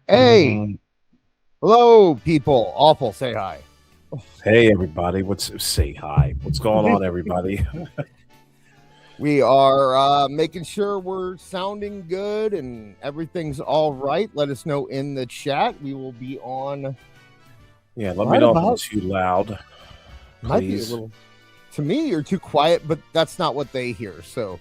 Hey, hello, people. Awful, say hi. Hey everybody, say hi. What's going on, everybody? We are making sure we're sounding good and everything's all right. Let us know in the chat. We will be on Yeah, let me right know if I'm about. too loud, Might be a please. little. To me, you're too quiet, but that's not what they hear. So,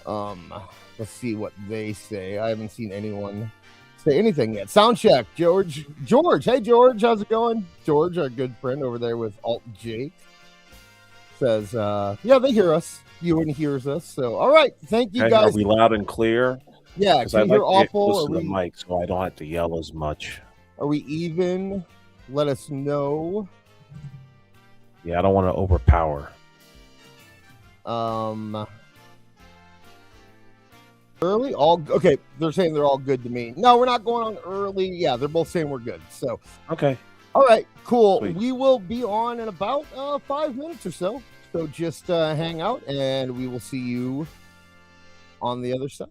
let's see what they say. I haven't seen anyone say anything yet. Sound check, George. George, hey George, how's it going? George, our good friend over there with Alt Jake, says, yeah, they hear us. Ewan hears us. So, all right. Thank you Okay, are guys. we loud and clear? Yeah. Because Can I you hear like to get awful? close to the mic so I don't have to yell as much. Are we even? Let us know. Yeah, I don't want to overpower. Early, all okay. They're saying they're all good to me. No, we're not going on early. Yeah, they're both saying we're good. So, Okay. all right, cool. Sweet. We will be on in about 5 minutes or so. So just hang out, and we will see you on the other side.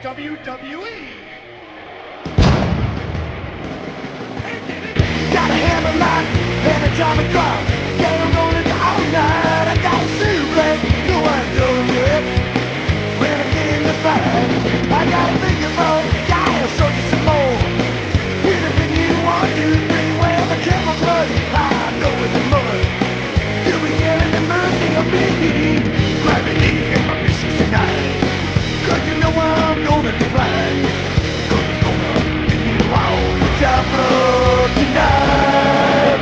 WWE. Got a hammer lock and a Tommy gun. Yeah, I'm rolling all night. I got a suplex, no one knows it. When I get in the fight, I got a finger bone. Yeah, I'll show you some more. Hit it when you want to, bring away the camel blood. I know in the mud. You'll be yelling the mercy of me. Gravity in my missus tonight. Cause you know I'm gonna be flying. Cause I'm gonna give you all the top road tonight.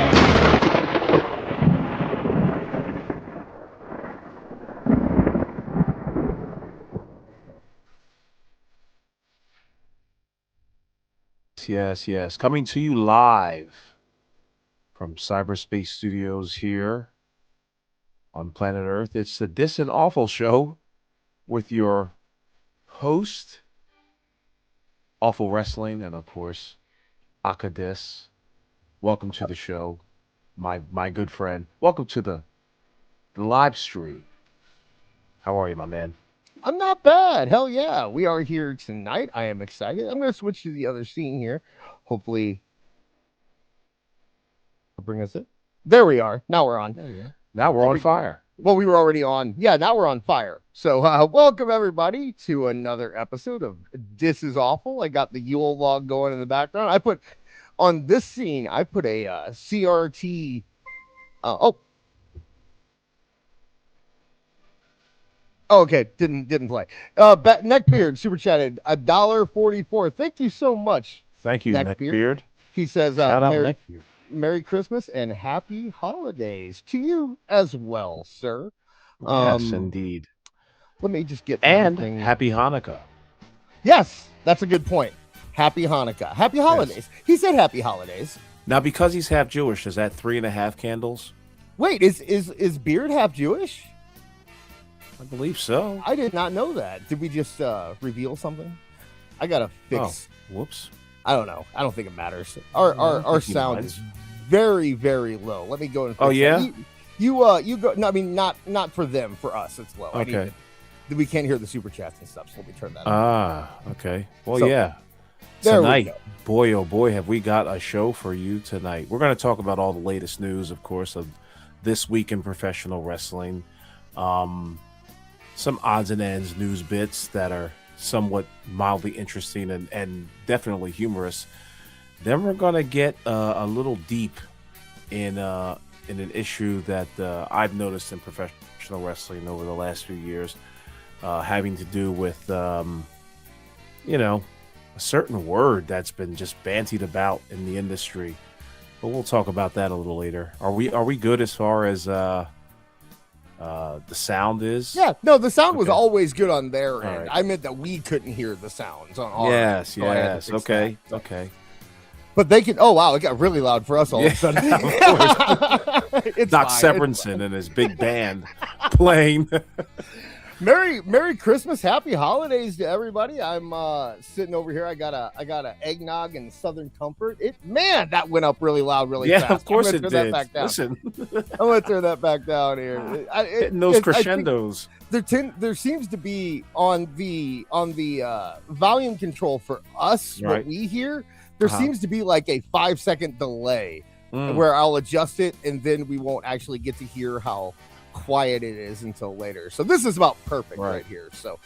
Yes, yes. Coming to you live from Cyberspace Studios here on planet Earth. It's the Dis and Awful Show with your host, Awful Wrestling, and of course, Akadis. Welcome to the show, my good friend. Welcome to the live stream. How are you, my man? I'm not bad. Hell yeah. We are here tonight. I am excited. I'm going to switch to the other scene here. Hopefully, I'll bring us in. There we are. Now we're on. Now we're on fire. Well, we were already on. Yeah, now we're on fire. So welcome, everybody, to another episode of This Is Awful. I got the Yule log going in the background. I put, on this scene, I put a CRT. Okay, didn't play. Neckbeard super chatted $1.44. Thank you so much. Thank you, Neckbeard. He says, Shout out Neckbeard. Merry Christmas and Happy Holidays to you as well, sir. Yes, indeed. Let me just get and everything. Happy Hanukkah. Yes, that's a good point. Happy Hanukkah. Happy holidays. Yes. He said happy holidays. Now, because he's half Jewish, is that 3.5 candles? Wait, is Beard half Jewish? I believe so. I did not know that. Did we just reveal something? I gotta fix. Oh, whoops. I don't know. I don't think it matters. Our sound is very, very low. Let me go and fix yeah? You go. No, I mean not for them. For us, it's low. Okay. We can't hear the super chats and stuff, so let me turn that on. Okay. Well, so, yeah. Tonight, boy, oh boy, have we got a show for you tonight. We're going to talk about all the latest news, of course, of this week in professional wrestling. Some odds and ends news bits that are somewhat mildly interesting and definitely humorous. Then we're going to get a little deep in an issue that I've noticed in professional wrestling over the last few years, having to do with, a certain word that's been just bantied about in the industry. But we'll talk about that a little later. Are we good as far as the sound is? Yeah, no, the sound was always good on their end. Right. I meant that we couldn't hear the sounds on our end. So yes. Okay. But they can. Oh wow, it got really loud for us all of a sudden. It's not Severinsen and his big band playing. Merry Christmas, Happy Holidays to everybody. I'm sitting over here. I got a eggnog and Southern Comfort. That went up really loud, really fast. Yeah, of course it did. Listen, I'm gonna turn that back down here. Hitting those crescendos. There seems to be on the volume control for us, right, what we hear. There seems to be like a 5-second delay where I'll adjust it, and then we won't actually get to hear how quiet it is until later. So this is about perfect right here. So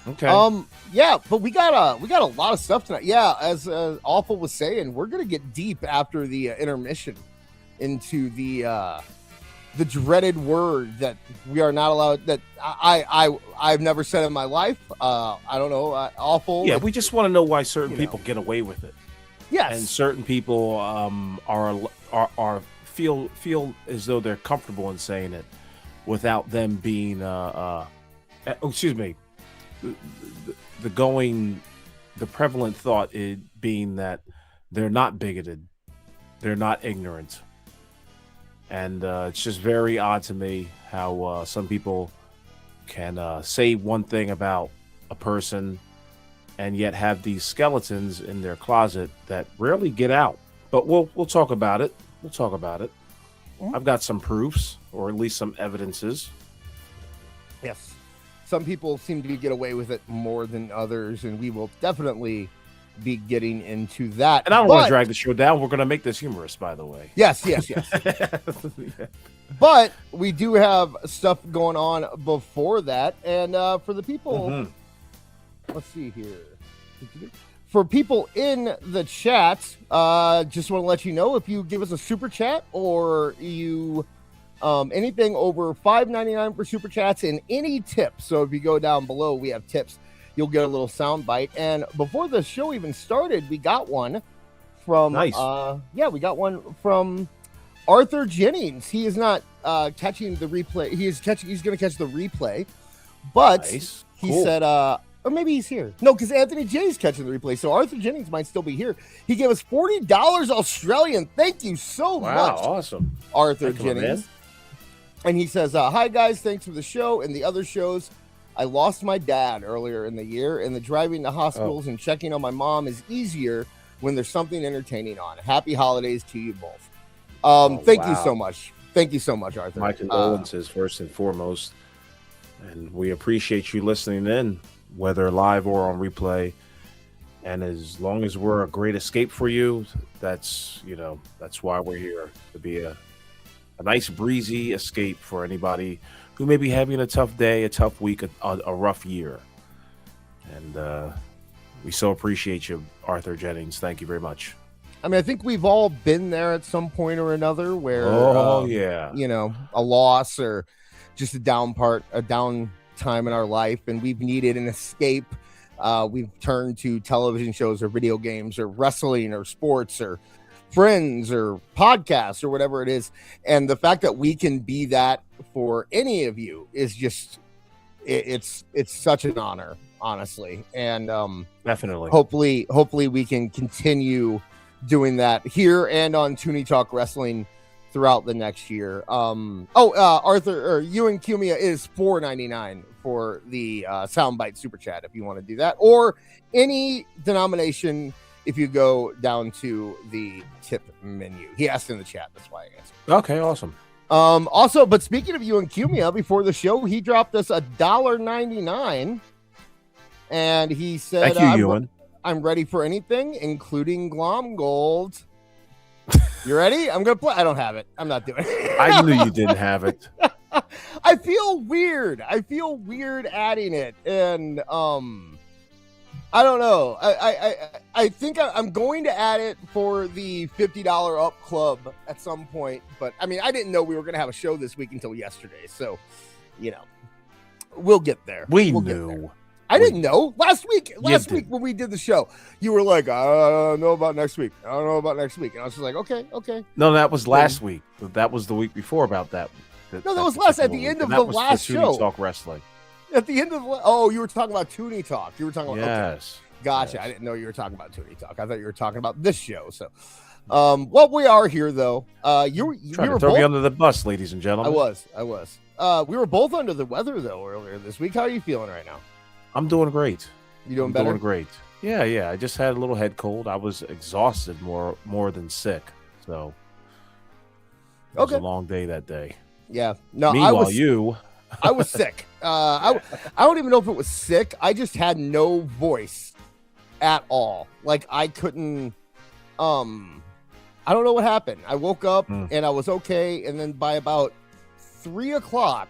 okay. But we got a lot of stuff tonight. Yeah, as Awful was saying, we're gonna get deep after the intermission into the dreaded word that we are not allowed, that I've never said in my life. I don't know, Awful. Yeah, we just want to know why certain people get away with it. Yes, and certain people are feel as though they're comfortable in saying it without them being the prevalent thought being that they're not bigoted, they're not ignorant. And it's just very odd to me how some people can say one thing about a person and yet have these skeletons in their closet that rarely get out. But we'll talk about it. I've got some proofs, or at least some evidences. Yes. some people seem to get away with it more than others, and we will definitely be getting into that. And I don't want to drag the show down. We're going to make this humorous, by the way. Yes. But we do have stuff going on before that. And for the people, let's see here. For people in the chat, just want to let you know, if you give us a super chat or you anything over $5.99 for super chats and any tips. So if you go down below, we have tips. You'll get a little sound bite. And before the show even started, we got one from we got one from Arthur Jennings. He is not catching the replay. He's going to catch the replay. But he said or maybe he's here. No, because Anthony J's catching the replay. So Arthur Jennings might still be here. He gave us $40 Australian. Thank you so much. Wow, awesome. Arthur Jennings. And he says, hi, guys. Thanks for the show and the other shows. I lost my dad earlier in the year, and the driving to hospitals and checking on my mom is easier when there's something entertaining on. Happy holidays to you both. Thank you so much. Thank you so much, Arthur. My condolences, first and foremost. And we appreciate you listening in, whether live or on replay. And as long as we're a great escape for you, that's why we're here, to be a nice breezy escape for anybody who may be having a tough day, a tough week, a rough year. And we so appreciate you, Arthur Jennings. Thank you very much. I mean, I think we've all been there at some point or another where, a loss or just a down time in our life, and we've needed an escape. We've turned to television shows or video games or wrestling or sports or friends or podcasts or whatever it is. And the fact that we can be that for any of you is just, it's such an honor, honestly. And definitely, hopefully we can continue doing that here and on Toonie Talk Wrestling throughout the next year. Arthur, or Ewan Cumia is $4.99 for the soundbite super chat if you want to do that, or any denomination if you go down to the tip menu. He asked in the chat, that's why I answered. Okay, awesome. Also, but speaking of Ewan Cumia, before the show, he dropped us $1.99, and he said, "Thank you, Ewan. I'm ready for anything, including Glom Gold." You ready? I'm gonna play. I don't have it. I'm not doing it. I knew you didn't have it. I feel weird adding it, and I don't know. I think I'm going to add it for the $50 up club at some point. But I mean, I didn't know we were going to have a show this week until yesterday. So, we'll get there. We'll knew. I didn't know last week when we did the show, you were like, I don't know about next week. And I was just like, okay. No, that was last week. That was the week before about that. No, that was last at the end of the last show. Talk Wrestling. At the end of you were talking about Toonie Talk. You were talking about yes. Okay. Gotcha. Yes. I didn't know you were talking about Toonie Talk. I thought you were talking about this show. So, well, we are here though. You were to throw me under the bus, ladies and gentlemen. I was. We were both under the weather though earlier this week. How are you feeling right now? I'm doing great. You doing better? Doing great. Yeah. I just had a little head cold. I was exhausted more than sick. So it was a long day that day. Yeah. No. Meanwhile, I was sick. I don't even know if it was sick. I just had no voice at all. Like I couldn't. I don't know what happened. I woke up and I was okay, and then by about 3:00,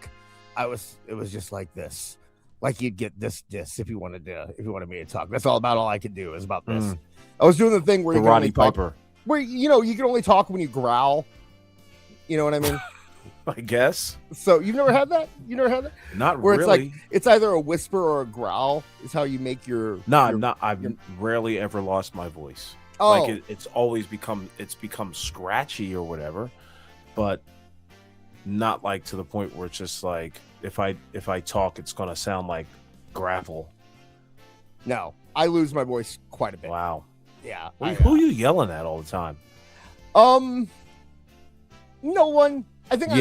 it was just like this. Like you'd get this if you wanted me to talk. That's all I could do is about this. I was doing the thing where you can only talk, where you can only talk when you growl. You know what I mean? I guess. So you've never had that? You never had that? Not where really. It's like it's either a whisper or a growl is how you make your. I've rarely ever lost my voice. Oh. Like it's always become scratchy or whatever, but not like to the point where it's just like if I talk, it's gonna sound like gravel. No, I lose my voice quite a bit. Wow. Yeah. Who are you yelling at all the time? No one. I think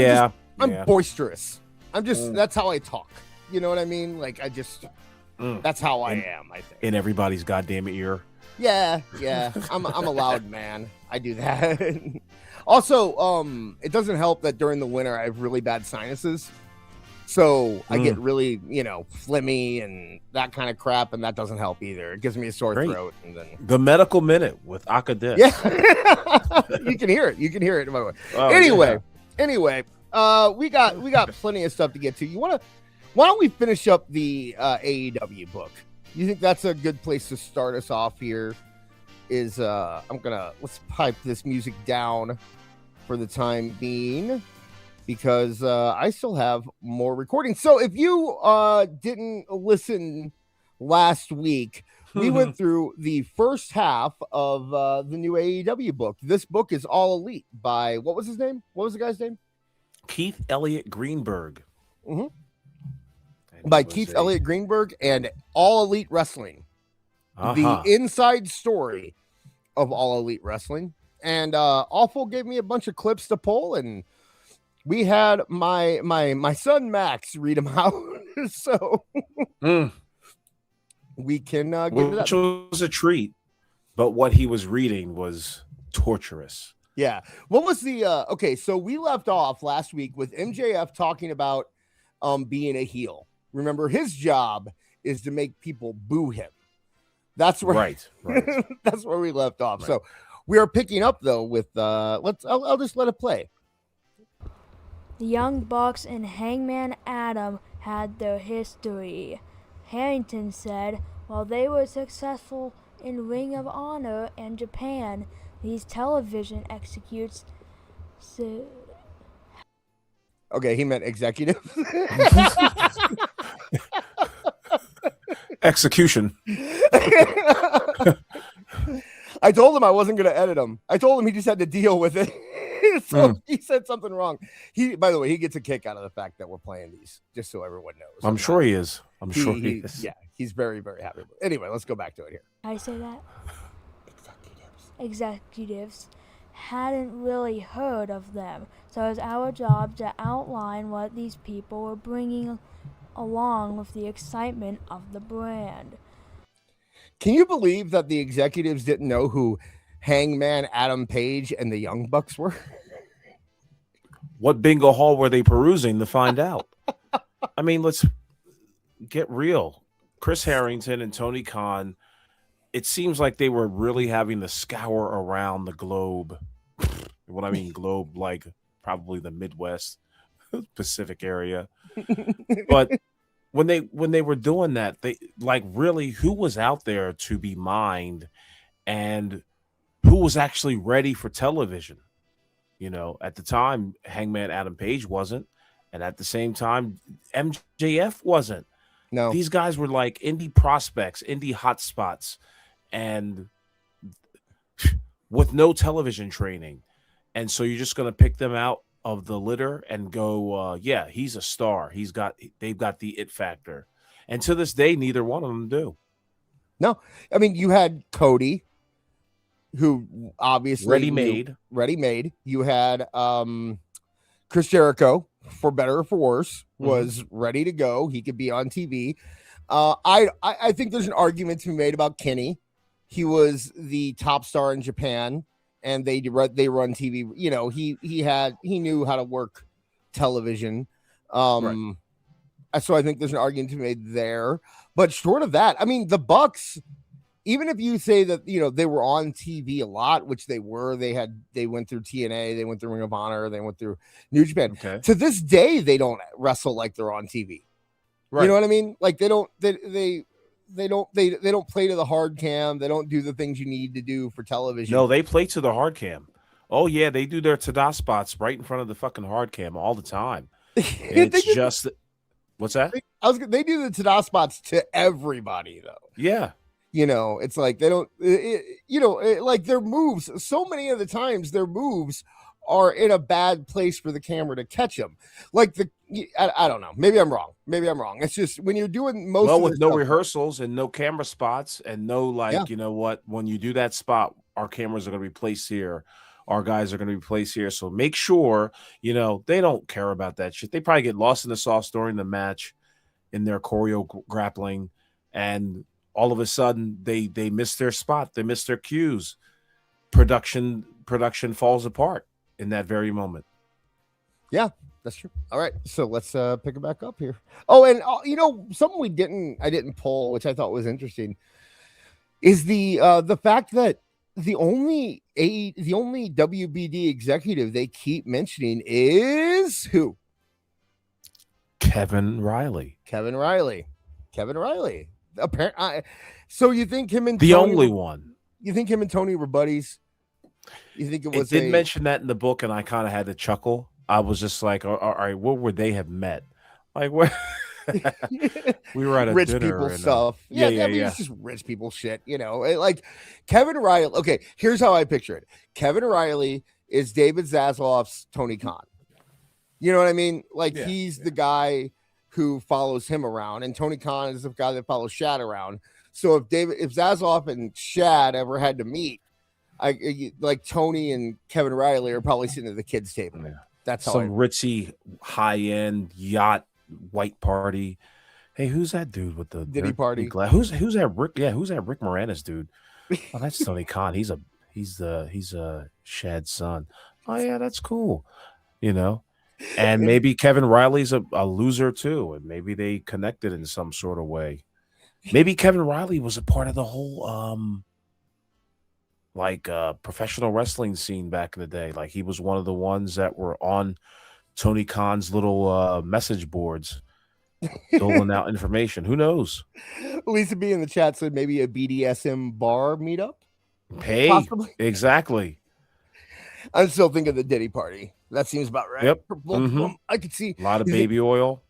I'm boisterous. I'm just that's how I talk. You know what I mean? Like I just that's how I am, I think. In everybody's goddamn ear. Yeah. I'm a loud man. I do that. Also, it doesn't help that during the winter I have really bad sinuses. So I get really, phlegmy and that kind of crap, and that doesn't help either. It gives me a sore throat. And then the medical minute with Akadis. Yeah, you can hear it. You can hear it. Oh, anyway, we got plenty of stuff to get to. Why don't we finish up the AEW book? You think that's a good place to start us off here? Let's pipe this music down for the time being, because I still have more recordings. So if you didn't listen last week, we went through the first half of the new AEW book. This book is All Elite by, what was his name? What was the guy's name? Keith Elliott Greenberg. By Keith Elliott Greenberg and All Elite Wrestling. The inside story of All Elite Wrestling. And Aewful gave me a bunch of clips to pull, and we had my son Max read them out. So we can get which was a treat, but what he was reading was torturous. Yeah. What was the okay, so we left off last week with MJF talking about being a heel. Remember, his job is to make people boo him. That's where right. That's where we left off. Right. So we are picking up though with I'll just let it play. The Young Bucks and Hangman Adam had their history. Harrington said while they were successful in Ring of Honor and Japan, these television executes. Okay, he meant executive. Execution. I told him I wasn't going to edit him. I told him he just had to deal with it. So he said something wrong. By the way, he gets a kick out of the fact that we're playing these, just so everyone knows. I'm sure he is. I'm sure he is. Yeah, he's very, very happy. Anyway, let's go back to it here. I say that? Executives hadn't really heard of them, so it's our job to outline what these people were bringing along with the excitement of the brand. Can you believe that the executives didn't know who Hangman Adam Page and the Young Bucks were? What bingo hall were they perusing to find out? I mean, let's get real. Chris Harrington and Tony Khan, it seems like they were really having to scour around the globe. What I mean, globe, like probably the Midwest, Pacific area. But when they were doing that, they like really who was out there to be mined and who was actually ready for television. You know, at the time, Hangman Adam Page wasn't, and at the same time, MJF wasn't. No, these guys were like indie prospects, indie hotspots, and with no television training. And so you're just going to pick them out of the litter and go, yeah, he's a star. They've got the it factor. And to this day, neither one of them do. No, I mean, you had Cody, who obviously ready-made. You had Chris Jericho, for better or for worse, was ready to go. He could be on TV. I think there's an argument to be made about Kenny. He was the top star in Japan, and they run TV. You know, he knew how to work television. So I think there's an argument to be made there. But short of that, I mean, the Bucks, even if you say that, you know, they were on TV a lot, which they were, they went through TNA, they went through Ring of Honor, they went through New Japan. Okay. To this day, they don't wrestle like they're on TV. Right. You know what I mean? Like they don't play to the hard cam. They don't do the things you need to do for television. No, they play to the hard cam. Oh yeah, they do their Tada spots right in front of the fucking hard cam all the time. It's just what's that? They do the Tada spots to everybody though. Yeah. You know, it's like they don't, like their moves. So many of the times their moves are in a bad place for the camera to catch them. Like I don't know. Maybe I'm wrong. It's just when you're doing most of with no rehearsals and no camera spots and no you know what, when you do that spot, our cameras are going to be placed here. Our guys are going to be placed here. So make sure, you know, they don't care about that shit. They probably get lost in the sauce during the match in their choreo grappling, and all of a sudden they miss their spot. They miss their cues. Production falls apart in that very moment. Yeah. That's true. All right, so let's pick it back up here. Oh, and something I didn't pull, which I thought was interesting, is the fact that the only WBD executive they keep mentioning is who? Kevin Riley. Kevin Riley. Apparently, so you think him and The Tony only one. You think him and Tony were buddies? You think it was? It did mention that in the book, and I kind of had to chuckle. I was just like, all right, where would they have met? Like, where? We were at a rich dinner people and, stuff. Yeah. It's just rich people shit, like Kevin Riley. Okay, here's how I picture it. Kevin Riley is David Zaslav's Tony Khan. You know what I mean? Like he's the guy who follows him around, and Tony Khan is the guy that follows Shad around. So if Zaslav and Shad ever had to meet, like Tony and Kevin Riley are probably sitting at the kids' table. Yeah. That's how some ritzy high-end yacht white party. Hey, who's that dude with the Diddy party? Who's that Rick? Yeah, who's that Rick Moranis dude? Oh, that's Tony Khan. He's Shad's son. Oh yeah, that's cool. And maybe Kevin Riley's a loser too, and maybe they connected in some sort of way. Maybe Kevin Riley was a part of the whole professional wrestling scene back in the day. Like he was one of the ones that were on Tony Khan's little message boards doling out information. Who knows? Lisa B in the chat said maybe a BDSM bar meetup. Hey, possibly. Exactly. I'm still thinking the Diddy party. That seems about right. Yep. I could see a lot of baby oil.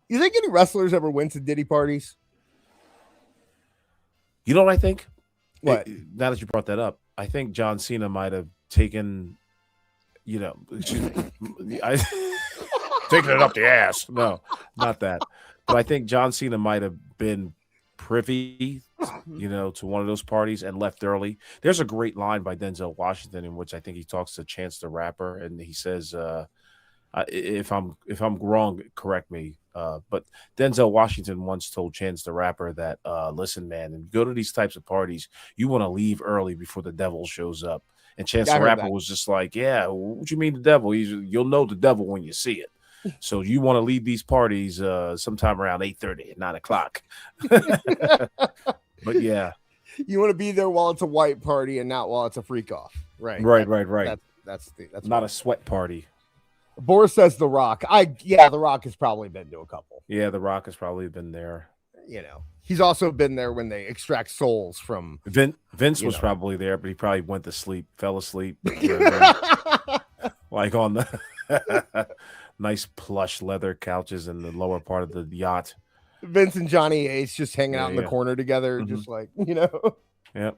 You think any wrestlers ever went to Diddy parties? You know what I think? What? Now that you brought that up, I think John Cena might have taken, taking it up the ass. No, not that. But I think John Cena might have been privy, to one of those parties and left early. There's a great line by Denzel Washington in which I think he talks to Chance the Rapper, and he says, if I'm wrong, correct me. But Denzel Washington once told Chance the Rapper that, listen, man, and go to these types of parties, you want to leave early before the devil shows up. And Chance the Rapper was just like, yeah, what you mean the devil? You'll know the devil when you see it. So you want to leave these parties sometime around 8:30 at 9 o'clock. But yeah. You want to be there while it's a white party and not while it's a freak off. Right. Right. That's not a sweat party. Boris says The Rock. The Rock has probably been to a couple. Yeah, The Rock has probably been there. He's also been there when they extract souls from Vince was probably there, but he probably went to sleep, fell asleep. Like on the nice plush leather couches in the lower part of the yacht. Vince and Johnny Ace just hanging out in the corner together, just like, Yep.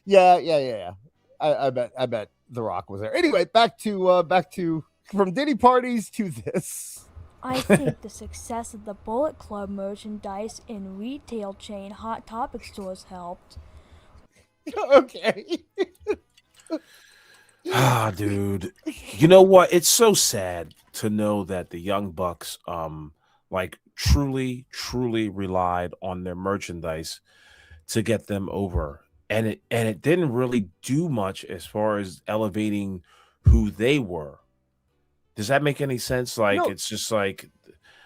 Yeah. I bet The Rock was there. Anyway, back to from Diddy parties to this. I think the success of the Bullet Club merchandise in retail chain Hot Topic stores helped. Okay. Dude. You know what? It's so sad to know that the Young Bucks truly relied on their merchandise to get them over. And it didn't really do much as far as elevating who they were. Does that make any sense? Like, no. It's just like,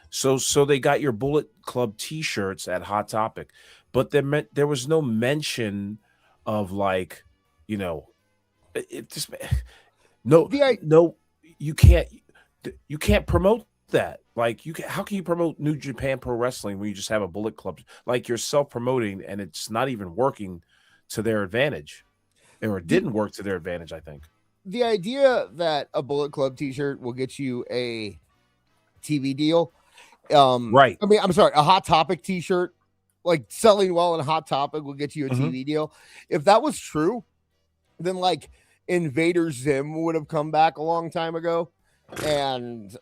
so they got your Bullet Club t-shirts at Hot Topic, but there was no mention of you can't promote that. Like, how can you promote New Japan Pro Wrestling when you just have a Bullet Club? Like, you're self-promoting and it's not even working to their advantage, or it didn't work to their advantage, I think. The idea that a Bullet Club t-shirt will get you a TV deal. Right. I mean, I'm sorry, a Hot Topic t-shirt, like selling well in a Hot Topic will get you a TV deal. If that was true, then Invader Zim would have come back a long time ago. And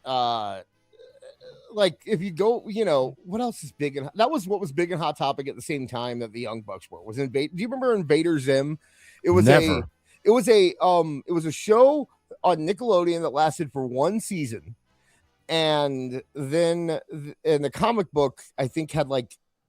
if you go, what else is big? That was what was big in Hot Topic at the same time that the Young Bucks were. Do you remember Invader Zim? It was Never. It was a show on Nickelodeon that lasted for one season, and then in the comic book, I think had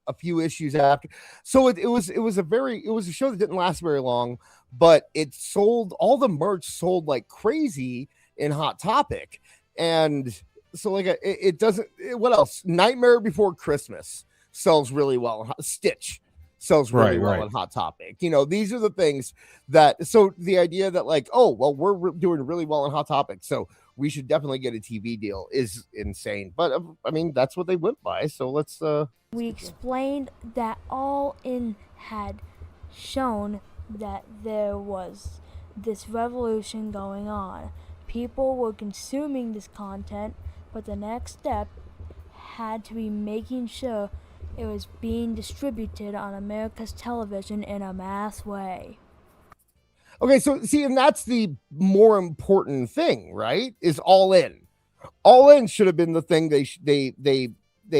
a few issues after. So it was a show that didn't last very long, but it sold, all the merch sold like crazy in Hot Topic, and So like it doesn't. What else? Nightmare Before Christmas sells really well. Stitch sells really well on Hot Topic. You know, these are the things that. So the idea that like, oh well, we're doing really well on Hot Topic, so we should definitely get a TV deal is insane. But I mean, that's what they went by. So let's. We explained that All In had shown that there was this revolution going on. People were consuming this content, but the next step had to be making sure it was being distributed on America's television in a mass way. Okay, so see, and that's the more important thing, right? Is All In. All In should have been the thing they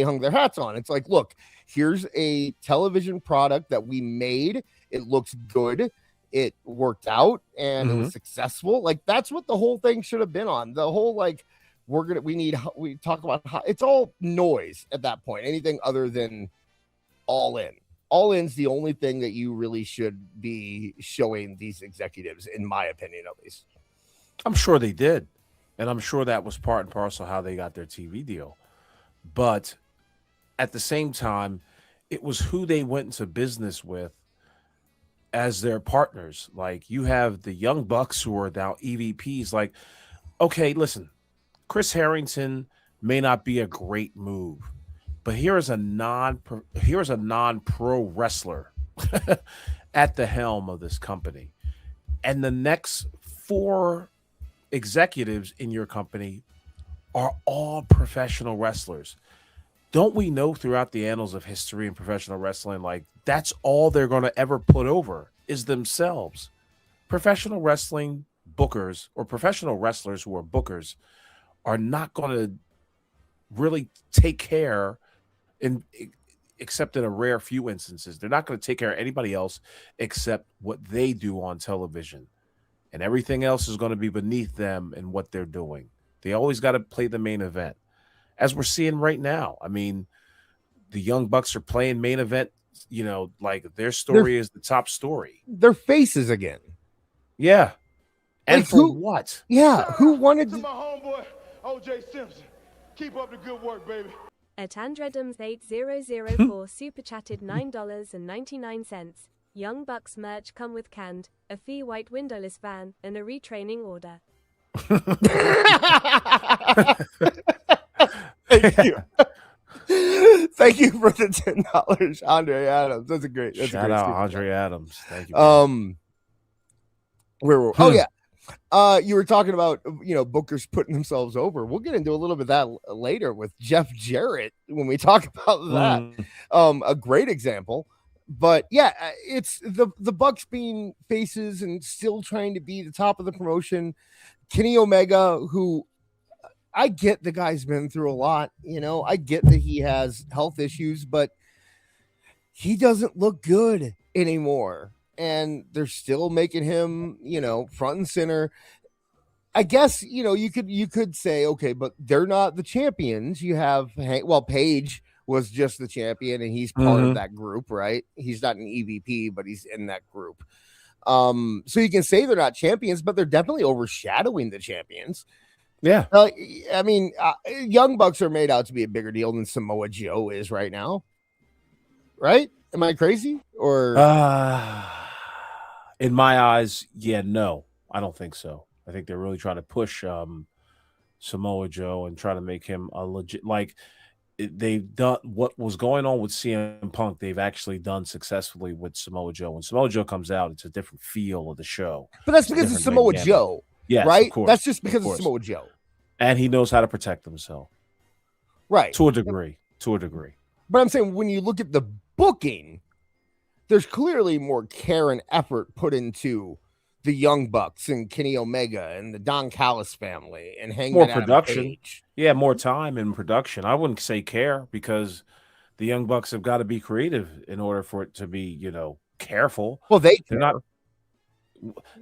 hung their hats on. It's like, look, here's a television product that we made. It looks good. It worked out and it was successful. Like that's what the whole thing should have been on. The whole like we talk about it's all noise at that point. Anything other than All In. All In's the only thing that you really should be showing these executives, in my opinion, at least. I'm sure they did, and I'm sure that was part and parcel how they got their TV deal. But at the same time, it was who they went into business with as their partners. Like you have the Young Bucks who are now EVPs. Like, okay, listen, Chris Harrington may not be a great move, but here's a non-pro wrestler at the helm of this company, and the next 4 executives in your company are all professional wrestlers. Don't we know throughout the annals of history and professional wrestling, like that's all they're going to ever put over is themselves. Professional wrestling bookers or professional wrestlers who are bookers are not going to really take care, except in a rare few instances. They're not going to take care of anybody else except what they do on television. And everything else is going to be beneath them and what they're doing. They always got to play the main event. As we're seeing right now. I mean, the Young Bucks are playing main event, you know, like their story is the top story. Their faces again. Yeah. And like for what? Yeah, who wanted to my homeboy, O.J. Simpson. Keep up the good work, baby. At Andredums8004 super chatted $9.99. Young Bucks merch come with canned, a fee white windowless van, and a retraining order. Thank you. Thank you for the $10, Andre Adams. That's a great. That's Shout a great out statement. Andre Adams. Thank you. Where were? Oh yeah. You were talking about bookers putting themselves over. We'll get into a little bit of that later with Jeff Jarrett when we talk about that. A great example. But yeah, it's the Bucks being faces and still trying to be the top of the promotion. Kenny Omega, who I get the guy's been through a lot, I get that he has health issues, but he doesn't look good anymore. And they're still making him, front and center. I guess, you could say, okay, but they're not the champions. You have, Paige was just the champion and he's part of that group, right? He's not an EVP, but he's in that group. So you can say they're not champions, but they're definitely overshadowing the champions. Yeah. I mean, Young Bucks are made out to be a bigger deal than Samoa Joe is right now. Right? Am I crazy? Or in my eyes, no, I don't think so. I think they're really trying to push Samoa Joe and try to make him a legit, like they've done what was going on with CM Punk. They've actually done successfully with Samoa Joe. When Samoa Joe comes out, it's a different feel of the show. But that's because it's Samoa Joe. Yes, right? Of course, that's just because it's Samoa Joe. And he knows how to protect himself. Right. To a degree. But I'm saying when you look at the booking, there's clearly more care and effort put into the Young Bucks and Kenny Omega and the Don Callis family and Hangman more Adam production. Page. Yeah, more time in production. I wouldn't say care because the Young Bucks have got to be creative in order for it to be, careful. Well, they're not,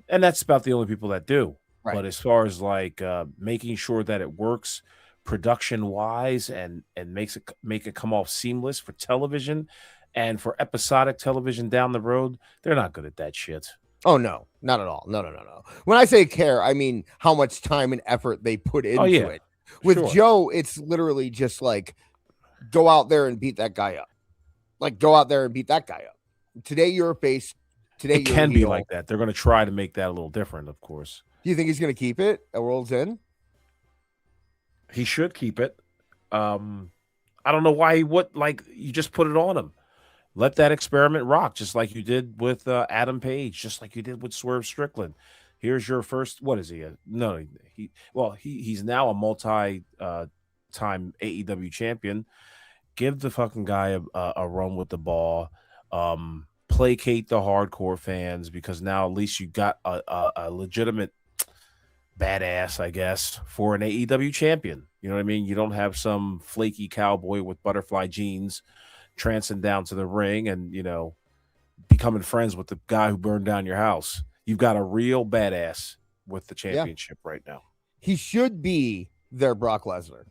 and that's about the only people that do. Right. But as far as like making sure that it works production wise and make it come off seamless for television and for episodic television down the road, they're not good at that shit. Oh, no, not at all. No. When I say care, I mean how much time and effort they put into it. With Sure. Joe, it's literally just like go out there and beat that guy up. Like go out there and beat that guy up. Today you're a face. Today It you're can a be heel. like that. They're going to try to make that a little different, of course. Do you think he's going to keep it at World's End? He should keep it. I don't know why he would. Like, you just put it on him. Let that experiment rock, just like you did with Adam Page, just like you did with Swerve Strickland. Here's your first. What is he? He's now a multi time AEW champion. Give the fucking guy a run with the ball. Placate the hardcore fans, because now at least you got a legitimate badass, I guess, for an AEW champion. You know what I mean? You don't have some flaky cowboy with butterfly jeans trancing down to the ring and, becoming friends with the guy who burned down your house. You've got a real badass with the championship right now. He should be their Brock Lesnar.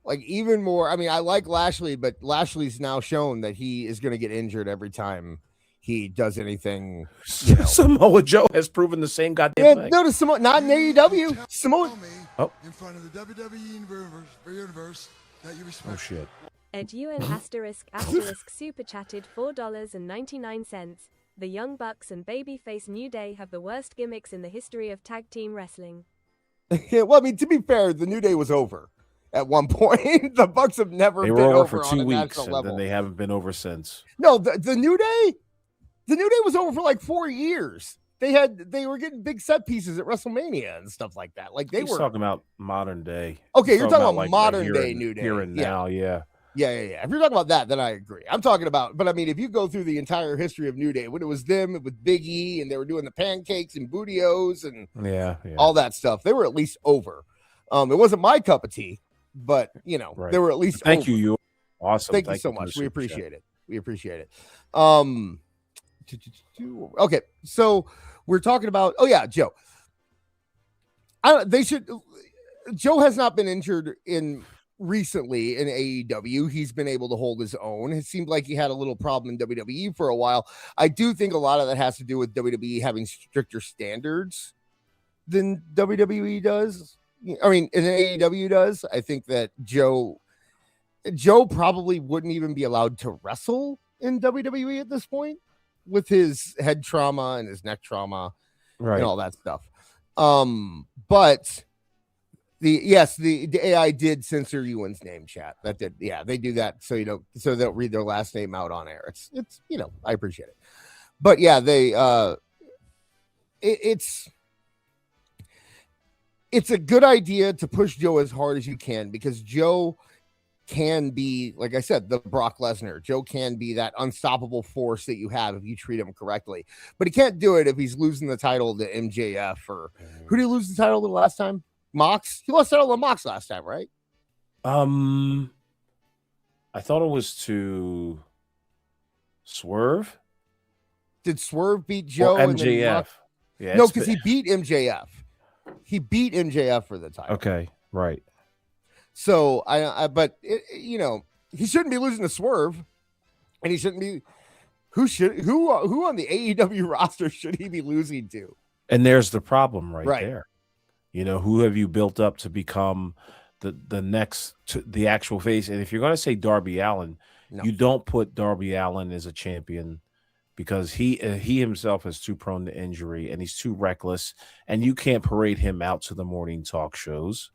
Like, even more. I mean, I like Lashley, but Lashley's now shown that he is going to get injured every time he does anything. Samoa Joe has proven the same goddamn thing. No, to Samoa, not in AEW. Samoa. In front of the WWE universe that you respect. Oh shit. Ed Ewan super chatted $4.99. The Young Bucks and babyface New Day have the worst gimmicks in the history of tag team wrestling. Well, I mean, to be fair, the New Day was over at one point. The Bucks have never been over for 2 weeks, and then they haven't been over since. No, the New Day was over for like 4 years. They were getting big set pieces at WrestleMania and stuff like that. Like He's talking about modern day. Okay, you're talking about like modern day New Day. Here and now, yeah. Yeah. If you're talking about that, then I agree. I'm talking about, but I mean, if you go through the entire history of New Day, when it was them with Big E and they were doing the pancakes and Bootios and all that stuff, they were at least over. It wasn't my cup of tea, but Right. they were at least Thank over. you. Awesome. Thank you so much. We appreciate it. Okay, so we're talking about Joe. Joe has not been injured recently in AEW. He's been able to hold his own. It seemed like he had a little problem in WWE for a while. I do think a lot of that has to do with WWE having stricter standards than WWE does. I mean, and AEW does. I think that Joe probably wouldn't even be allowed to wrestle in WWE at this point with his head trauma and his neck trauma and all that stuff. But the AI did censor Ewan's name, chat. That did. Yeah, they do that so they don't read their last name out on air. It's I appreciate it. But yeah, it's a good idea to push Joe as hard as you can, because Joe can be, like I said, the Brock Lesnar. Joe can be that unstoppable force that you have if you treat him correctly. But he can't do it if he's losing the title to MJF or who did he lose the title to last time? Mox? He lost the title to Mox last time, right? I thought it was to Swerve. Did Swerve beat Joe? Or MJF? Yeah, no, because he beat MJF. He beat MJF for the title. Okay, right. So he shouldn't be losing to Swerve, and he shouldn't be. Who on the AEW roster should he be losing to? And there's the problem right there. Who have you built up to become the next the actual face? And if you're going to say Darby Allin, you don't put Darby Allin as a champion, because he himself is too prone to injury and he's too reckless, and you can't parade him out to the morning talk shows.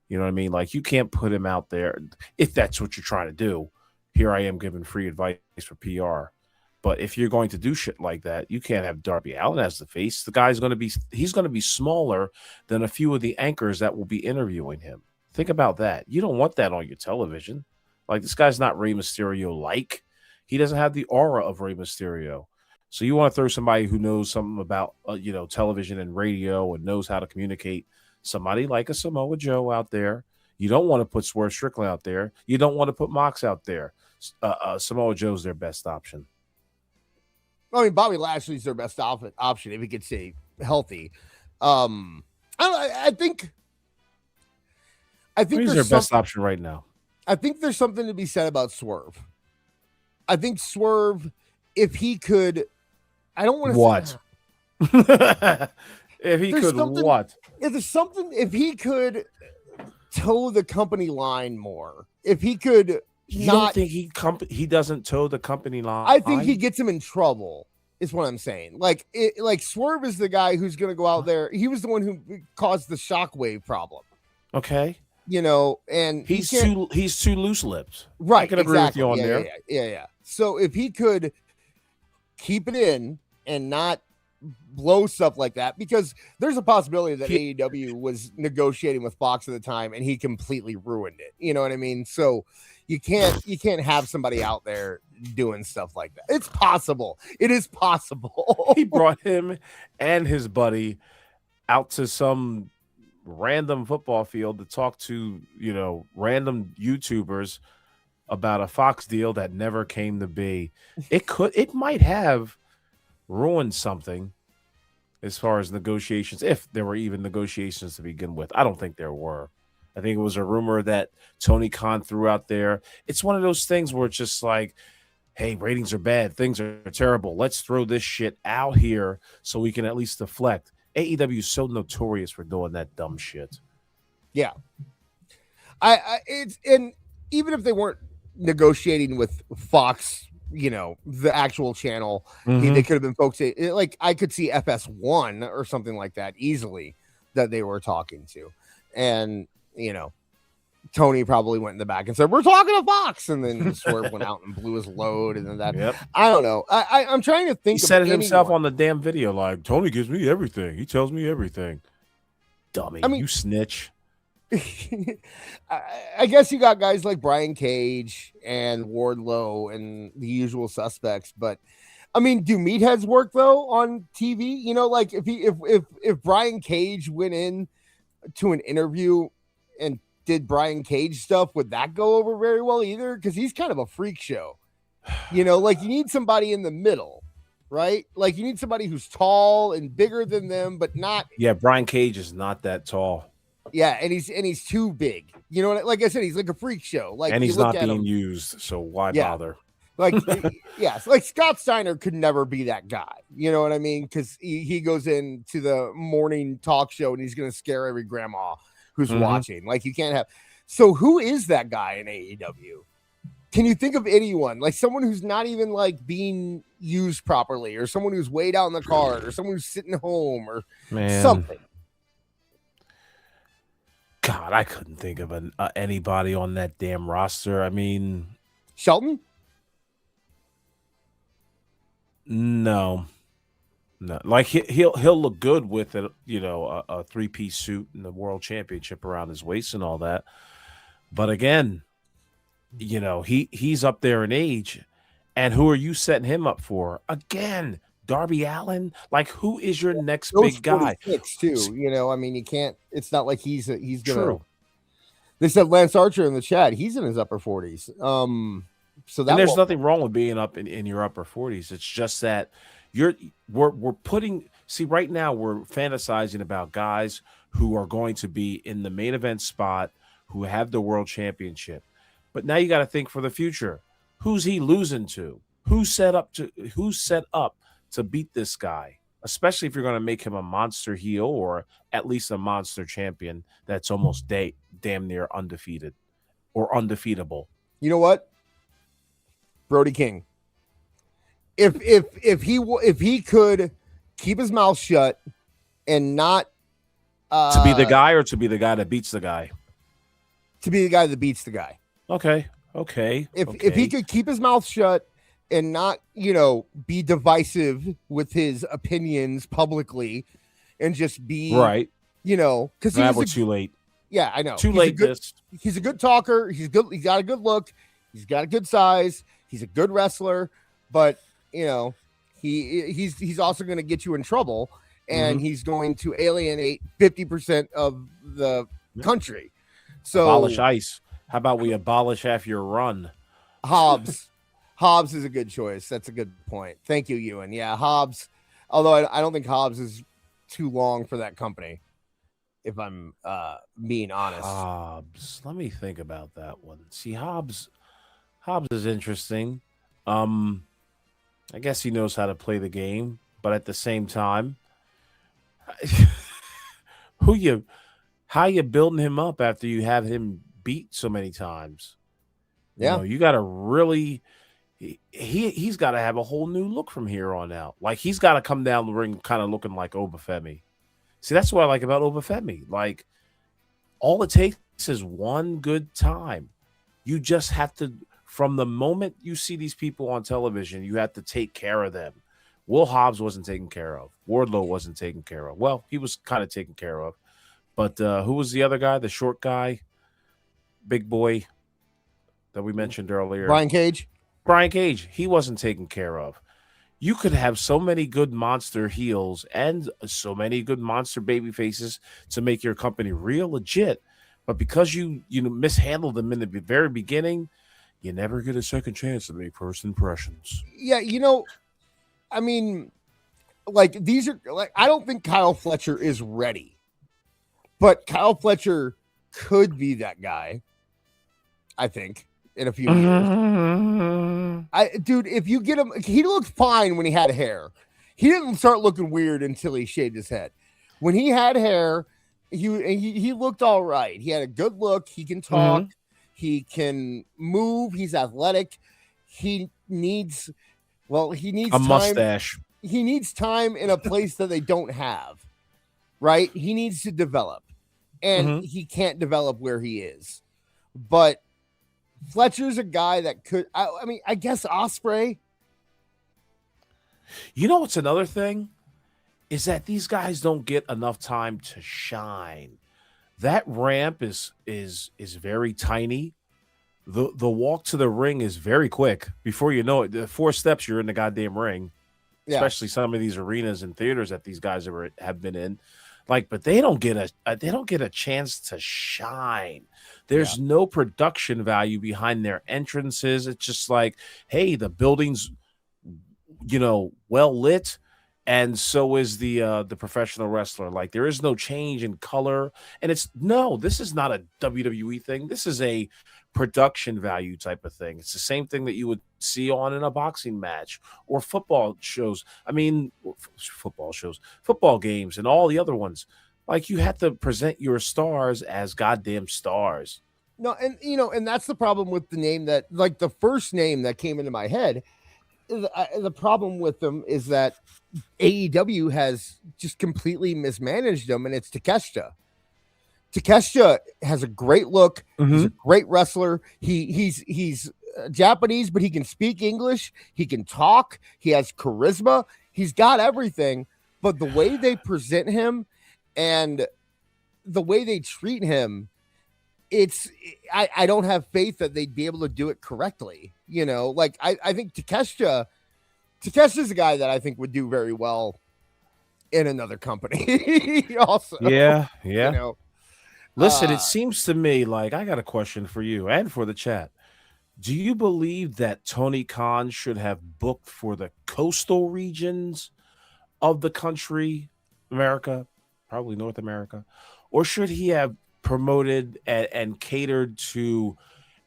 You know what I mean? Like, you can't put him out there if that's what you're trying to do. Here I am giving free advice for PR. But if you're going to do shit like that, you can't have Darby Allin as the face. The guy's going to be smaller than a few of the anchors that will be interviewing him. Think about that. You don't want that on your television. Like, this guy's not Rey Mysterio-like. He doesn't have the aura of Rey Mysterio. So you want to throw somebody who knows something about, television and radio and knows how to communicate. Somebody like a Samoa Joe out there. You don't want to put Swerve Strickland out there. You don't want to put Mox out there. Samoa Joe's their best option. I mean, Bobby Lashley's their best option if he could stay healthy. I think he's their best option right now. I think there's something to be said about Swerve. I think Swerve, if he could, I don't want to what? If he could what? If there's something, if he could toe the company line more. If he could You not, don't think he doesn't toe the company line? I think he gets him in trouble. Is what I'm saying. Like Swerve is the guy who's going to go out there. He was the one who caused the shockwave problem. Okay. You know, and he's too loose-lipped. Right. I can agree with you on there. Yeah. So if he could keep it in and not blow stuff like that, because there's a possibility that AEW was negotiating with Fox at the time and he completely ruined it. You know what I mean? So you can't have somebody out there doing stuff like that. It's possible. It is possible. He brought him and his buddy out to some random football field to talk to, random YouTubers about a Fox deal that never came to be. It might have ruined something as far as negotiations, if there were even negotiations to begin with. I don't think there were. I think it was a rumor that Tony Khan threw out there. It's one of those things where it's just like, hey, ratings are bad. Things are terrible. Let's throw this shit out here so we can at least deflect. AEW is so notorious for doing that dumb shit. Yeah. And even if they weren't negotiating with Fox, the actual channel, they could have been focusing, like I could see FS1 or something like that easily that they were talking to. And, Tony probably went in the back and said, we're talking to Fox. And then Swerve went out and blew his load. And then that, I don't know. I'm trying to think. He said it himself on the damn video. Like, Tony gives me everything. He tells me everything. Dummy. You snitch. I guess you got guys like Brian Cage and Wardlow and the usual suspects. But do meatheads work though on TV? Like if Brian Cage went in to an interview and did Brian Cage stuff, would that go over very well either? Because he's kind of a freak show. Like you need somebody in the middle, right? Like you need somebody who's tall and bigger than them, but not. Yeah, Brian Cage is not that tall. Yeah, and he's too big. Like I said, he's like a freak show. Like, and he's not being used, so why bother? Like, like Scott Steiner could never be that guy. You know what I mean? Because he goes into the morning talk show and he's going to scare every grandma who's watching. Like, you can't have. So who is that guy in AEW? Can you think of anyone? Like someone who's not even like being used properly, or someone who's way down the card, or someone who's sitting home, or something. God, I couldn't think of anybody on that damn roster. Shelton? No. Like he'll look good with it, a 3-piece suit and the world championship around his waist and all that. But again, he's up there in age, and who are you setting him up for? Again, Darby Allin. Like, who is your next big guy? Too, you can't. It's not like he's gonna. True. They said Lance Archer in the chat. He's in his upper 40s. So that there's nothing wrong with being up in your upper 40s. It's just that we're putting. See, right now we're fantasizing about guys who are going to be in the main event spot, who have the world championship. But now you got to think for the future. Who's he losing to? Who's set up to beat this guy? Especially if you're going to make him a monster heel, or at least a monster champion that's almost damn near undefeated or undefeatable. You know what? Brody King. If he could keep his mouth shut and not to be the guy, or to be the guy that beats the guy? To be the guy that beats the guy. Okay. If he could keep his mouth shut and not, be divisive with his opinions publicly, and just be right, because we're too late. Yeah, I know. Too late. He's a good talker. He's good. He's got a good look. He's got a good size. He's a good wrestler, but he's also going to get you in trouble, and he's going to alienate 50% of the country. So abolish ICE. How about we abolish half your run? Hobbs is a good choice. That's a good point. Thank you, Ewan. Yeah, Hobbs. Although I don't think Hobbs is too long for that company, if I'm being honest. Hobbs. Let me think about that one. See, Hobbs is interesting. I guess he knows how to play the game, but at the same time, how you building him up after you have him beat so many times? Yeah. You know, you got to really he's got to have a whole new look from here on out. Like he's got to come down the ring kind of looking like Obafemi. See, that's what I like about Obafemi. Like all it takes is one good time. You just have to, from the moment you see these people on television, you have to take care of them. Will Hobbs wasn't taken care of. Wardlow wasn't taken care of. Well, he was kind of taken care of. But who was the other guy, the short guy, big boy that we mentioned earlier? Brian Cage. Brian Cage. He wasn't taken care of. You could have so many good monster heels and so many good monster baby faces to make your company real legit. But because you mishandled them in the very beginning, you never get a second chance to make first impressions. Yeah, I mean, like these are like I don't think Kyle Fletcher is ready. But Kyle Fletcher could be that guy, I think, in a few years. Dude, if you get him, he looked fine when he had hair. He didn't start looking weird until he shaved his head. When he had hair, he looked all right. He had a good look. He can talk. He can move. He's athletic. He needs a time. Mustache. He needs time in a place that they don't have, right? He needs to develop. And he can't develop where he is. But Fletcher's a guy that could, I guess Ospreay. You know what's another thing? Is that these guys don't get enough time to shine. That ramp is very tiny. The walk to the ring is very quick. Before you know it, the 4 steps, you're in the goddamn ring. Yeah. Especially some of these arenas and theaters that these guys have been in. Like, but they don't get a chance to shine. There's no production value behind their entrances. It's just like, hey, the building's, well lit, and so is the professional wrestler. Like, there is no change in color, and this is not a WWE thing. This is a production value type of thing. It's the same thing that you would see on in a boxing match or football shows. I mean, football games and all the other ones. Like, you have to present your stars as goddamn stars. No, and and that's the problem with the name that, like, the first name that came into my head. The problem with them is that AEW has just completely mismanaged them, and it's Takeshita. Takeshita has a great look. He's a great wrestler. He's Japanese, but he can speak English. He can talk. He has charisma. He's got everything. But the way they present him and the way they treat him, I don't have faith that they'd be able to do it correctly. Like I think Takeshita's a guy that I think would do very well in another company. Also, yeah. Listen, it seems to me like I got a question for you and for the chat. Do you believe that Tony Khan should have booked for the coastal regions of the country, America, probably North America, or should he have promoted and catered to,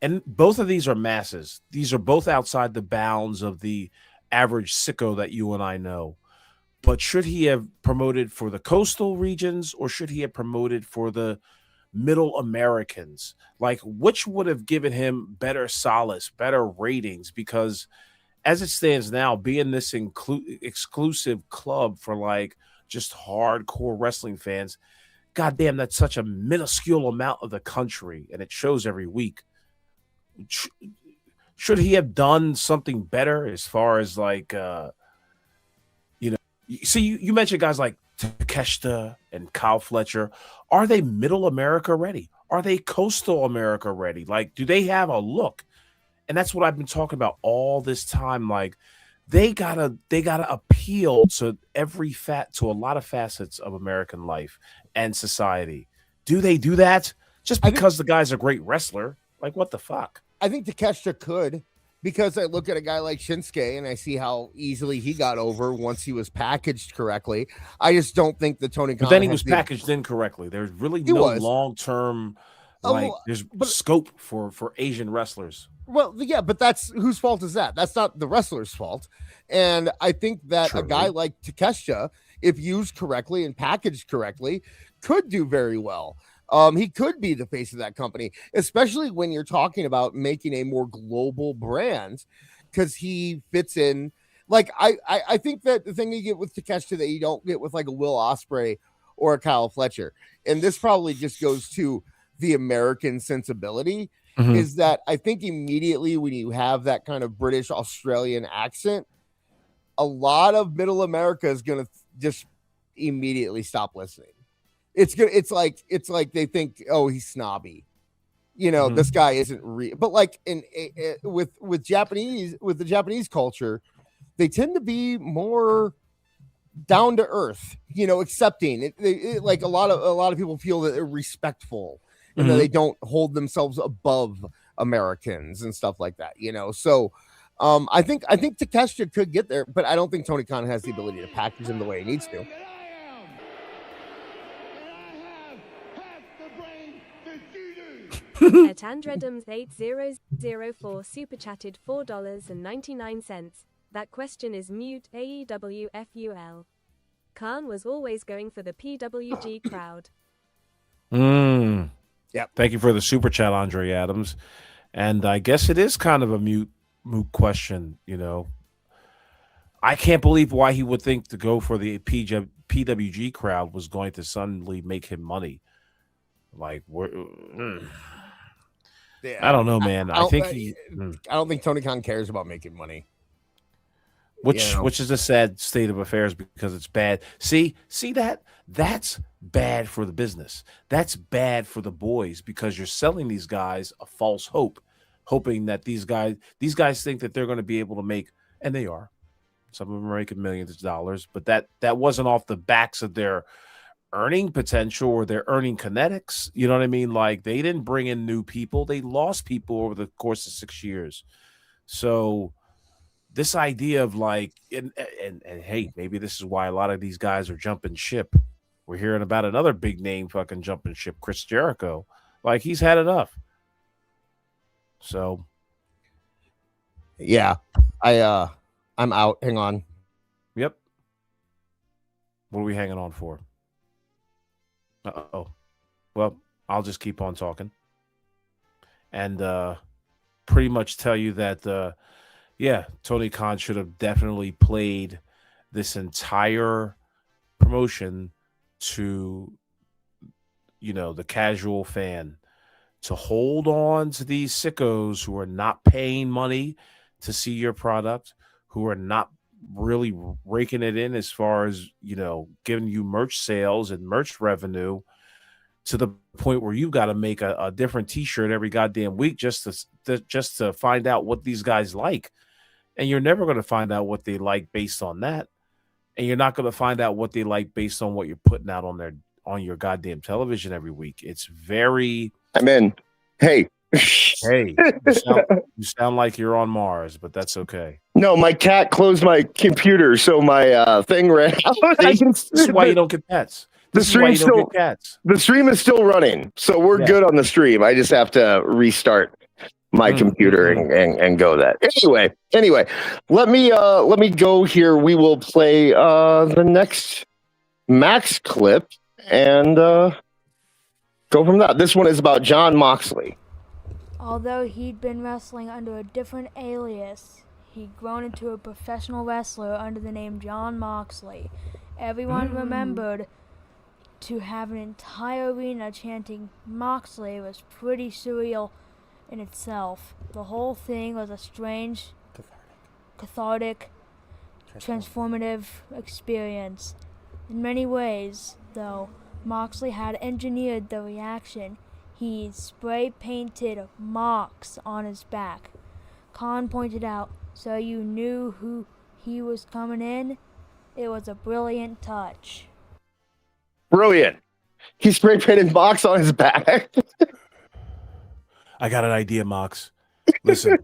and both of these are masses. These are both outside the bounds of the average sicko that you and I know. But should he have promoted for the coastal regions or should he have promoted for the middle Americans? Like, which would have given him better solace, better ratings? Because as it stands now, being this exclusive club for like just hardcore wrestling fans, goddamn, that's such a minuscule amount of the country, and it shows every week. Should he have done something better as far as like, see, you mentioned guys like Takeshita and Kyle Fletcher. Are they middle America ready? Are they coastal America ready? Like, do they have a look? And that's what I've been talking about all this time. Like, they gotta appeal to to a lot of facets of American life and society. Do they do that? Just because the guy's a great wrestler? Like, what the fuck? I think Takeshita could, because I look at a guy like Shinsuke and I see how easily he got over once he was packaged correctly. I just don't think that Tony Khan. But then he was packaged incorrectly. There's really no long-term there's scope for Asian wrestlers. Well, yeah, but that's whose fault is that? That's not the wrestler's fault. And I think that a guy like Takeshita, if used correctly and packaged correctly, could do very well. he could be the face of that company, especially when you're talking about making a more global brand, because he fits in. Like I think that the thing you get with Takeshita that you don't get with like a Will Ospreay or a Kyle Fletcher, and this probably just goes to the American sensibility, is that I think immediately when you have that kind of British Australian accent, a lot of middle America is going to just immediately stop listening. It's like they think, oh, he's snobby. This guy isn't real. But like with the Japanese culture, they tend to be more down to earth, accepting it. Like a lot of people feel that they're respectful and that they don't hold themselves above Americans and stuff like that, So I think Takeshita could get there, but I don't think Tony Khan has the ability to package him the way he needs to. At Andredums 8004 super chatted $4.99. That question is mute. AEWFUL. Khan was always going for the PWG crowd. Yeah. Thank you for the super chat, Andre Adams. And I guess it is kind of a moot question, I can't believe why he would think to go for the PWG crowd was going to suddenly make him money. Like, Yeah, I don't know, man. I don't think Tony Khan cares about making money. Which is a sad state of affairs because it's bad. See that's bad for the business. That's bad for the boys because you're selling these guys a false hope, hoping that these guys think that they're going to be able to make, and they are. Some of them are making millions of dollars, but that wasn't off the backs of their earning potential or their earning kinetics. You know what I mean? Like, they didn't bring in new people. They lost people over the course of 6 years. So this idea of like, and hey, maybe this is why a lot of these guys are jumping ship. We're hearing about another big name fucking jumping ship, Chris Jericho. Like, he's had enough. So yeah, I'm out. Hang on. Yep. What are we hanging on for? Uh-oh. Well, I'll just keep on talking. And pretty much tell you that, Tony Khan should have definitely played this entire promotion to, the casual fan, to hold on to these sickos who are not paying money to see your product, who are not really raking it in as far as, giving you merch sales and merch revenue, to the point where you've got to make a different t-shirt every goddamn week just to find out what these guys like. And you're never going to find out what they like based on that. And you're not going to find out what they like based on what you're putting out on your goddamn television every week. It's very... I'm in. Hey. Hey, you sound like you're on Mars, but that's okay. No, my cat closed my computer, so my thing ran out. This is why you don't get pets. The stream is still running, so we're good on the stream. I just have to restart my computer and go that. Anyway, let me go here. We will play the next Max clip and go from that. This one is about Jon Moxley. Although he'd been wrestling under a different alias, he'd grown into a professional wrestler under the name Jon Moxley. Everyone remembered to have an entire arena chanting Moxley was pretty surreal in itself. The whole thing was a strange, cathartic, transformative experience. In many ways, though, Moxley had engineered the reaction. He spray-painted Mox on his back. Khan pointed out, so you knew who he was coming in? It was a brilliant touch. Brilliant. He spray-painted Mox on his back. I got an idea, Mox. Listen,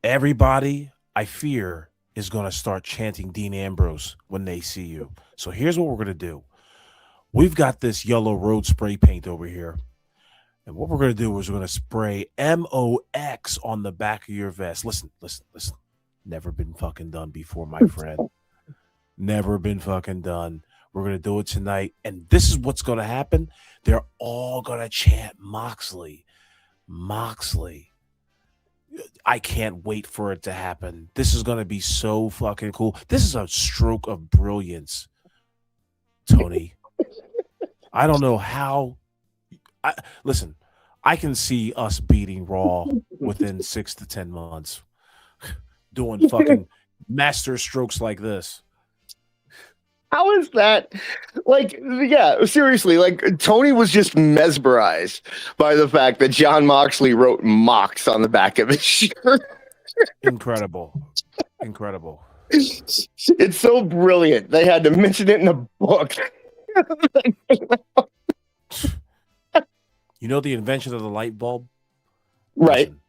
everybody, I fear, is going to start chanting Dean Ambrose when they see you. So here's what we're going to do. We've got this yellow road spray paint over here. And what we're going to do is we're going to spray MOX on the back of your vest. Listen. Never been fucking done before, my friend. Never been fucking done. We're going to do it tonight. And this is what's going to happen. They're all going to chant Moxley. Moxley. I can't wait for it to happen. This is going to be so fucking cool. This is a stroke of brilliance, Tony. I don't know how. Listen, I can see us beating Raw within 6 to 10 months. Doing fucking master strokes like this. How is that? Like, yeah, seriously, like Tony was just mesmerized by the fact that John Moxley wrote Mox on the back of his shirt. Incredible. Incredible. It's so brilliant. They had to mention it in a book. You know the invention of the light bulb? Right. Listen,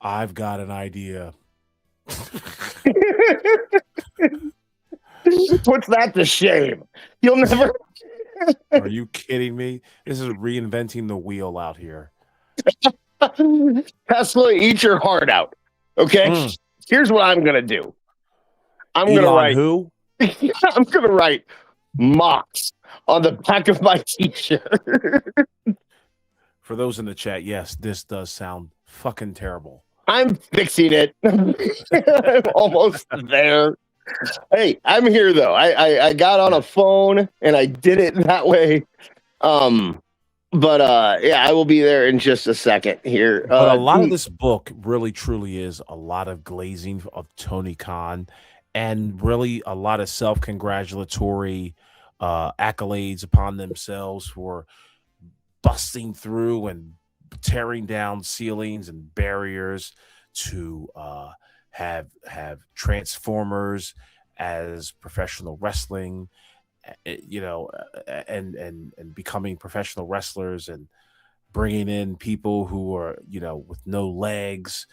I've got an idea. Puts that to shame. You'll never. Are you kidding me? This is reinventing the wheel out here. Tesla, eat your heart out. Okay? Here's what I'm gonna do. I'm gonna write who? I'm gonna write Mox on the back of my t-shirt. For those in the chat, yes, this does sound fucking terrible. I'm fixing it. I'm almost there. Hey, I'm here though. I got on a phone and I did it that way. But yeah, I will be there in just a second here. But a lot of this book really truly is a lot of glazing of Tony Khan and really a lot of self-congratulatory accolades upon themselves for busting through and tearing down ceilings and barriers to have transformers as professional wrestling, you know, and becoming professional wrestlers and bringing in people who are, you know, with no legs,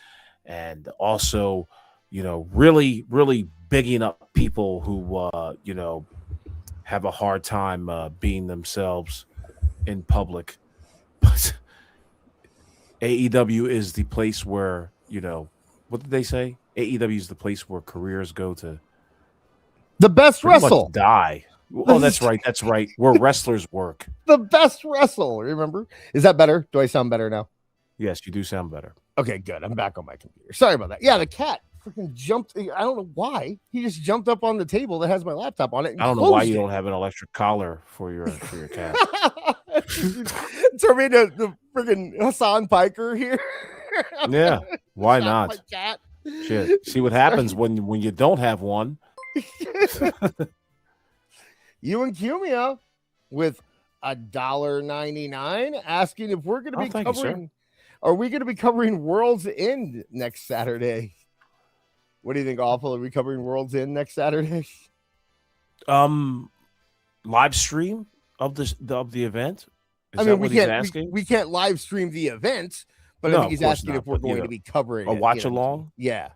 and also, you know, really bigging up people who you know, have a hard time being themselves in public. But AEW is the place where, you know, what did they say? AEW is the place where careers go to the best wrestle. Die. Oh, that's right. That's right. Where wrestlers work. The best wrestle. Remember? Is that better? Do I sound better now? Yes, you do sound better. Okay, good. I'm back on my computer. Sorry about that. Yeah, the cat freaking jumped. I don't know why. He just jumped up on the table that has my laptop on it. I don't know why you don't have an electric collar for your cat. Turn me into the freaking Hassan Piker here. Yeah, why not? Shit. See what happens when you don't have one. You and Cumia with $1.99 asking if we're going to be covering. Are we going to be covering World's End next Saturday? What do you think, Aewful? Are we covering World's End next Saturday? Live stream of the event. I mean, we can't live stream the event, but no, I think he's asking if we're going to be covering a watch along. Yeah.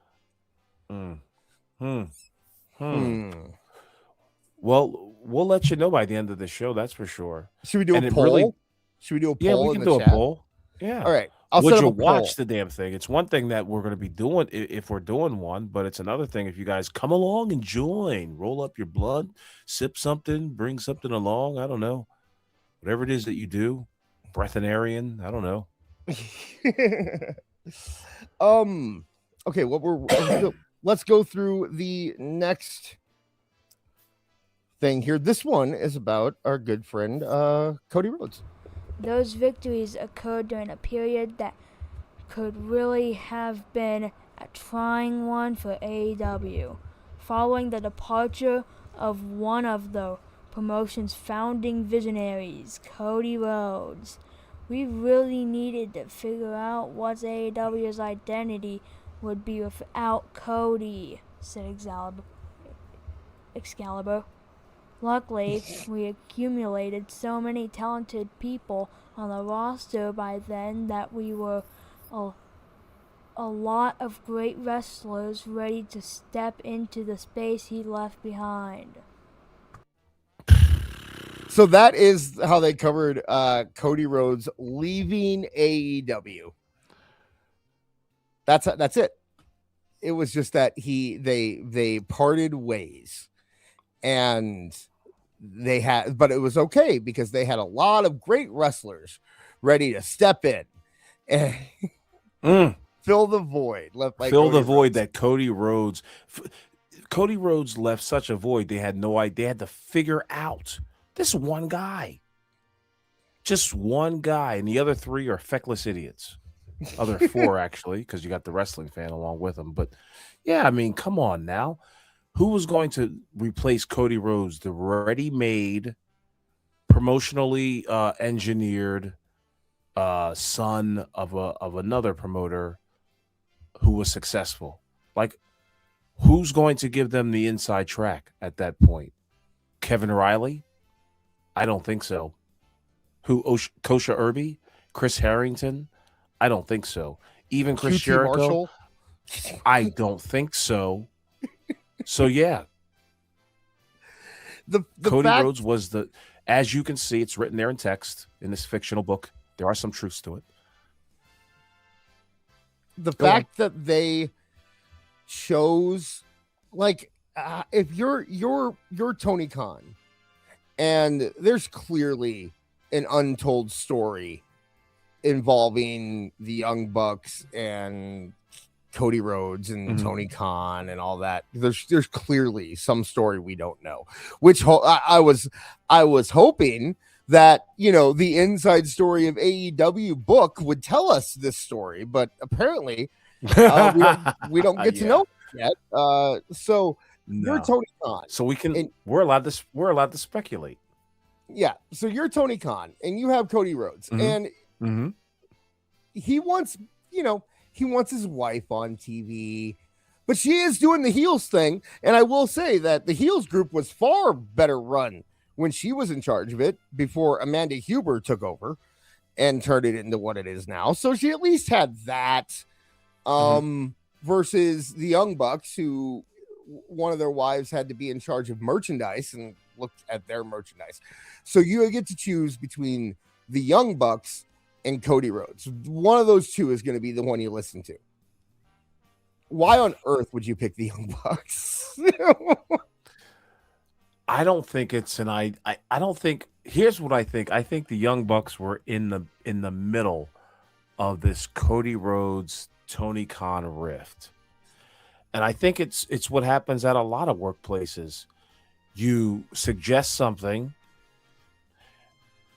Well, we'll let you know by the end of the show. That's for sure. Should we do a poll? Should we do a poll? Yeah, we can do a poll. Yeah. All right. Would you watch the damn thing? It's one thing that we're going to be doing if we're doing one, but it's another thing if you guys come along and join, roll up your blood, sip something, bring something along. I don't know. Whatever it is that you do, breathanarian, I don't know. Okay, let's go through the next thing here. This one is about our good friend Cody Rhodes. Those victories occurred during a period that could really have been a trying one for AEW. Following the departure of one of the promotion's founding visionaries, Cody Rhodes, we really needed to figure out what AEW's identity would be without Cody, said Excalibur. Luckily, we accumulated so many talented people on the roster by then that we were a lot of great wrestlers ready to step into the space he left behind. So that is how they covered Cody Rhodes leaving AEW. That's it. It was just that they parted ways. And they had, but it was okay because they had a lot of great wrestlers ready to step in and fill the void left by Fill Cody the void Rhodes. that Cody Rhodes. Cody Rhodes left such a void. They had no idea. They had to figure out this one guy. Just one guy, and the other three are feckless idiots. Other four, actually, because you got the wrestling fan along with them. But yeah, I mean, come on now. Who was going to replace Cody Rhodes, the ready-made, promotionally engineered son of another promoter who was successful? Like, who's going to give them the inside track at that point? Kevin Riley? I don't think so. Who? Kosha Irby? Chris Harrington? I don't think so. Even Chris QT Jericho? Marshall? I don't think so. So yeah, The Cody fact, Rhodes was the, as you can see, it's written there in text in this fictional book. There are some truths to it. the Go fact that they chose, like, if you're Tony Khan, and there's clearly an untold story involving the Young Bucks and Cody Rhodes and Tony Khan and all that. There's clearly some story we don't know, which I was hoping that, you know, the inside story of AEW book would tell us this story, but apparently we don't get to know it yet. So you're No. Tony Khan. So we can. And- we're allowed to speculate. Yeah. So you're Tony Khan and you have Cody Rhodes and he wants, you know, he wants his wife on TV, but she is doing the heels thing. And I will say that the heels group was far better run when she was in charge of it before Amanda Huber took over and turned it into what it is now. So she at least had that versus the Young Bucks, who one of their wives had to be in charge of merchandise and looked at their merchandise. So you get to choose between the Young Bucks and Cody Rhodes. One of those two is going to be the one you listen to. Why on earth would you pick the Young Bucks? I don't think it's an I don't think. Here's what I think. I think the Young Bucks were in the middle of this Cody Rhodes Tony Khan rift, and I think it's what happens at a lot of workplaces. You suggest something,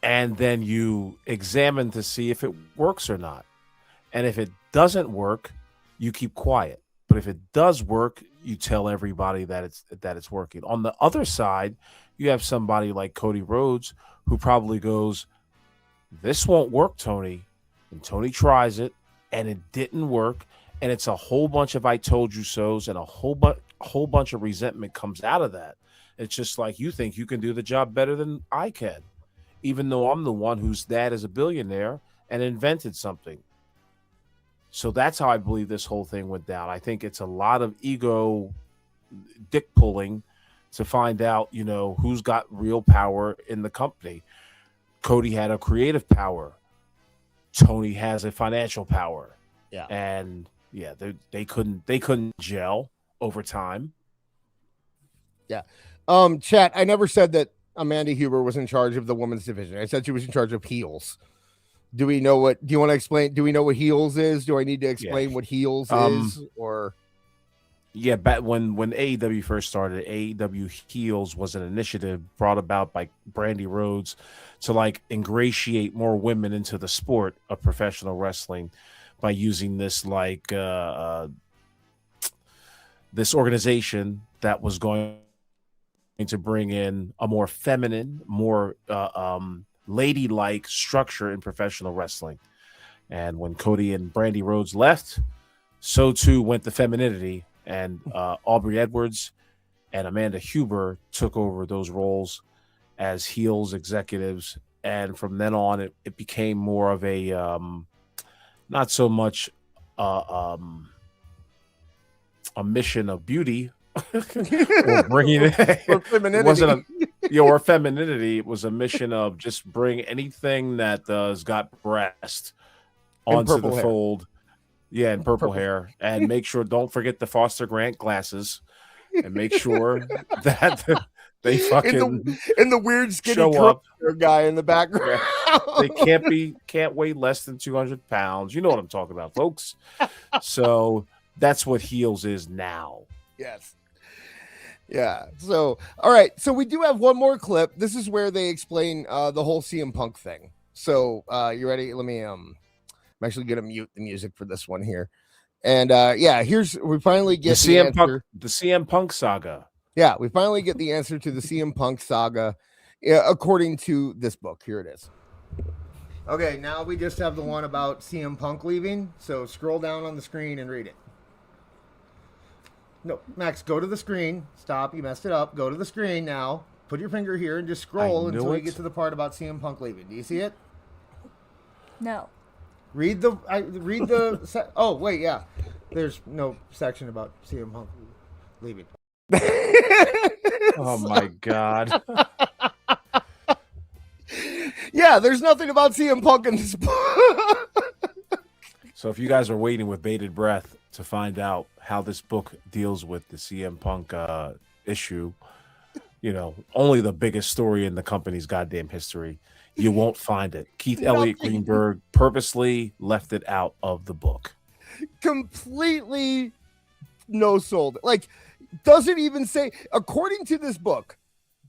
and then you examine to see if it works or not. And if it doesn't work, you keep quiet. But if it does work, you tell everybody that it's working. On the other side, you have somebody like Cody Rhodes who probably goes, "This won't work, Tony." And Tony tries it, and it didn't work. And it's a whole bunch of "I told you so's" and a whole bunch of resentment comes out of that. It's just like, you think you can do the job better than I can, even though I'm the one whose dad is a billionaire and invented something. So that's how I believe this whole thing went down. I think it's a lot of ego dick pulling to find out, you know, who's got real power in the company. Cody had a creative power. Tony has a financial power. Yeah. And yeah, they couldn't gel over time. Yeah. Chat, I never said that Amanda Huber was in charge of the women's division. I said she was in charge of heels. Do we know what? Do you want to explain? Do we know what heels is? Do I need to explain what heels is? Or yeah, back when AEW first started, AEW Heels was an initiative brought about by Brandy Rhodes to like ingratiate more women into the sport of professional wrestling by using this like this organization that was going to bring in a more feminine, more ladylike structure in professional wrestling. And when Cody and Brandy Rhodes left, so too went the femininity, and Aubrey Edwards and Amanda Huber took over those roles as heels executives. And from then on, it became more of a not so much a mission of beauty or bringing it, or femininity. It wasn't or femininity. It was a mission of just bring anything that has got breast onto the fold. Yeah, and purple hair. And make sure, don't forget the Foster Grant glasses, and make sure that They in fucking the weird skinny show curl up. guy in the background. They can't weigh less than 200 pounds. You know what I'm talking about, folks. So that's what heels is now. Yes. Yeah. So, all right. So we do have one more clip. This is where they explain the whole CM Punk thing. So, you ready? Let me I'm actually gonna mute the music for this one here. And yeah, we finally get the CM Punk saga. Yeah, we finally get the answer to the CM Punk saga, according to this book. Here it is. Okay, now we just have the one about CM Punk leaving. So scroll down on the screen and read it. No, Max, go to the screen. Stop. You messed it up. Go to the screen now. Put your finger here and just scroll until you get to the part about CM Punk leaving. Do you see it? No. Read the. Oh wait, yeah. There's no section about CM Punk leaving. Oh my God. Yeah, there's nothing about CM Punk in this book. So if you guys are waiting with bated breath to find out how this book deals with the CM Punk issue, you know, only the biggest story in the company's goddamn history, you won't find it. Keith Elliott Greenberg purposely left it out of the book. Completely no sold. Like, doesn't even say, according to this book,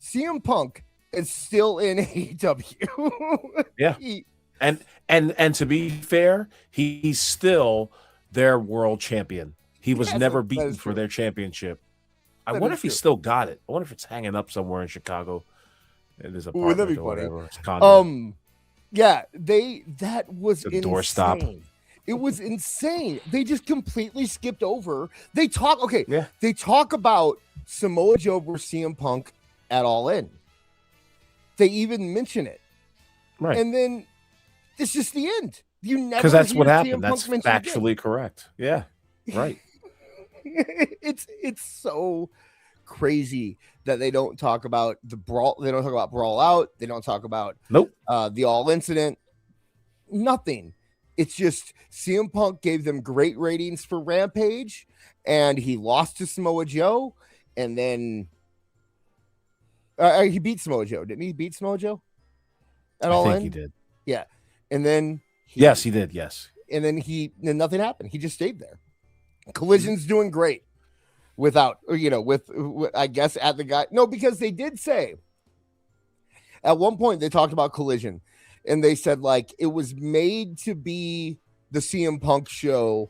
CM Punk is still in AEW. Yeah. And to be fair, he's still their world champion. He was never beaten for their championship. I wonder if he still got it. I wonder if it's hanging up somewhere in Chicago in his apartment or whatever. Yeah, that was the doorstop. It was insane. They just completely skipped over. They talk about Samoa Joe versus CM Punk at All In. They even mention it. Right. And then it's just the end. You never, because that's what happened. CM Punk That's factually correct. Yeah. Right. It's so crazy that they don't talk about the brawl. They don't talk about Brawl Out. They don't talk about the All incident. Nothing. It's just CM Punk gave them great ratings for Rampage, and he lost to Samoa Joe, and then he beat Samoa Joe. Didn't he beat Samoa Joe at All In? I think he did. Yeah, and then yes, he did. Yes, and then nothing happened. He just stayed there. Collision's doing great without, with I guess at the guy. No, because they did say at one point they talked about Collision, and they said like it was made to be the CM Punk show,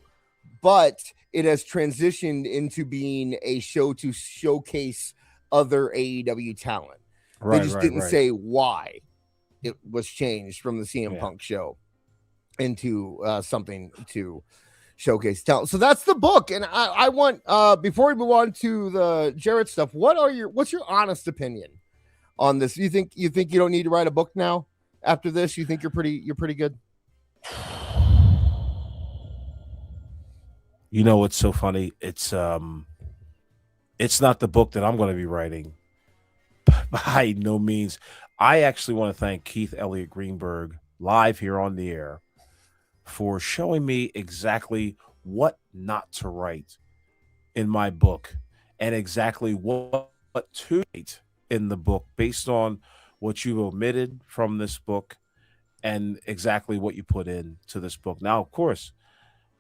but it has transitioned into being a show to showcase other AEW talent. They just didn't say why it was changed from the CM Punk show into something to showcase talent. So that's the book. And I want before we move on to the Jarrett stuff, what's your honest opinion on this? You think you don't need to write a book now after this? You think you're pretty good? You know what's so funny? It's not the book that I'm going to be writing. By no means. I actually want to thank Keith Elliott Greenberg live here on the air for showing me exactly what not to write in my book and exactly what to write in the book based on what you've omitted from this book and exactly what you put into this book. Now, of course,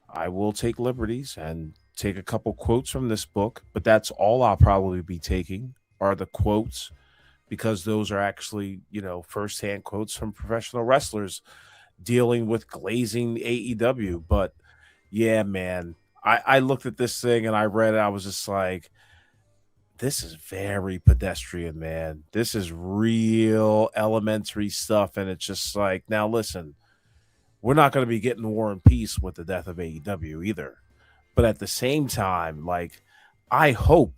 I will take liberties and take a couple quotes from this book, but that's all I'll probably be taking are the quotes, because those are actually, firsthand quotes from professional wrestlers dealing with glazing AEW. But yeah, man, I looked at this thing and I read it. I was just like, this is very pedestrian, man. This is real elementary stuff. And it's just like, now listen, we're not going to be getting War and Peace with the death of AEW either. But at the same time, like, I hope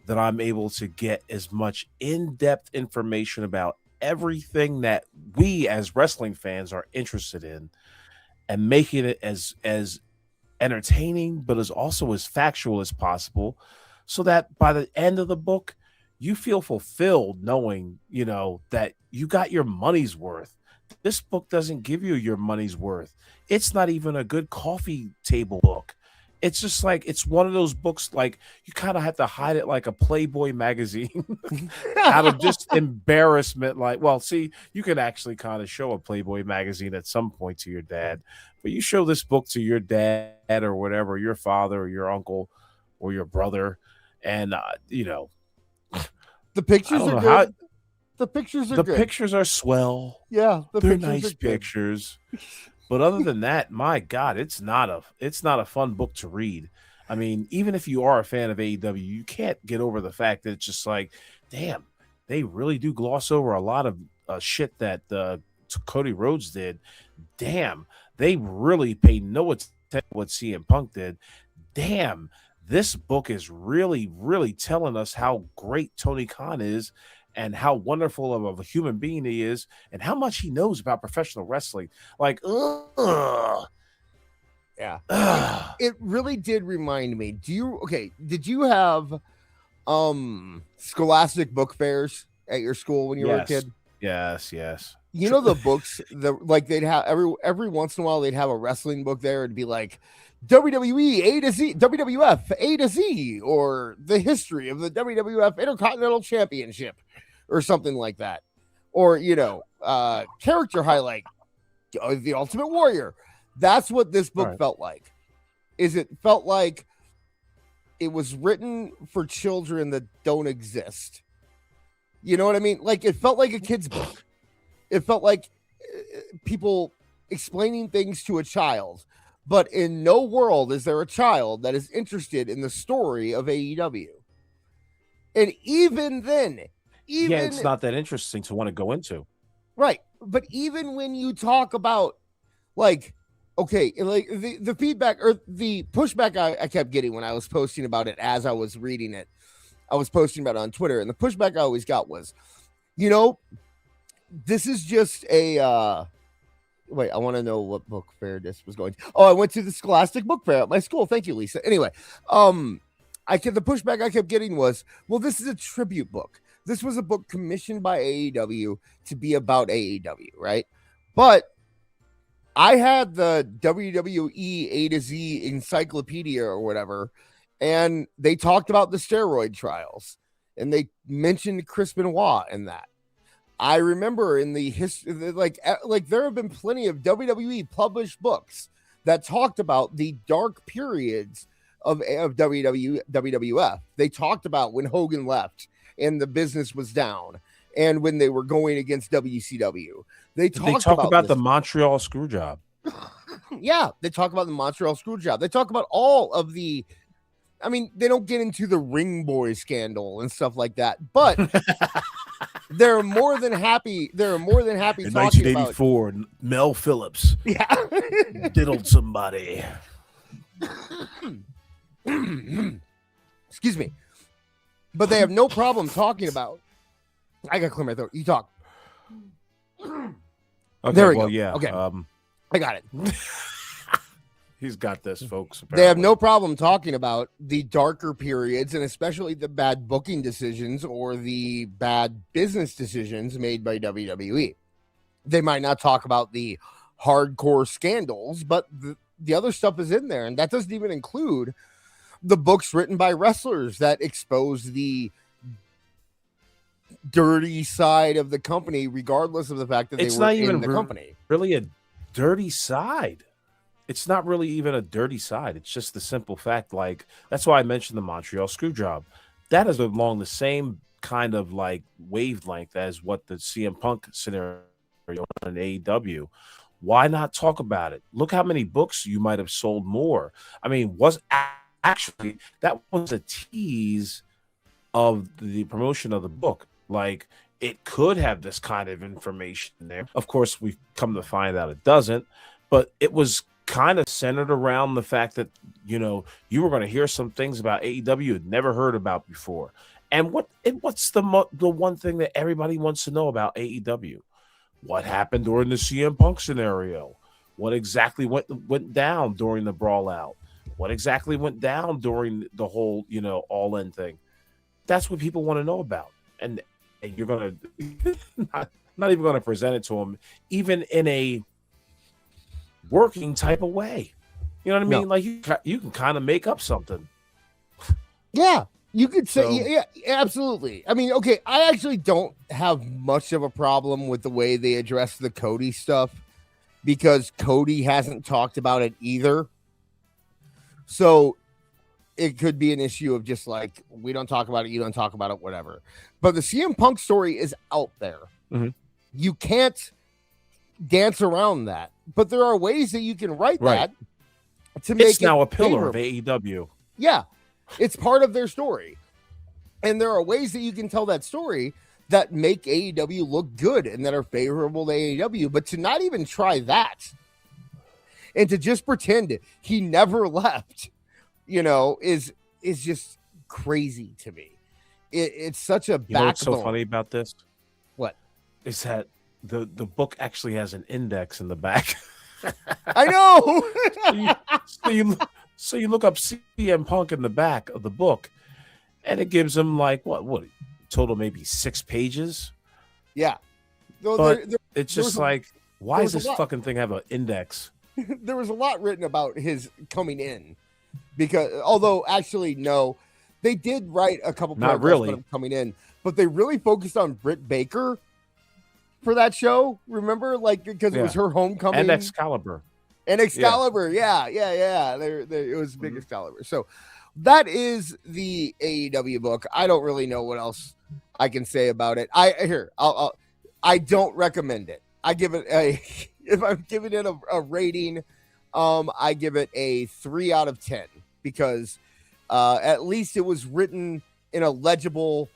that I'm able to get as much in-depth information about everything that we as wrestling fans are interested in and making it as entertaining, but as also as factual as possible, so that by the end of the book, you feel fulfilled knowing, that you got your money's worth. This book doesn't give you your money's worth. It's not even a good coffee table book. it's just like it's one of those books like you kind of have to hide it like a Playboy magazine out of just embarrassment. Like, well, see, you can actually kind of show a Playboy magazine at some point to your dad, but you show this book to your dad or whatever, your father or your uncle or your brother, and The pictures are good. The pictures are the good. pictures are swell. Yeah, They're nice pictures. But other than that, my God, it's not a fun book to read. I mean, even if you are a fan of AEW, you can't get over the fact that it's just like, damn, they really do gloss over a lot of shit that Cody Rhodes did. Damn, they really pay no attention to what CM Punk did. Damn, this book is really, really telling us how great Tony Khan is and how wonderful of a human being he is and how much he knows about professional wrestling. Like, yeah. It really did remind me. Did you have scholastic book fairs at your school when you were a kid? Yes. You know the books they'd have every once in a while they'd have a wrestling book there. It'd be like WWE A to Z, WWF A to Z, or the history of the WWF Intercontinental Championship, or something like that. Or character highlight, the Ultimate Warrior. That's what this book felt like. It felt like it was written for children that don't exist. You know what I mean? Like it felt like a kid's book. It felt like people explaining things to a child, but in no world is there a child that is interested in the story of AEW. And even then, it's not that interesting to want to go into. Right. But even when you talk about like the feedback or the pushback I kept getting when I was posting about it as I was reading it, I was posting about it on Twitter, and the pushback I always got was, this is just a wait, I want to know what book fair this was going to. Oh, I went to the Scholastic Book Fair at my school. Thank you, Lisa. Anyway, the pushback I kept getting was, well, this is a tribute book. This was a book commissioned by AEW to be about AEW, right? But I had the WWE A to Z encyclopedia or whatever, and they talked about the steroid trials, and they mentioned Chris Benoit in that. I remember in the history, like there have been plenty of WWE published books that talked about the dark periods of WWF. They talked about when Hogan left and the business was down, and when they were going against WCW. They talk about the Montreal Screwjob. Yeah, they talk about the Montreal Screwjob. They talk about all of the. I mean, they don't get into the Ring Boy scandal and stuff like that, but they're more than happy. They're more than happy. In talking 1984, Mel Phillips diddled somebody. Excuse me, but they have no problem talking about. I gotta clear my throat. You talk. Okay, there we go. Yeah. Okay, I got it. He's got this, folks. Apparently. They have no problem talking about the darker periods, and especially the bad booking decisions or the bad business decisions made by WWE. They might not talk about the hardcore scandals, but the other stuff is in there, and that doesn't even include the books written by wrestlers that expose the dirty side of the company, regardless of the fact that they were in the company. Really a dirty side. It's not really even a dirty side. It's just the simple fact, like, that's why I mentioned the Montreal Screwjob. That is along the same kind of like wavelength as what the CM Punk scenario in AEW. Why not talk about it? Look how many books you might have sold more. I mean, actually that was a tease of the promotion of the book. Like, it could have this kind of information there. Of course, we've come to find out it doesn't, but it was kind of centered around the fact that, you were going to hear some things about AEW you had never heard about before. And what's the one thing that everybody wants to know about AEW? What happened during the CM Punk scenario? What exactly went down during the Brawl Out? What exactly went down during the whole, All In thing? That's what people want to know about. And you're going to not even going to present it to them, even in a working type of way. You know what I No. mean? Like you can kind of make up something. Yeah, you could say, So- yeah, absolutely. I mean, okay, I actually don't have much of a problem with the way they address the Cody stuff because Cody hasn't talked about it either. So it could be an issue of just like, we don't talk about it, you don't talk about it, whatever. But the CM Punk story is out there. Mhm. You can't dance around that, but there are ways that you can write Right. that to make It's it now a pillar favorable. of AEW. Yeah, it's part of their story. And there are ways that you can tell that story that make AEW look good and that are favorable to AEW. But to not even try that and to just pretend he never left, you know, is just crazy to me. It's such a You know what's so backbone. funny about this? What? Is that the book actually has an index in the back. I know. So you look up CM Punk in the back of the book, and it gives him like what total maybe 6 pages. Yeah. No, But there it's there was just a- like, why there does was a this lot. fucking thing have an index? there was a lot written about his coming in because although actually no, they did write a couple Not paragraphs really. about him coming in, but they really focused on Britt Baker for that show. Remember, like because it was Yeah. her homecoming And Excalibur. and Excalibur. Yeah. It was big Excalibur. So that is the AEW book. I don't really know what else I can say about it. I don't recommend it. I give it a if I'm giving it a rating, I give it a 3 out of 10 because at least it was written in a legible,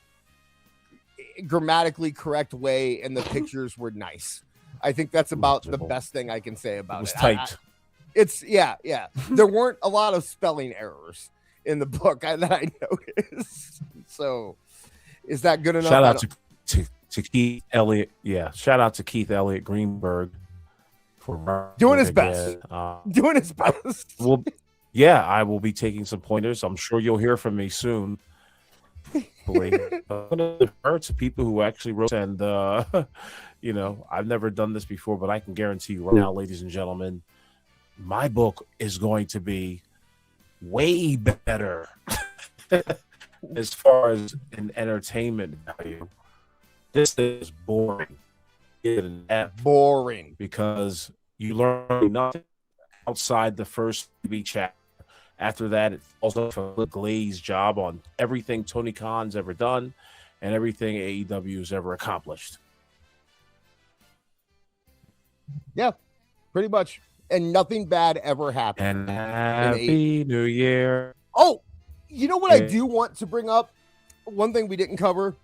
grammatically correct way, and the pictures were nice. I think that's about the Legible. best thing I can say It about was it. typed. It's yeah. There weren't a lot of spelling errors in the book that I noticed. So, is that good enough? Shout out to Keith Elliott. Yeah, shout out to Keith Elliott Greenberg for Doing his again. best. Doing his best. Well, yeah, I will be taking some pointers. I'm sure you'll hear from me soon. Hopefully. I'm gonna defer to people who actually wrote, and you know, I've never done this before, but I can guarantee you right now, ladies and gentlemen, my book is going to be way better as far as an entertainment value. This is boring. Get an F Boring. because you learn nothing outside the first TV chapter. After that, it falls off a glazed job on everything Tony Khan's ever done and everything AEW has ever accomplished. Yeah, pretty much. And nothing bad ever happened. And happy New Year. Oh, you know what I Yeah. do want to bring up? One thing we didn't cover.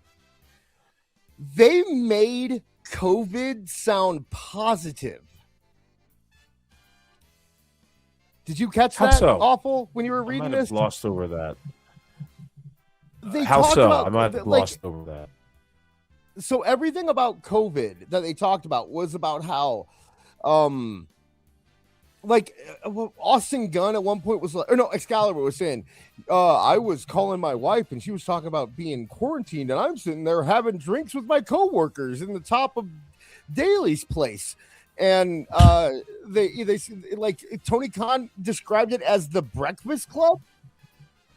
They made COVID sound positive. Did you catch How that? so? Awful when you were I reading might have this. glossed over that. They How talked so? about I might have like, glossed over that. so everything about COVID that they talked about was about how Austin Gunn at one point was like, or no, Excalibur was saying, I was calling my wife and she was talking about being quarantined and I'm sitting there having drinks with my coworkers in the top of Daly's place. And they like Tony Khan described it as the Breakfast Club.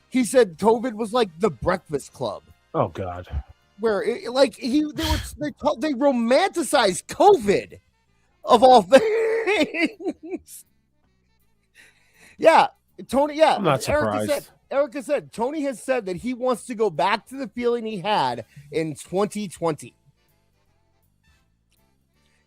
He said COVID was like the Breakfast Club, Oh God. where they romanticized COVID of all things. Yeah, Tony. Yeah, I'm not surprised. Erica said Tony has said that he wants to go back to the feeling he had in 2020.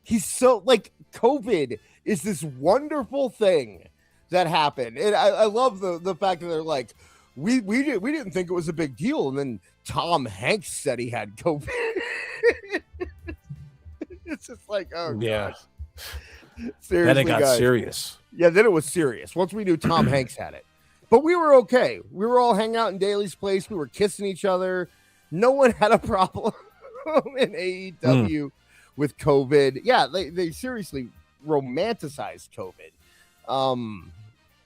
He's so like COVID is this wonderful thing that happened, and I love the fact that they're like we didn't think it was a big deal, and then Tom Hanks said he had COVID. It's just like Yeah. gosh. Seriously, Then it got guys. serious. Yeah, then it was serious. Once we knew Tom Hanks had it. But we were okay. We were all hanging out in Daly's place. We were kissing each other. No one had a problem in AEW with COVID. Yeah, they seriously romanticized COVID.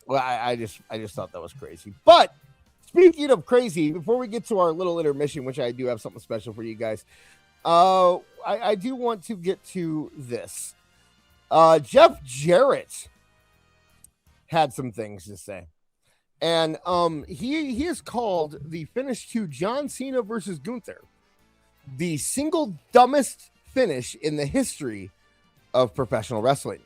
Well, I just thought that was crazy. But speaking of crazy, before we get to our little intermission, which I do have something special for you guys, I do want to get to this. Jeff Jarrett had some things to say. And he is called the finish to John Cena versus Gunther the single dumbest finish in the history of professional wrestling.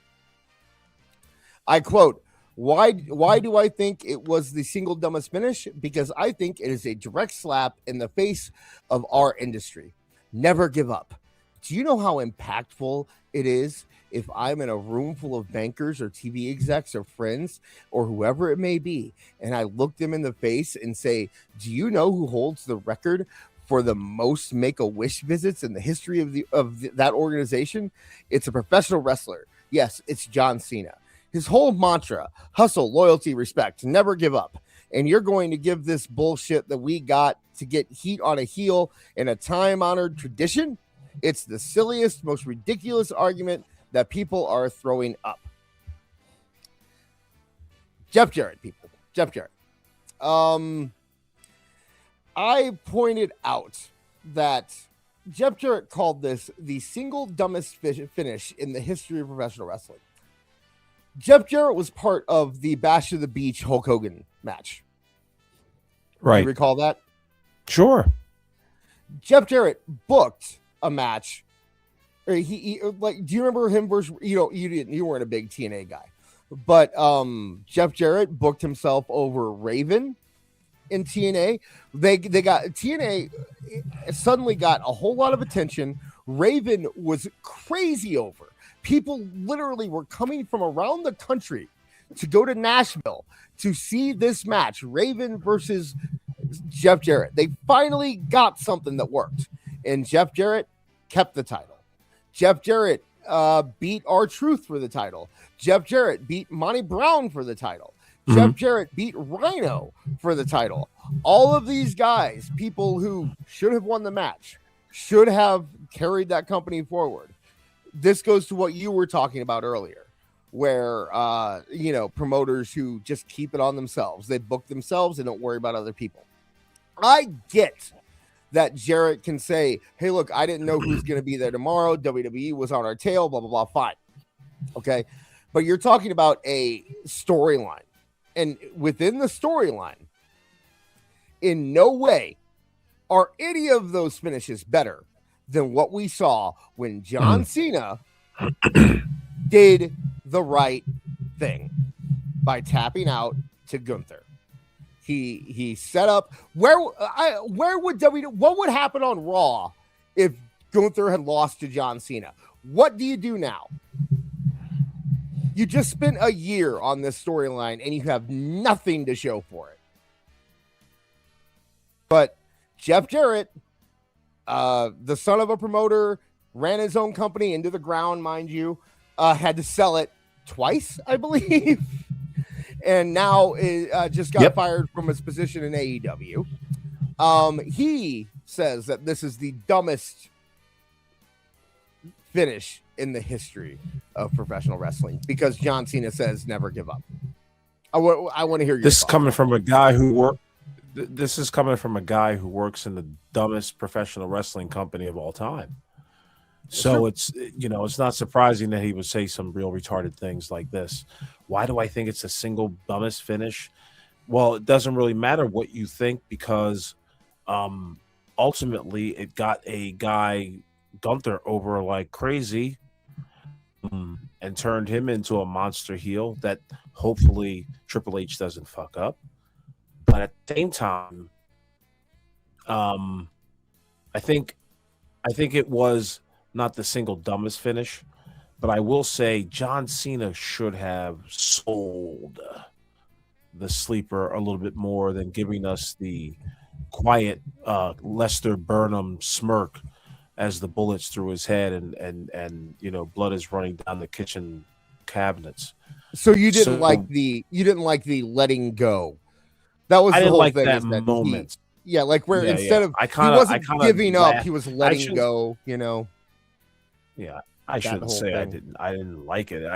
I quote, why do I think it was the single dumbest finish? Because I think it is a direct slap in the face of our industry. Never give up. Do you know how impactful it is if I'm in a room full of bankers or TV execs or friends or whoever it may be, and I look them in the face and say, do you know who holds the record for the most Make-A-Wish visits in the history of that organization? It's a professional wrestler. Yes, it's John Cena. His whole mantra, hustle, loyalty, respect, never give up. And you're going to give this bullshit that we got to get heat on a heel in a time-honored tradition? It's the silliest, most ridiculous argument that people are throwing up. Jeff Jarrett, people. Jeff Jarrett. I pointed out that Jeff Jarrett called this the single dumbest finish in the history of professional wrestling. Jeff Jarrett was part of the Bash of the Beach Hulk Hogan match. Right. You recall that? Sure. Jeff Jarrett booked a match. He like, do you remember him versus, you weren't a big TNA guy, but Jeff Jarrett booked himself over Raven in TNA. They got TNA suddenly got a whole lot of attention. Raven was crazy over. People literally were coming from around the country to go to Nashville to see this match, Raven versus Jeff Jarrett. They finally got something that worked, and Jeff Jarrett kept the title. Jeff Jarrett beat R-Truth for the title. Jeff Jarrett beat Monty Brown for the title. Mm-hmm. Jeff Jarrett beat Rhino for the title. All of these guys, people who should have won the match, should have carried that company forward. This goes to what you were talking about earlier, where, promoters who just keep it on themselves. They book themselves and don't worry about other people. I get that Jarrett can say, hey, look, I didn't know who's going to be there tomorrow. WWE was on our tail, blah, blah, blah. Fine. Okay. But you're talking about a storyline. And within the storyline, in no way are any of those finishes better than what we saw when John Cena did the right thing by tapping out to Gunther. He set up where would what would happen on Raw if Gunther had lost to John Cena? What do you do now? You just spent a year on this storyline and you have nothing to show for it. But Jeff Jarrett, the son of a promoter, ran his own company into the ground, mind you, had to sell it twice, I believe. And now just got fired from his position in AEW. He says that this is the dumbest finish in the history of professional wrestling because John Cena says never give up. I want to hear your This is thoughts. coming from a guy who works in the dumbest professional wrestling company of all time. So it's not surprising that he would say some real retarded things like this. Why do I think it's the single dumbest finish? Well, it doesn't really matter what you think because ultimately it got a guy Gunther over like crazy and turned him into a monster heel that hopefully Triple H doesn't fuck up. But at the same time, I think it was not the single dumbest finish, but I will say John Cena should have sold the sleeper a little bit more than giving us the quiet Lester Burnham smirk as the bullets through his head and blood is running down the kitchen cabinets. So you didn't like the letting go. That was I the didn't whole like thing. that moment. Like where instead of he wasn't giving up, he was letting go. Yeah, I shouldn't say thing. I didn't like it.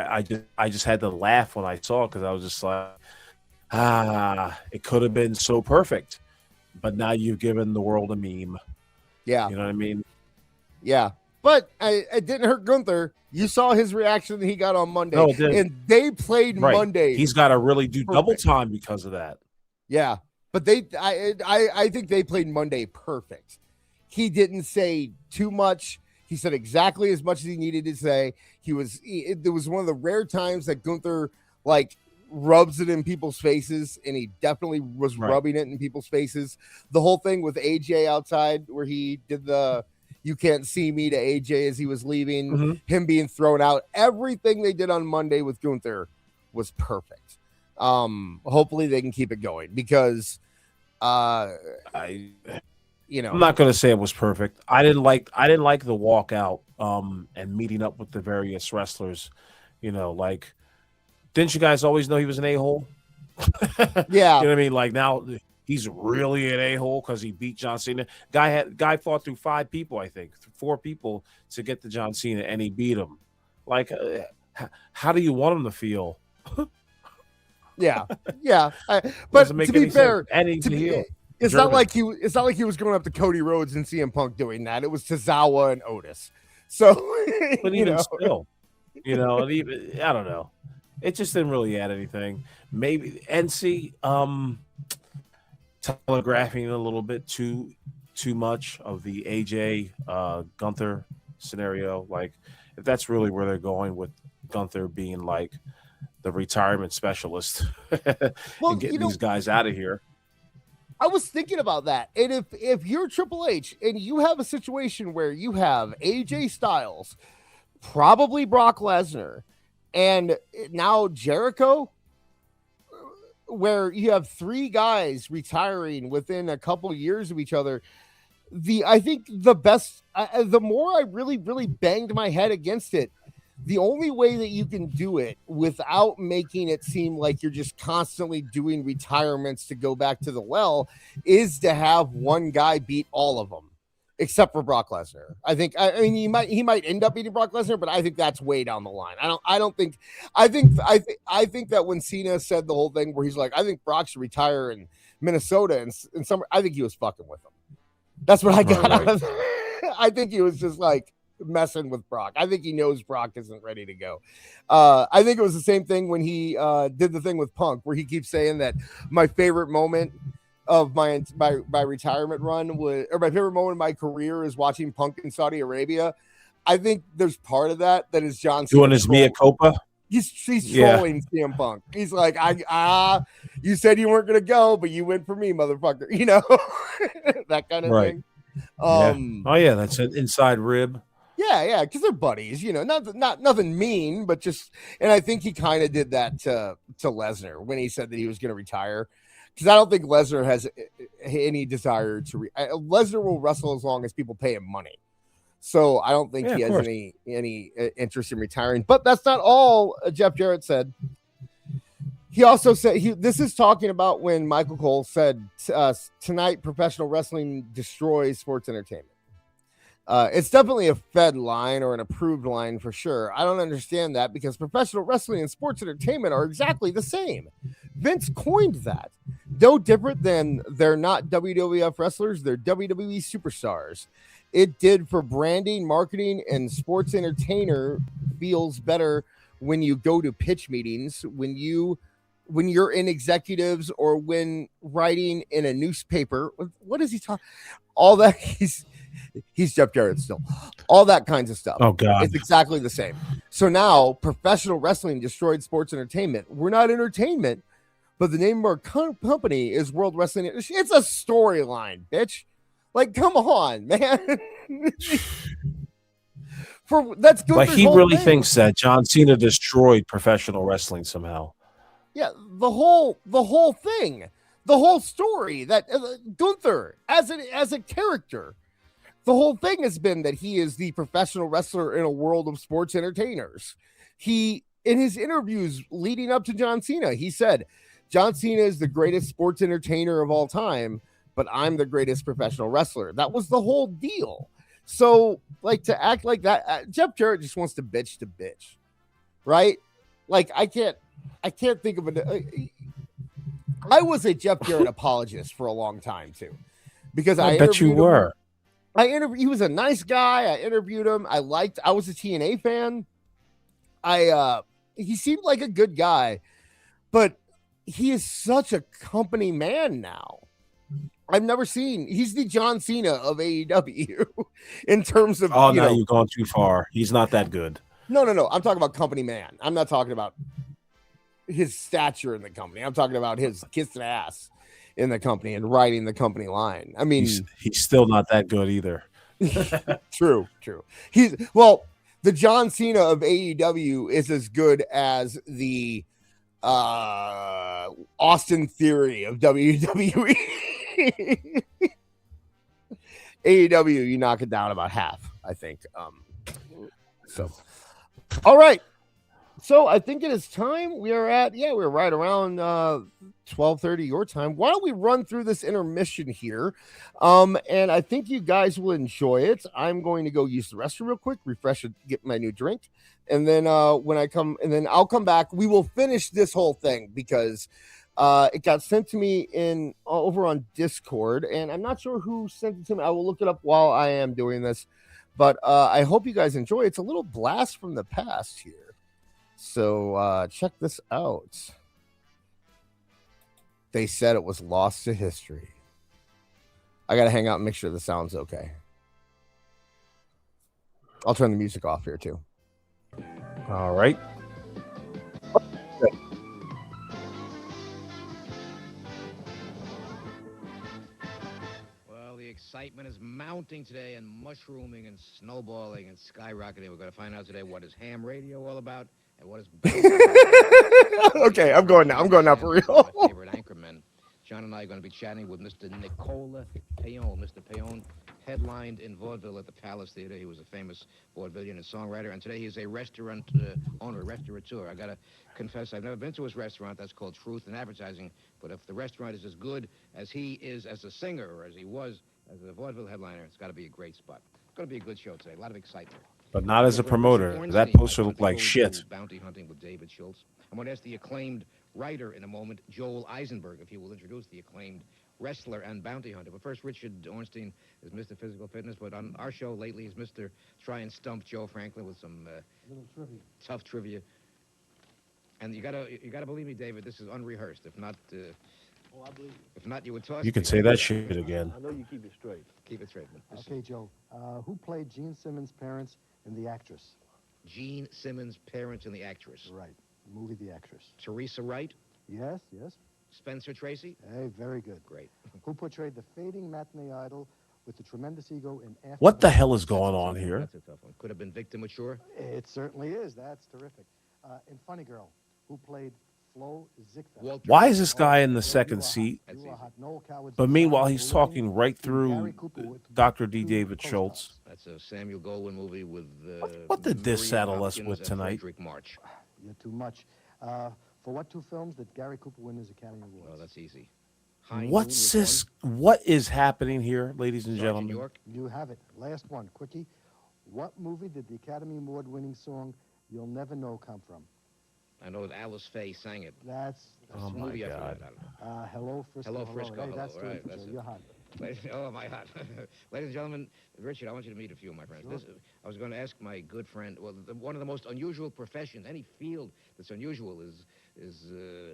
I just had to laugh when I saw it because I was just like, it could have been so perfect, but now you've given the world a meme. Yeah, you know what I mean. Yeah, But it didn't hurt Gunther. You saw his reaction that he got on Monday. No, it didn't. And they played Right. Monday. He's got to really do double Perfect. time because of that. Yeah. But I think they played Monday perfect. He didn't say too much. He said exactly as much as he needed to say. There was one of the rare times that Gunther rubs it in people's faces, and he definitely was rubbing it in people's faces. The whole thing with AJ outside where he did the "you can't see me" to AJ as he was leaving, him being thrown out. Everything they did on Monday with Gunther was perfect. Hopefully they can keep it going because I'm not going to say it was perfect. I didn't like the walkout and meeting up with the various wrestlers. Didn't you guys always know he was an a-hole? Yeah. You know what I mean? Like now he's really an a-hole because he beat John Cena. Guy fought through 5 people, I think, 4 people to get to John Cena, and he beat him. How do you want him to feel? Yeah. But to be fair, it's not like he was going up to Cody Rhodes and CM Punk doing that. It was Tozawa and Otis. So, but even still, and even, I don't know. It just didn't really add anything. Maybe NC telegraphing a little bit too much of the AJ Gunther scenario. Like, if that's really where they're going with Gunther being like the retirement specialist and getting these guys out of here. I was thinking about that. And if you're Triple H and you have a situation where you have AJ Styles, probably Brock Lesnar, and now Jericho, where you have 3 guys retiring within a couple years of each other, I think the best, the more I really, really banged my head against it, the only way that you can do it without making it seem like you're just constantly doing retirements to go back to the well is to have one guy beat all of them, except for Brock Lesnar. I think he might end up beating Brock Lesnar, but I think that's way down the line. I think that when Cena said the whole thing where he's like, I think Brock should retire in Minnesota and summer, I think he was fucking with him. That's what I got out of it. I think he was just like messing with Brock. I think he knows Brock isn't ready to go. I think it was the same thing when he did the thing with Punk, where he keeps saying that my favorite moment of my retirement run or my favorite moment in my career is watching Punk in Saudi Arabia. I think there's part of that is John Cena doing his Mea Culpa. He's trolling CM Punk. He's like, you said you weren't gonna go, but you went for me, motherfucker. That kind of thing. Oh yeah, that's an inside rib. Yeah, because they're buddies, not nothing mean, but just, and I think he kind of did that to Lesnar when he said that he was going to retire, because I don't think Lesnar has any desire to. Lesnar will wrestle as long as people pay him money, so I don't think he has any interest in retiring. But that's not all Jeff Jarrett said. He also said this is talking about when Michael Cole said tonight professional wrestling destroys sports entertainment. It's definitely a fed line or an approved line for sure. I don't understand that because professional wrestling and sports entertainment are exactly the same. Vince coined that. No different than they're not WWF wrestlers, they're WWE superstars. It did for branding, marketing, and sports entertainer feels better when you go to pitch meetings, when you're in executives or when writing in a newspaper. What is he talking? All that He's Jeff Jarrett still. All that kinds of stuff. Oh, God. It's exactly the same. So now professional wrestling destroyed sports entertainment. We're not entertainment, but the name of our company is World Wrestling. It's a storyline, bitch. Like, come on, man. That's good. Like, he really thinks that John Cena destroyed professional wrestling somehow. Yeah, the whole thing, the whole story that Gunther as a character. The whole thing has been that he is the professional wrestler in a world of sports entertainers. In his interviews leading up to John Cena, he said, John Cena is the greatest sports entertainer of all time, but I'm the greatest professional wrestler. That was the whole deal. So, like, to act like that, Jeff Jarrett just wants to bitch, right? Like, I can't think of it. I was a Jeff Jarrett apologist for a long time too, because I bet you were. He was a nice guy. I interviewed him. I was a TNA fan. He seemed like a good guy, but he is such a company man now. He's the John Cena of AEW in terms of, you've gone too far. He's not that good. No. I'm talking about company man. I'm not talking about his stature in the company. I'm talking about his kissing ass in the company and riding the company line. I mean, he's still not that good either. True. The John Cena of AEW is as good as the Austin Theory of WWE. AEW, you knock it down about half, I think. All right. So I think it is time. We're right around 12:30 your time. Why don't we run through this intermission here? And I think you guys will enjoy it. I'm going to go use the restroom real quick, refresh it, get my new drink, and then I'll come back. We will finish this whole thing because it got sent to me over on Discord, and I'm not sure who sent it to me. I will look it up while I am doing this, but I hope you guys enjoy. It's a little blast from the past here. So check this out. They said it was lost to history. I got to hang out and make sure the sound's okay. I'll turn the music off here too. All right. Well, the excitement is mounting today and mushrooming and snowballing and skyrocketing. We're going to find out today what is ham radio all about. And what is okay, I'm going now. I'm going now for real. My favorite anchorman. John and I are going to be chatting with Mr. Nicola Payon. Mr. Payon headlined in vaudeville at the Palace Theater. He was a famous vaudevillian and songwriter, and today he's a restaurant owner, restaurateur. I got to confess, I've never been to his restaurant. That's called Truth in Advertising. But if the restaurant is as good as he is as a singer or as he was as a vaudeville headliner, it's got to be a great spot. It's going to be a good show today. A lot of excitement. But not as a promoter. That poster looked like shit. Bounty hunting with David Schultz. I'm going to ask the acclaimed writer in a moment, Joel Eisenberg, if he will introduce the acclaimed wrestler and bounty hunter. But first, Richard Ornstein is Mr. Physical Fitness, but on our show lately he's Mr. Try and Stump Joe Franklin with some tough trivia. And you gotta believe me, David, this is unrehearsed. If not, I believe if not, you would toss. You can say that shit again. I know you keep it straight. Keep it straight. Okay, Joe. Who played Gene Simmons' parents in The Actress? Gene Simmons' parents in The Actress. Right. Movie The Actress. Teresa Wright. Yes. Spencer Tracy. Hey, very good. Great. Who portrayed the fading matinee idol with the tremendous ego in After What the hell is going on here? That's a tough one. Could have been Victor Mature. It certainly is. That's terrific. In Funny Girl, who played Flo Ziegfeld? Why is this guy in the second seat? But meanwhile, he's talking right through Dr. D. David Schultz. That's a Samuel Goldwyn movie with. What did this saddle us with tonight? Frederick March. You're too much. For what two films did Gary Cooper win his Academy Award? Well, that's easy. What's this? What is happening here, ladies and gentlemen? York. You have it. Last one, quickie. What movie did the Academy Award-winning song "You'll Never Know" come from? I know that Alice Faye sang it. That's Oh my movie God. Hello, Frisco. Hello, Frisco. Hey, that's Hello. Right, terrific, that's Joe. it. You're hot. Oh, my God. Ladies and gentlemen, Richard, I want you to meet a few of my friends. Sure. I was going to ask my good friend, well, one of the most unusual professions, any field that's unusual is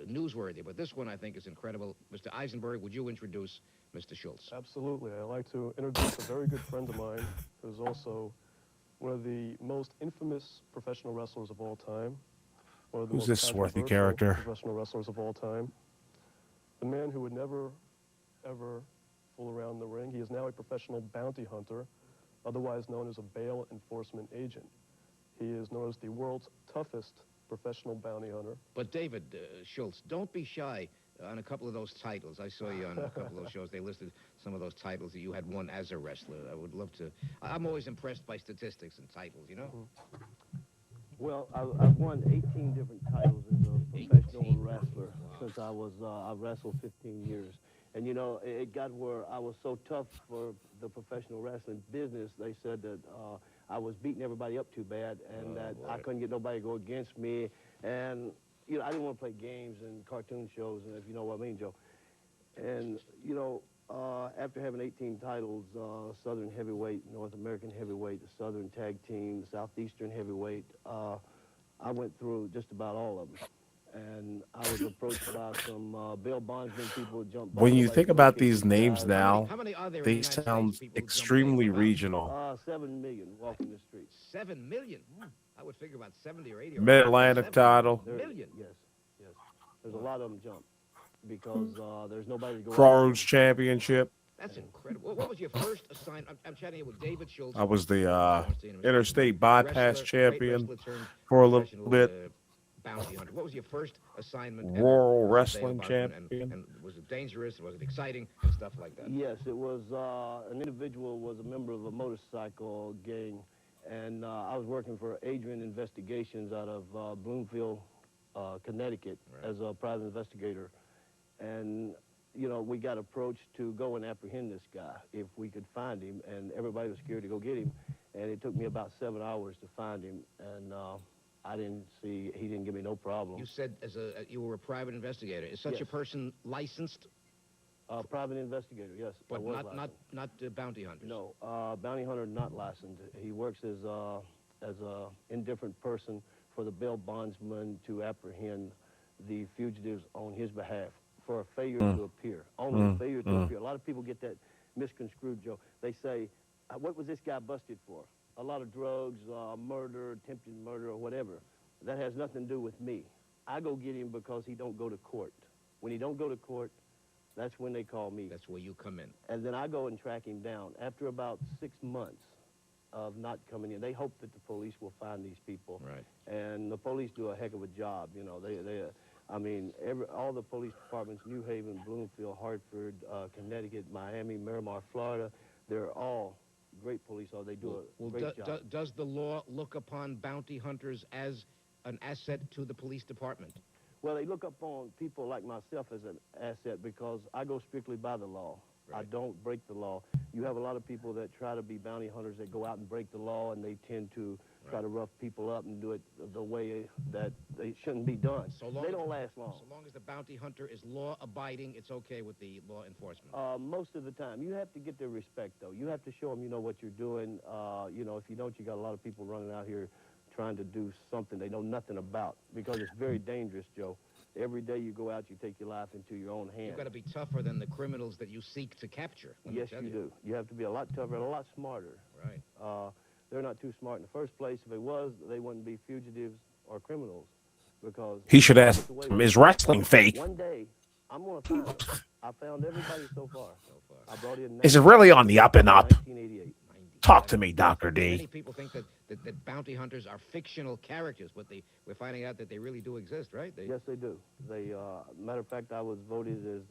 newsworthy, but this one I think is incredible. Mr. Eisenberg, would you introduce Mr. Schultz? Absolutely. I'd like to introduce a very good friend of mine who's also one of the most infamous professional wrestlers of all time. One of the Who's most this swarthy controversial character? Professional wrestlers of all time. The man who would never, ever fool around the ring. He is now a professional bounty hunter, otherwise known as a bail enforcement agent. He is known as the world's toughest professional bounty hunter. But David Schultz, don't be shy on a couple of those titles. I saw you on a couple of those shows. They listed some of those titles that you had won as a wrestler. I would love to. I'm always impressed by statistics and titles, you know? Well, I've won 18 different titles as a professional wrestler since I wrestled 15 years. And, you know, it got where I was so tough for the professional wrestling business, they said that I was beating everybody up too bad and that I couldn't get nobody to go against me. And, you know, I didn't want to play games and cartoon shows, and if you know what I mean, Joe. And, you know, After having 18 titles, Southern Heavyweight, North American Heavyweight, the Southern Tag Team, Southeastern Heavyweight, I went through just about all of them. And I was approached by some bail bondsman people who jumped. When you think about these names guys. now, How many are there in the they United States, sound people who jump extremely bank about? regional. 7 million walking the streets. 7 million. I would figure about 70 or 80. Mid-Atlantic title. Million. Yes. There's a lot of them jump because there's nobody to go. Crossroads Championship. That's incredible. What was your first assignment? I'm chatting here with David Schultz. I was the interstate bypass Wrestler, champion great wrestler turned for a little professional, bit. Bounty hunter. What was your first assignment? Rural as a wrestling bail bondsman? champion. And was it dangerous? Was it exciting? And stuff like that. Yes, it was. An individual was a member of a motorcycle gang, and I was working for Adrian Investigations out of Bloomfield, Connecticut, as a private investigator. And, you know, we got approached to go and apprehend this guy if we could find him, and everybody was scared to go get him. And it took me about 7 hours to find him, and he didn't give me no problem. You said you were a private investigator. Is such a Yes. person licensed? Private investigator, yes. I But was not licensed. bounty hunters. No, bounty hunter not licensed. He works as a indifferent person for the bail bondsman to apprehend the fugitives on his behalf for a failure to appear. Only a failure to appear. A lot of people get that misconstrued, Joe. They say, what was this guy busted for? A lot of drugs, murder, attempted murder, or whatever. That has nothing to do with me. I go get him because he don't go to court. When he don't go to court, that's when they call me. That's where you come in. And then I go and track him down. After about 6 months of not coming in, they hope that the police will find these people. Right. And the police do a heck of a job. You know, all the police departments, New Haven, Bloomfield, Hartford, Connecticut, Miami, Miramar, Florida, they're all great police. They do a great job. Does the law look upon bounty hunters as an asset to the police department? Well, they look up on people like myself as an asset because I go strictly by the law. Right. I don't break the law. You have a lot of people that try to be bounty hunters that go out and break the law, and they tend to try to rough people up and do it the way that they shouldn't be done. They don't last long. So long as the bounty hunter is law-abiding, it's okay with the law enforcement. Most of the time. You have to get their respect, though. You have to show them you know what you're doing. You know, if you don't, you got a lot of people running out here trying to do something they know nothing about because it's very dangerous, Joe. Every day you go out, you take your life into your own hands. You've got to be tougher than the criminals that you seek to capture. Yes, you do. You have to be a lot tougher and a lot smarter. Right. They're not too smart in the first place. If it was, they wouldn't be fugitives or criminals because... He should ask him, is wrestling fake? One day, I'm going to find them. I found everybody so far. I brought in... Is it really on the up and up? 1988. Talk to me, Dr. Many D. people think that bounty hunters are fictional characters, but we're finding out that they really do exist, right? Yes, they do. Matter of fact, I was voted as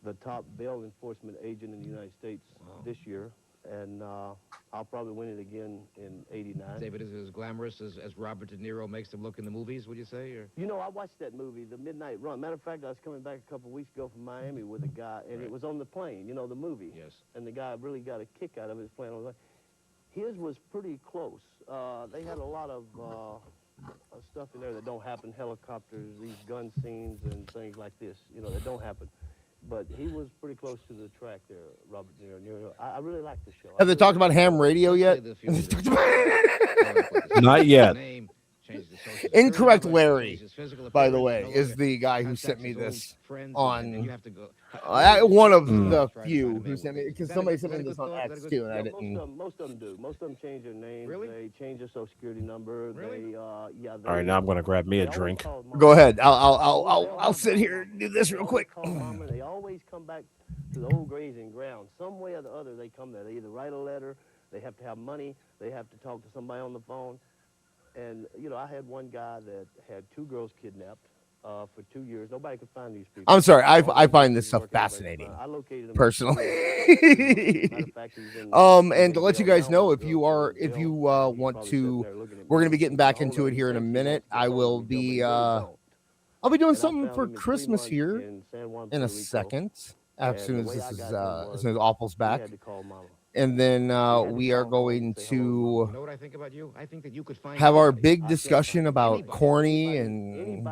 the top bail enforcement agent in the United States this year, and I'll probably win it again in '89. David, is it as glamorous as Robert De Niro makes him look in the movies, would you say? Or? You know, I watched that movie, The Midnight Run. Matter of fact, I was coming back a couple of weeks ago from Miami with a guy, and it was on the plane, you know, the movie. Yes. And the guy really got a kick out of his plane. I was like, his was pretty close. They had a lot of stuff in there that don't happen, helicopters, these gun scenes and things like this, you know, that don't happen. But he was pretty close to the track there, Robert De Niro. I really like the show. Have they talked about ham radio yet? Not yet. Incorrect Larry, by the way, is the guy who sent me this on one of the few who sent me, because somebody sent me this on X too, and I didn't. Most of them do. Most of them change their names. Really? They change their social security number. Really? All right, now I'm going to grab me a drink. Go ahead. I'll sit here and do this real quick. They always come back to the old grazing ground. Some way or the other, they come there. They either write a letter, they have to have money, they have to talk to somebody on the phone. And, you know, I had one guy that had 2 girls kidnapped for 2 years. Nobody could find these people. I'm sorry. I find this stuff fascinating, I located him personally. And to let you guys know, if you want to, we're going to be getting back into it here in a minute. I'll be doing something for Christmas here in a second, as soon as Aewful's back. And then we are going to You know what I think about you? I think that you could find have our big discussion about corny and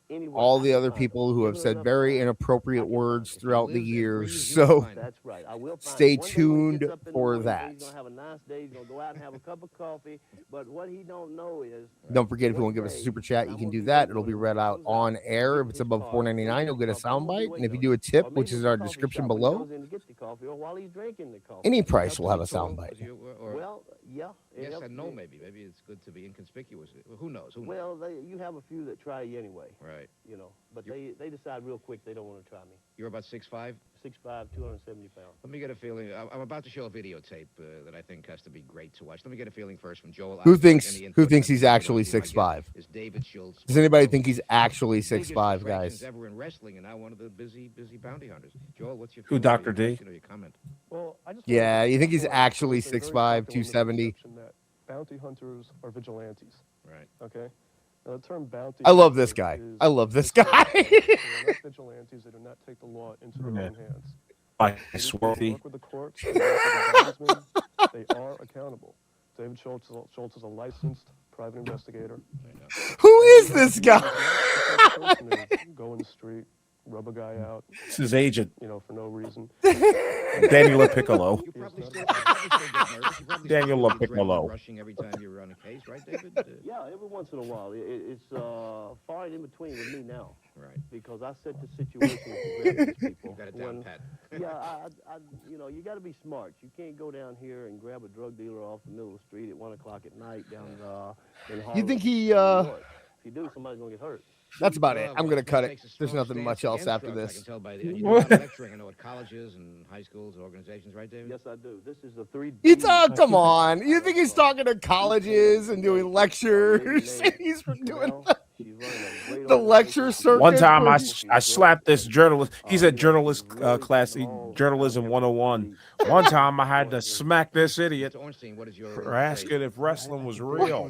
anywhere. all I the can other find people them. who have Given said enough very time, I inappropriate can find words them. throughout the lives and years. breathes, you'll So find That's right. I will find stay him. One day when he tuned gets up in the for morning, that. he's gonna have a nice day. He's gonna go out and have a cup of coffee. But what he don't know is, don't forget, if you one want to give us a day, super chat, and you I'm can gonna do be that. waiting It'll on be him read when he out goes out on to air. get If it's his above car, when he $4.99, gets you'll his get a coffee, I'm gonna be soundbite. And waiting if you on do him. a tip, Or which maybe is at our the coffee description shop when he below, goes in to get the coffee, or while he's drinking the coffee. any Does it price help will to have be a tall? soundbite. 'Cause you- or- Well, yeah. it yes helps and no, you. maybe. Maybe it's good to be inconspicuous. Who knows? Who knows? Well, you have a few that try you anyway. Right. You know, but they decide real quick they don't want to try me. You're about 6'5"? 6'5", 270 pounds. Let me get a feeling. I'm about to show a videotape that I think has to be great to watch. Let me get a feeling first from Joel. Who Osborne. thinks Any who input thinks on he's this? actually Obviously, my guest 6'5"? is David Schultz. Does anybody one of think the he's actually biggest 6'5", attractions guys? ever in wrestling, and now one of the busy bounty hunters. Joel, what's your Who, feeling, Dr. your D? question or your comment? Well, I just Yeah, wanted to you think he's underscore actually there's a very 6'5", popular 270? misconception that bounty hunters are vigilantes. Right. Okay. Now, the term bounty. I love this hunter guy. is I love this misleading. guy. They are not vigilantes. They do not take the law into their Yeah. own hands. I They swear. work with the courts. They work with the ombudsman. They are accountable. David Schultz is a licensed private investigator. Who is this guy? Person is go in the street, rub a guy out, It's his agent, for no reason. Daniel Piccolo. You probably still get nervous. You probably Daniel still get the adrenaline Piccolo. rushing every time you run a case, right, David? Yeah, every once in a while. It's far and in between with me now. Right. Because I set the situation to grab these people. You got it down pat. Yeah, you got to be smart. You can't go down here and grab a drug dealer off the middle of the street at 1 o'clock at night down in Harlem. You think he? New York. If you do, somebody's gonna get hurt. That's about it. I'm gonna cut it. Takes a There's strong nothing stance much else against after drugs, I this. can tell by the, you do a lot of lecturing, I know, at colleges and high schools and organizations, right, David? Yes, I do. This is the 3D. He's come on. You think he's talking to colleges and doing lectures? He's doing the lecture circuit. One time I for- slapped this journalist. He's at journalist class, Journalism 101. One time I had to smack this idiot Mr. Ornstein, what is your for asking if wrestling was real.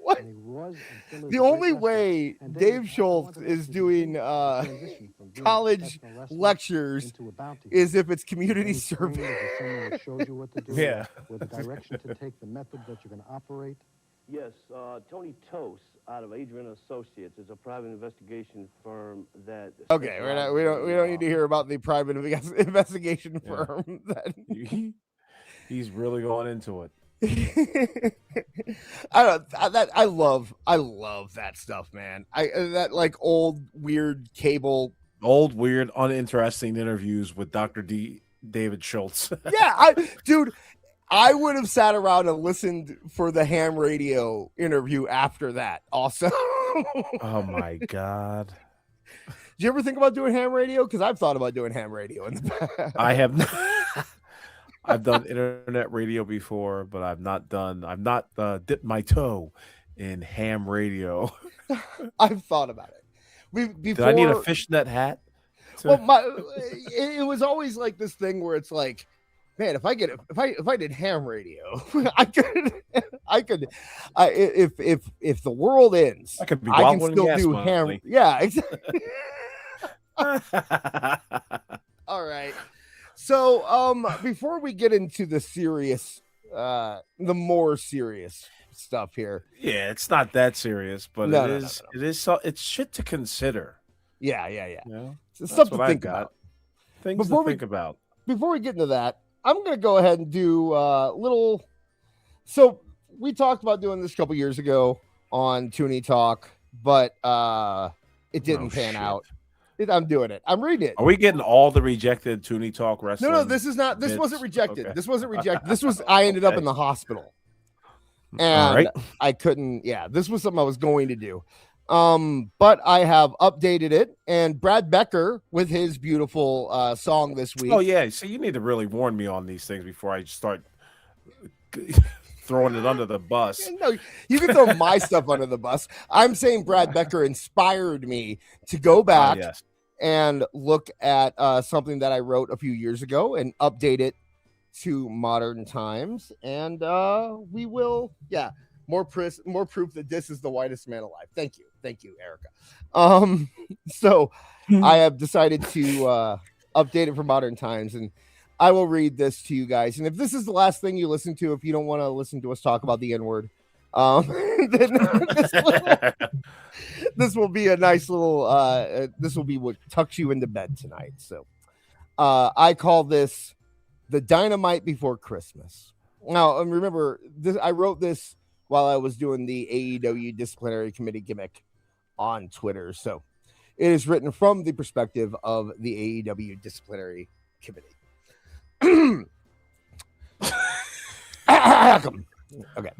What? The only way Dave Schultz is doing college lectures is if it's community service. Yeah. With the direction to take, the method that you're going to operate. Yes, Tony Toast out of Adrian Associates is a private investigation firm that. Okay, we don't need to hear about the private investigation firm. That He's really going into it. I love that stuff, man. That like old weird cable, Old, weird, uninteresting interviews with Dr. D. David Schultz. yeah, dude. I would have sat around and listened for the ham radio interview after that. Also, Oh my God. did you ever think about doing ham radio? Because I've thought about doing ham radio in the past. I have not. I've done internet radio before, but I've not dipped my toe in ham radio. I've thought about it. Did I need a fishnet hat? Well, it was always like this thing where it's like, man, if I did ham radio, if the world ends, I could be I can wobbling still gas do money. ham. Yeah, exactly. All right. So, before we get into the serious, the more serious stuff here. Yeah, it's not that serious, but No, it no, is. no. It is. It's shit to consider. Yeah. You know? It's That's stuff to what I think got. about. Things Before to we- think about. Before we get into that, I'm going to go ahead and do a little. So we talked about doing this a couple years ago on Toonie Talk, but it didn't pan shit. out. I'm doing it. I'm reading it. Are we getting all the rejected Toonie Talk wrestling? No, this is not. This bits? wasn't rejected. Okay. This wasn't rejected. This was. I ended up Okay. in the hospital, All and right. I couldn't. Yeah, this was something I was going to do. But I have updated it, and Brad Becker with his beautiful song this week. Oh yeah. So you need to really warn me on these things before I start throwing it under the bus. No, you can throw my stuff under the bus. I'm saying Brad Becker inspired me to go back Yes. and look at something that I wrote a few years ago and update it to modern times. And we will, more proof that this is the whitest man alive. Thank you, Erica. So I have decided to update it for modern times, and I will read this to you guys. And if this is the last thing you listen to, if you don't want to listen to us talk about the N-word, Then this will be a nice little. This will be what tucks you into bed tonight. So, I call this the Dynamite Before Christmas. Now, remember, I wrote this while I was doing the AEW Disciplinary Committee gimmick on Twitter. So, it is written from the perspective of the AEW Disciplinary Committee. Okay.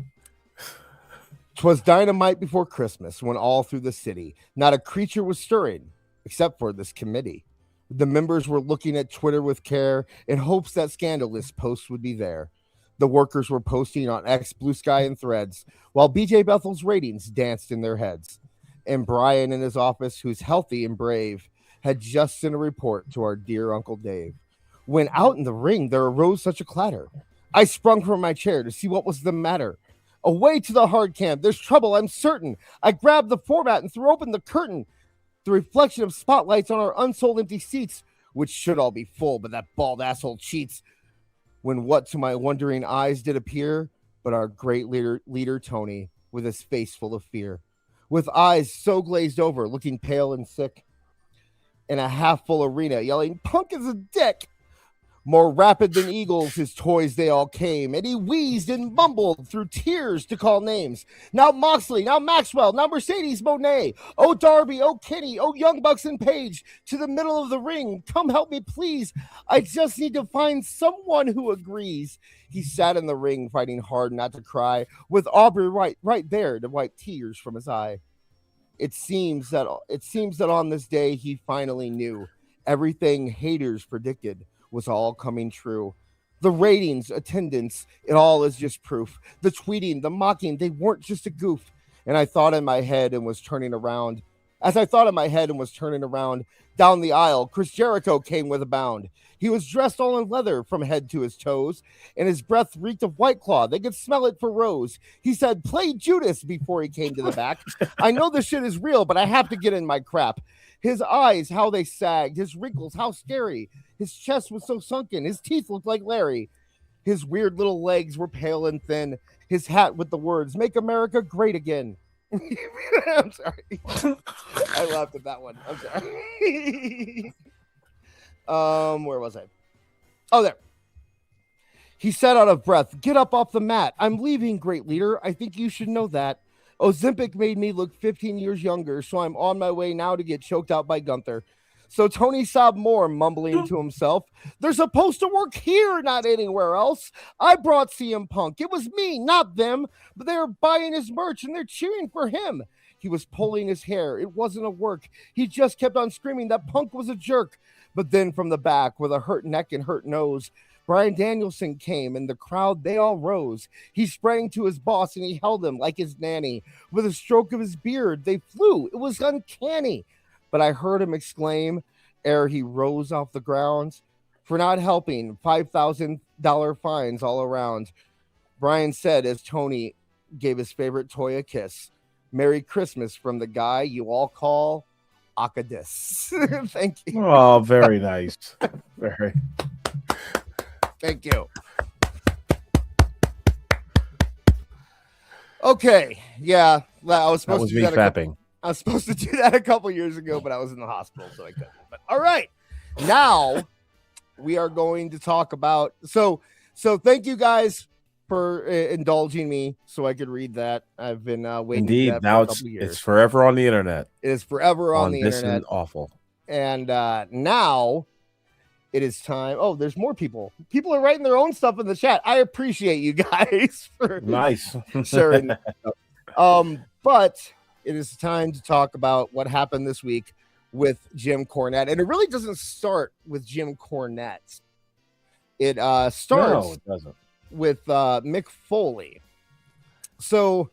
'Twas dynamite before Christmas, when all through the city not a creature was stirring, except for this committee. The members were looking at Twitter with care in hopes that scandalous posts would be there. The workers were posting on X, Blue Sky, and Threads, while BJ Bethel's ratings danced in their heads. And Brian in his office, who's healthy and brave, had just sent a report to our dear Uncle Dave. When out in the ring, there arose such a clatter. I sprung from my chair to see what was the matter. Away to the hard cam. There's trouble, I'm certain. I grabbed the format and threw open the curtain. The reflection of spotlights on our unsold empty seats, which should all be full, but that bald asshole cheats. When what to my wondering eyes did appear, but our great leader Tony, with his face full of fear, with eyes so glazed over, looking pale and sick, in a half-full arena, yelling, "Punk is a dick!" More rapid than eagles, his toys they all came, and he wheezed and mumbled through tears to call names. Now Moxley, now Maxwell, now Mercedes Monet, oh Darby, oh Kenny, oh Young Bucks and Page, to the middle of the ring. Come help me, please. I just need to find someone who agrees. He sat in the ring, fighting hard not to cry, with Aubrey right there to wipe tears from his eye. It seems that on this day he finally knew everything haters predicted was all coming true. The ratings, attendance, it all is just proof. The tweeting, the mocking, they weren't just a goof. And I thought in my head and was turning around. As I thought in my head and was turning around, down the aisle, Chris Jericho came with a bound. He was dressed all in leather from head to his toes, and his breath reeked of White Claw. They could smell it for Rose. He said, "Play Judas," before he came to the back. I know this shit is real, but I have to get in my crap. His eyes, how they sagged. His wrinkles, how scary. His chest was so sunken. His teeth looked like Larry. His weird little legs were pale and thin. His hat with the words, "Make America Great Again." I'm sorry. I laughed at that one. I'm sorry. Where was I? Oh, there. He said out of breath, "Get up off the mat. I'm leaving, great leader. I think you should know that. Ozempic made me look 15 years younger, so I'm on my way now to get choked out by Gunther." So Tony sobbed more, mumbling to himself, "They're supposed to work here, not anywhere else. I brought CM Punk. It was me, not them. But they were buying his merch and they're cheering for him." He was pulling his hair. It wasn't a work. He just kept on screaming that Punk was a jerk. But then from the back, with a hurt neck and hurt nose, Bryan Danielson came, and the crowd, they all rose. He sprang to his boss, and he held him like his nanny. With a stroke of his beard, they flew. It was uncanny. But I heard him exclaim, ere he rose off the ground, for not helping, $5,000 fines all around. Brian said as Tony gave his favorite toy a kiss, "Merry Christmas from the guy you all call Akadis." Thank you. Oh, very nice. Very. Thank you. Okay. Yeah. I was supposed to do that. I was supposed to do that a couple years ago, but I was in the hospital, so I couldn't. But all right. Now we are going to talk about so thank you guys for indulging me so I could read that. I've been waiting. Indeed. For now it's forever on the internet. It is forever on the internet. Awful. And now it is time. Oh, there's more people. People are writing their own stuff in the chat. I appreciate you guys for nice sharing. But it is time to talk about what happened this week with Jim Cornette. And it really doesn't start with Jim Cornette. It starts it doesn't. With Mick Foley. So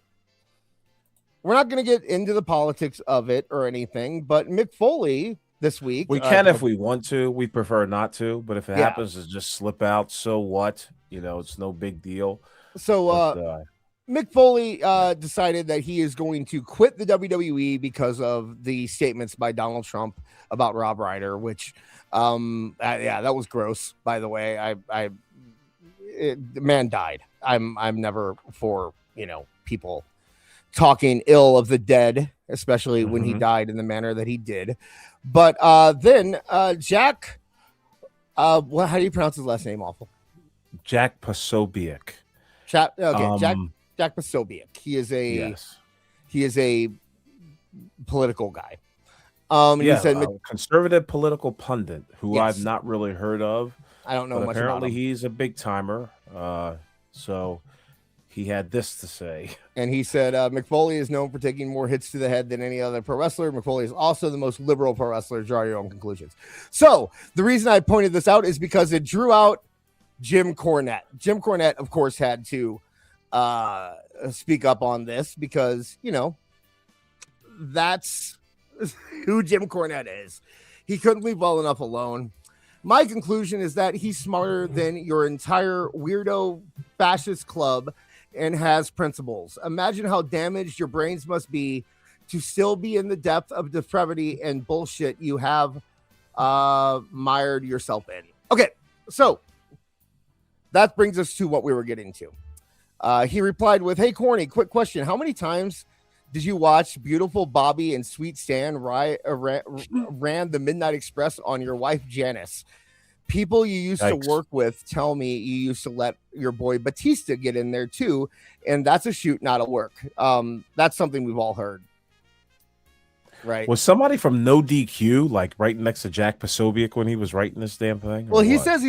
we're not going to get into the politics of it or anything, but Mick Foley this week. We can if we want to. We prefer not to, but if it happens to just slip out, so what? You know, it's no big deal. So Mick Foley decided that he is going to quit the WWE because of the statements by Donald Trump about Rob Ryder, which, that was gross. By the way, the man died. I'm never for people talking ill of the dead, especially when he died in the manner that he did. But then Jack, how do you pronounce his last name? Awful. Jack Posobiec. Jack Posobiec. He is a political guy. He said a conservative political pundit who Yes. I've not really heard of. I don't know but much apparently about him. he's a big timer. So he had this to say. And he said McFoley is known for taking more hits to the head than any other pro wrestler. McFoley is also the most liberal pro wrestler. Draw your own conclusions. So the reason I pointed this out is because it drew out Jim Cornette. Jim Cornette, of course, had to speak up on this because, you know, that's who Jim Cornette is. He couldn't leave well enough alone. My conclusion is that he's smarter than your entire weirdo fascist club and has principles. Imagine how damaged your brains must be to still be in the depth of depravity and bullshit you have mired yourself in. Okay, so that brings us to what we were getting to. He replied with, "Hey, Corny, quick question. How many times did you watch beautiful Bobby and sweet Stan ran the Midnight Express on your wife, Janice? People you used to work with tell me you used to let your boy Batista get in there too, and that's a shoot, not a work." That's something we've all heard. Right. Was somebody from No DQ like right next to Jack Posobiec when he was writing this damn thing? Well, he says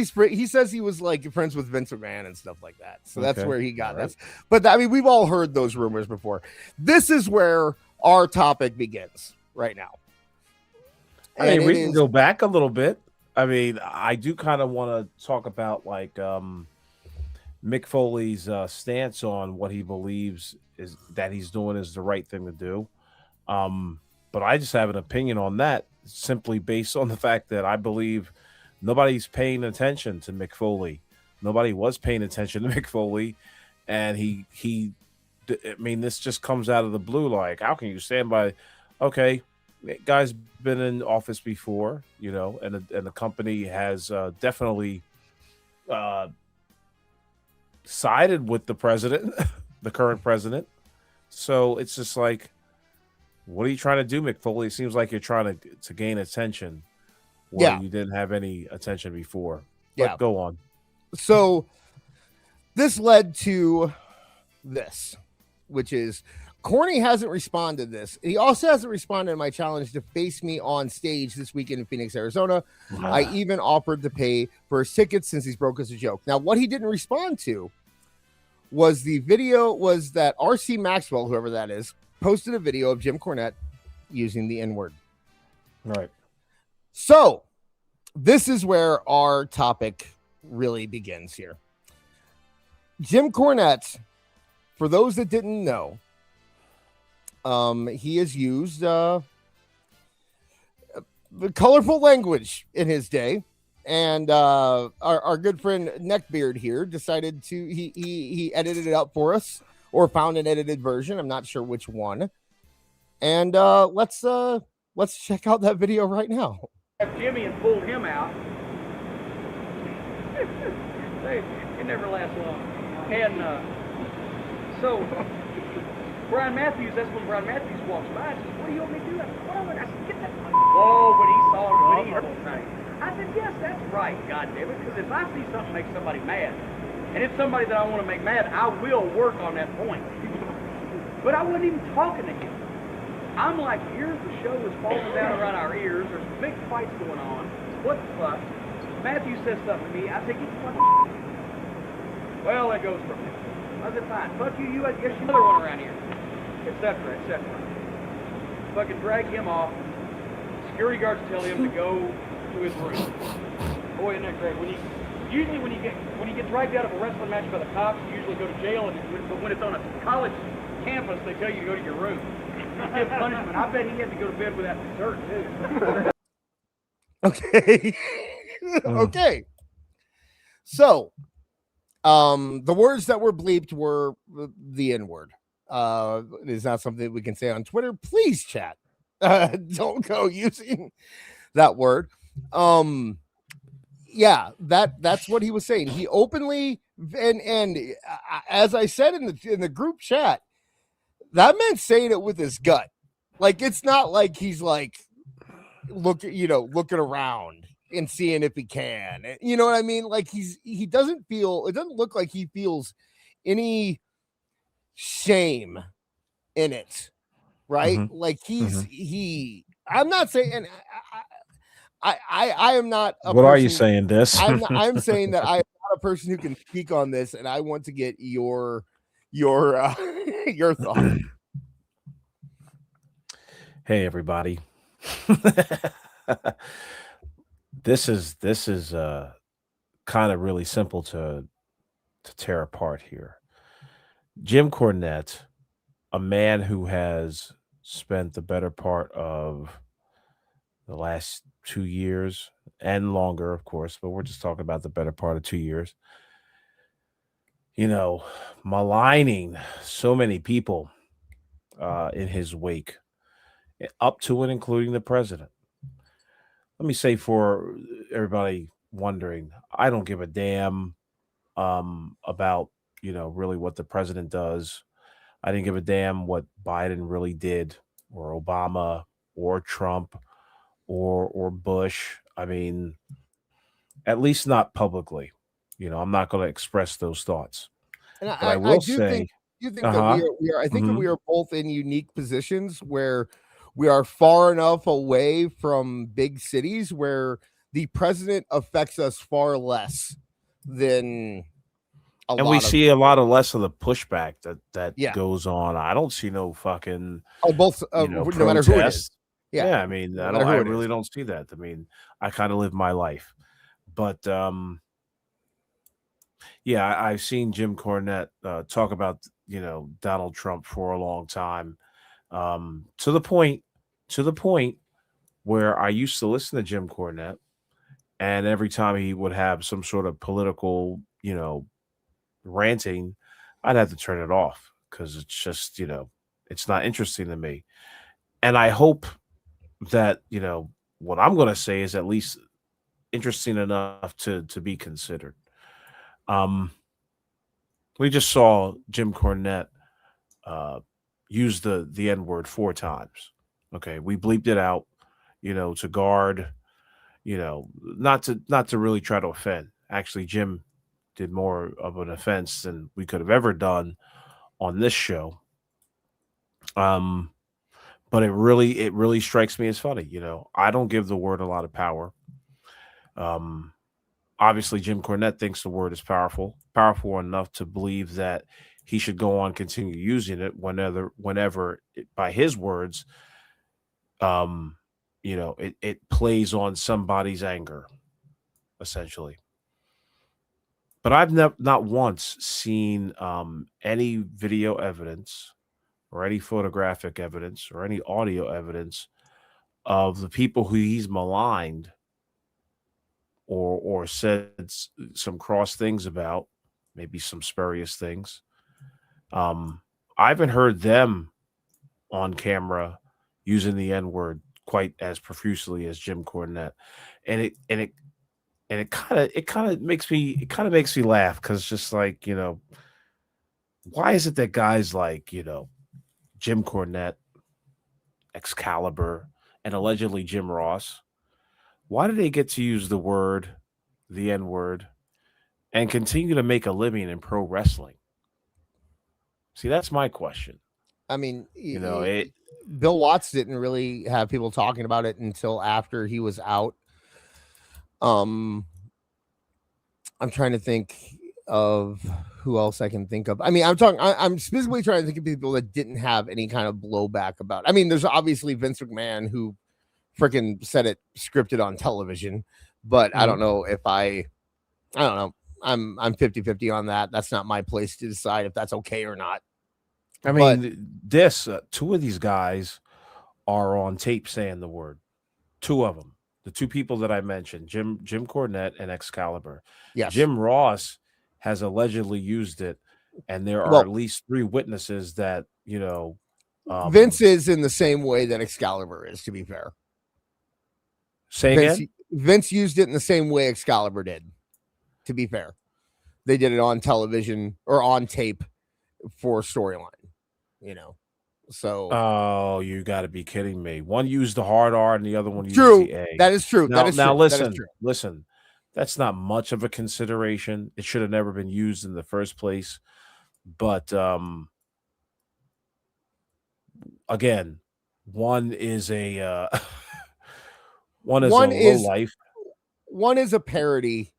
he was like friends with Vince McMahon and stuff like that. So that's where he got this. But I mean, we've all heard those rumors before. This is where our topic begins right now. I mean, we can go back a little bit. I mean, I do kind of want to talk about like Mick Foley's stance on what he believes is that he's doing is the right thing to do. But I just have an opinion on that simply based on the fact that I believe nobody's paying attention to Mick Foley. Nobody was paying attention to Mick Foley. And I mean, this just comes out of the blue. Like, how can you stand by? Okay, guy's been in office before, you know, and the company has definitely sided with the president, the current president. So it's just like, what are you trying to do, Mick Foley? It seems like you're trying to gain attention where you didn't have any attention before. But go on. So this led to this, which is Corny hasn't responded to this. He also hasn't responded to my challenge to face me on stage this weekend in Phoenix, Arizona. I even offered to pay for his tickets since he's broke as a joke. Now, what he didn't respond to was the video was that RC Maxwell, whoever that is, posted a video of Jim Cornette using the N-word. Right. So this is where our topic really begins here. Jim Cornette, for those that didn't know, he has used colorful language in his day. And our good friend Neckbeard here decided to he edited it up for us, or found an edited version. I'm not sure which one. And let's check out that video right now. Have Jimmy and pulled him out. It never lasts long. And so Brian Matthews, that's when Brian Matthews walks by and says, "What do you want me to do?" I said, "Get that." Whoa, when he saw it, when he heard it, I said, "Yes, that's right, goddammit, because if I see something make somebody mad, and it's somebody that I want to make mad, I will work on that point." But I wasn't even talking to him. I'm like, here's the show is falling down around our ears. There's big fights going on. What the fuck? Matthew says something to me. I say, "Get the fuck." Well, that goes from there. I said, "Fine. Fuck you. You. I guess you another one around here." Etc. Etc. Fucking drag him off. Security guards tell him to go to his room. Boy, isn't that great? When you get dragged out of a wrestling match by the cops, you usually go to jail. But when it's on a college campus, they tell you to go to your room. You get punishment. I bet he had to go to bed with that dessert too. Okay. Okay. So, the words that were bleeped were the N-word. It is not something that we can say on Twitter. Please, chat. Don't go using that word. Yeah, that's what he was saying. He openly and as I said in the group chat, that man's saying it with his gut. Like, it's not like he's like looking around and seeing if he can. You know what I mean? Like, it doesn't look like he feels any shame in it, right? Mhm. Like I'm not saying, and I am not a What person, are you saying, this? I'm saying that I'm not a person who can speak on this, and I want to get your your thoughts. Hey, everybody. This is kind of really simple to tear apart here. Jim Cornette, a man who has spent the better part of the last 2 years and longer, of course, but we're just talking about the better part of 2 years, maligning so many people in his wake, up to and including the president. Let me say, for everybody wondering, I don't give a damn about, really what the president does. I didn't give a damn what Biden really did, or Obama, or Trump, or Bush. I mean, at least not publicly. I'm not going to express those thoughts. And But I will do say, think that we are I think that Mhm. we are both in unique positions where we are far enough away from big cities where the president affects us far less than a and we lot of see a lot of less of the pushback that Yeah. goes on. I don't see no fucking both no matter who it is. protest. Yeah. Yeah, I mean, No matter who I it really is. don't see that. I mean, I kind of live my life. But yeah, I've seen Jim Cornette talk about, Donald Trump for a long time. To the point where I used to listen to Jim Cornette, and every time he would have some sort of political, ranting, I'd have to turn it off because it's just, it's not interesting to me. And I hope that, what I'm going to say is at least interesting enough to be considered. We just saw Jim Cornette use the N-word 4 times. Okay, we bleeped it out, to guard, not to really try to offend. Actually, Jim did more of an offense than we could have ever done on this show. But it really strikes me as funny. I don't give the word a lot of power. Obviously, Jim Cornette thinks the word is powerful enough to believe that he should go on, continue using it whenever by his words, it plays on somebody's anger, essentially. But I've not once seen any video evidence or any photographic evidence or any audio evidence of the people who he's maligned or said some cross things about, maybe some spurious things. I haven't heard them on camera using the N-word quite as profusely as Jim Cornette, and it kind of makes me laugh, because just like, why is it that guys like, Jim Cornette, Excalibur, and allegedly Jim Ross, why do they get to use the N-word, and continue to make a living in pro wrestling? See, that's my question. I mean, it Bill Watts didn't really have people talking about it until after he was out. I'm trying to think of who else I can think of. I mean, I'm specifically trying to think of people that didn't have any kind of blowback about it. I mean, there's obviously Vince McMahon, who freaking said it scripted on television, but I don't know if I don't know. I'm 50-50 on that. That's not my place to decide if that's okay or not. I mean, two of these guys are on tape saying the word. Two of them. The two people that I mentioned, Jim Cornette and Excalibur. Yes. Jim Ross has allegedly used it, and there are at least 3 witnesses that, Vince is in the same way that Excalibur is, to be fair. Say again? Vince used it in the same way Excalibur did, to be fair. They did it on television or on tape for storyline, So, oh, you got to be kidding me. One used the hard R and the other one used true. the A. That is true. Now, that is now true. listen, That is true. listen. That's not much of a consideration. It should have never been used in the first place. But again, one is a one is a low life. One is a parody.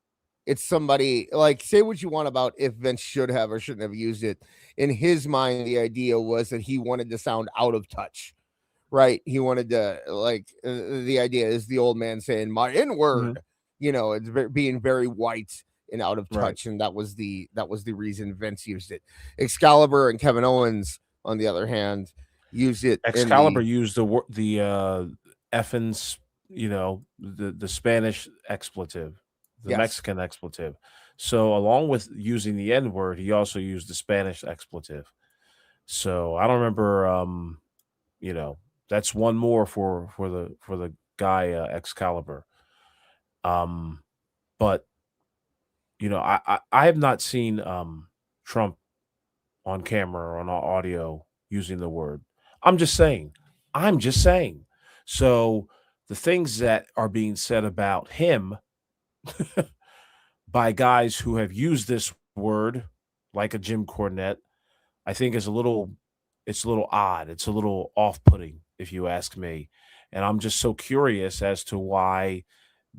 It's somebody like, say what you want about if Vince should have or shouldn't have used it. In his mind, the idea was that he wanted to sound out of touch, right? He wanted to the idea is the old man saying my N-word, it's being very white and out of touch, and that was the reason Vince used it. Excalibur and Kevin Owens, on the other hand, used it. Excalibur used the effins, the Spanish expletive, the Mexican expletive. So along with using the N-word, he also used the Spanish expletive. So I don't remember, that's one more for the guy Excalibur. But I have not seen Trump on camera or on audio using the word. I'm just saying. So the things that are being said about him by guys who have used this word, like a Jim Cornette, I think it's a little odd. It's a little off-putting, if you ask me. And I'm just so curious as to why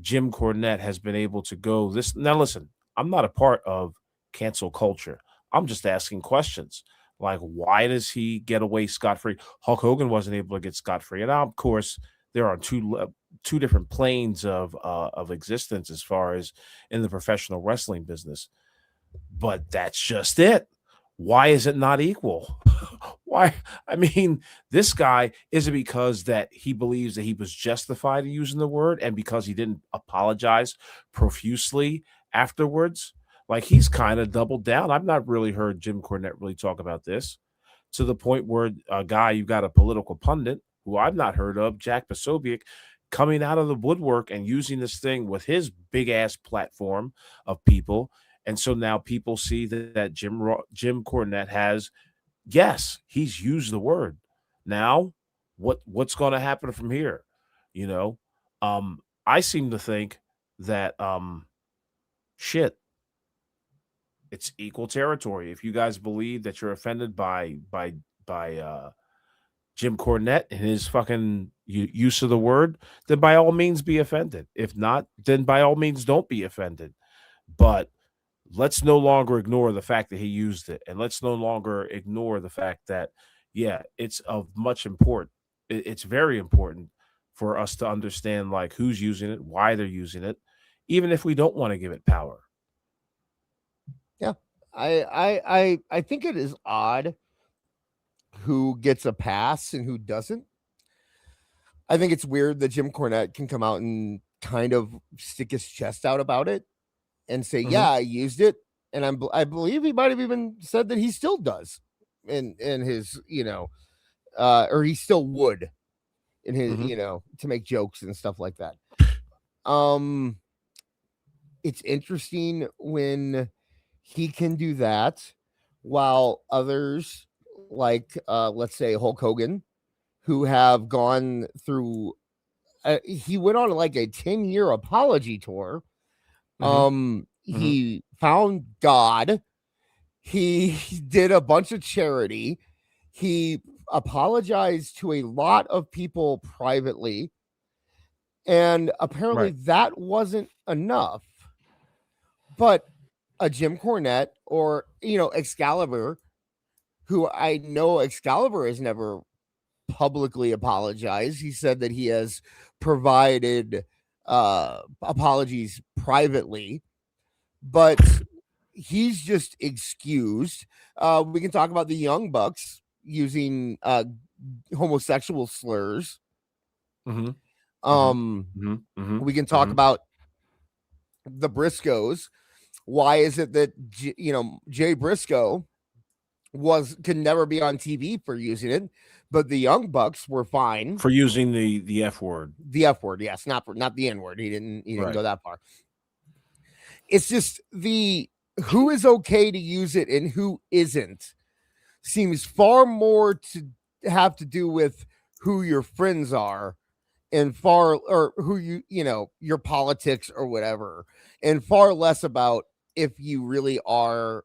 Jim Cornette has been able to go this. Now, listen, I'm not a part of cancel culture. I'm just asking questions. Like, why does he get away scot-free? Hulk Hogan wasn't able to get scot-free. And now, of course, there are two different planes of existence as far as in the professional wrestling business. But that's just it. Why is it not equal? Why? I mean, this guy, is it because that he believes that he was justified in using the word and because he didn't apologize profusely afterwards? Like, he's kind of doubled down. I've not really heard Jim Cornette really talk about this, to the point where a guy, you got a political pundit who I've not heard of, Jack Posobiec, coming out of the woodwork and using this thing with his big ass platform of people. And so now people see that Jim Cornette has, yes, he's used the word. Now, what's going to happen from here? I seem to think that it's equal territory. If you guys believe that you're offended by Jim Cornette and his fucking use of the word, then by all means be offended. If not, then by all means don't be offended. But let's no longer ignore the fact that he used it, and let's no longer ignore the fact that, it's of much important. It's very important for us to understand, like, who's using it, why they're using it, even if we don't want to give it power. Yeah, I think it is odd who gets a pass and who doesn't. I think it's weird that Jim Cornette can come out and kind of stick his chest out about it and say, yeah, I used it. And I believe he might have even said that he still does in his, or he still would in his, to make jokes and stuff like that. It's interesting when he can do that while others, like, let's say Hulk Hogan, who have gone through, he went on like a 10-year apology tour. He found God. He did a bunch of charity. He apologized to a lot of people privately. And apparently that wasn't enough. But a Jim Cornette or, Excalibur, who I know Excalibur has never publicly apologized. He said that he has provided apologies privately, but he's just excused. We can talk about the Young Bucks using homosexual slurs. We can talk about the Briscoes. Why is it that Jay Briscoe could never be on TV for using it, but the Young Bucks were fine for using the F word? The F word, yes, not the N word. He didn't go that far. It's just who is okay to use it and who isn't seems far more to have to do with who your friends are and or who your politics or whatever, and far less about if you really are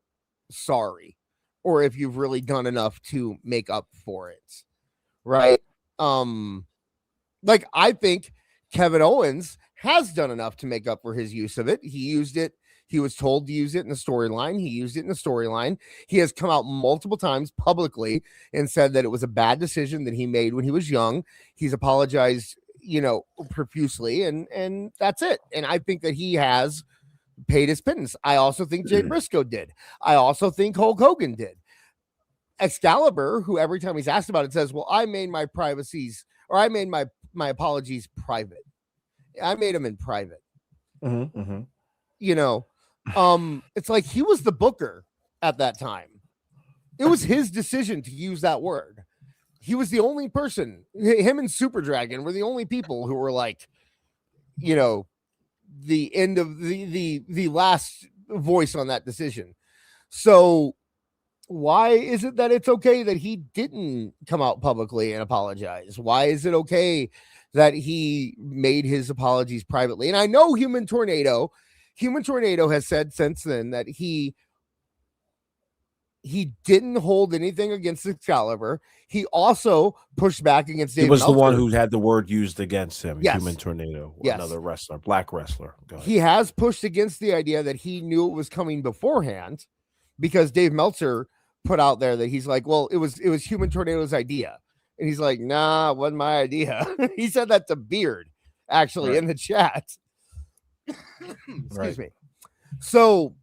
sorry or if you've really done enough to make up for it. Right. Like, I think Kevin Owens has done enough to make up for his use of it. He used it. He was told to use it in the storyline. He used it in the storyline. He has come out multiple times publicly and said that it was a bad decision that he made when he was young. He's apologized, profusely, and that's it. And I think that he has paid his pittance. I also think Jay Briscoe did. I also think Hulk Hogan did. Excalibur, who every time he's asked about it says, well, I made my privacies, or I made my apologies private. I made them in private. It's like he was the booker at that time. It was his decision to use that word. He was the only person. Him and Super Dragon were the only people who were like, the end of the last voice on that decision. So why is it that it's okay that he didn't come out publicly and apologize? Why is it okay that he made his apologies privately? And I know Human Tornado has said since then that he didn't hold anything against Excalibur. He also pushed back against Dave He was Meltzer. the one who had the word used against him. Yes. Human Tornado, Yes. another wrestler, black wrestler. Go ahead. He has pushed against the idea that he knew it was coming beforehand, because Dave Meltzer put out there that he's like, well, it was Human Tornado's idea. And he's like, nah, it wasn't my idea. He said that to Beard, actually, in the chat. Excuse me. So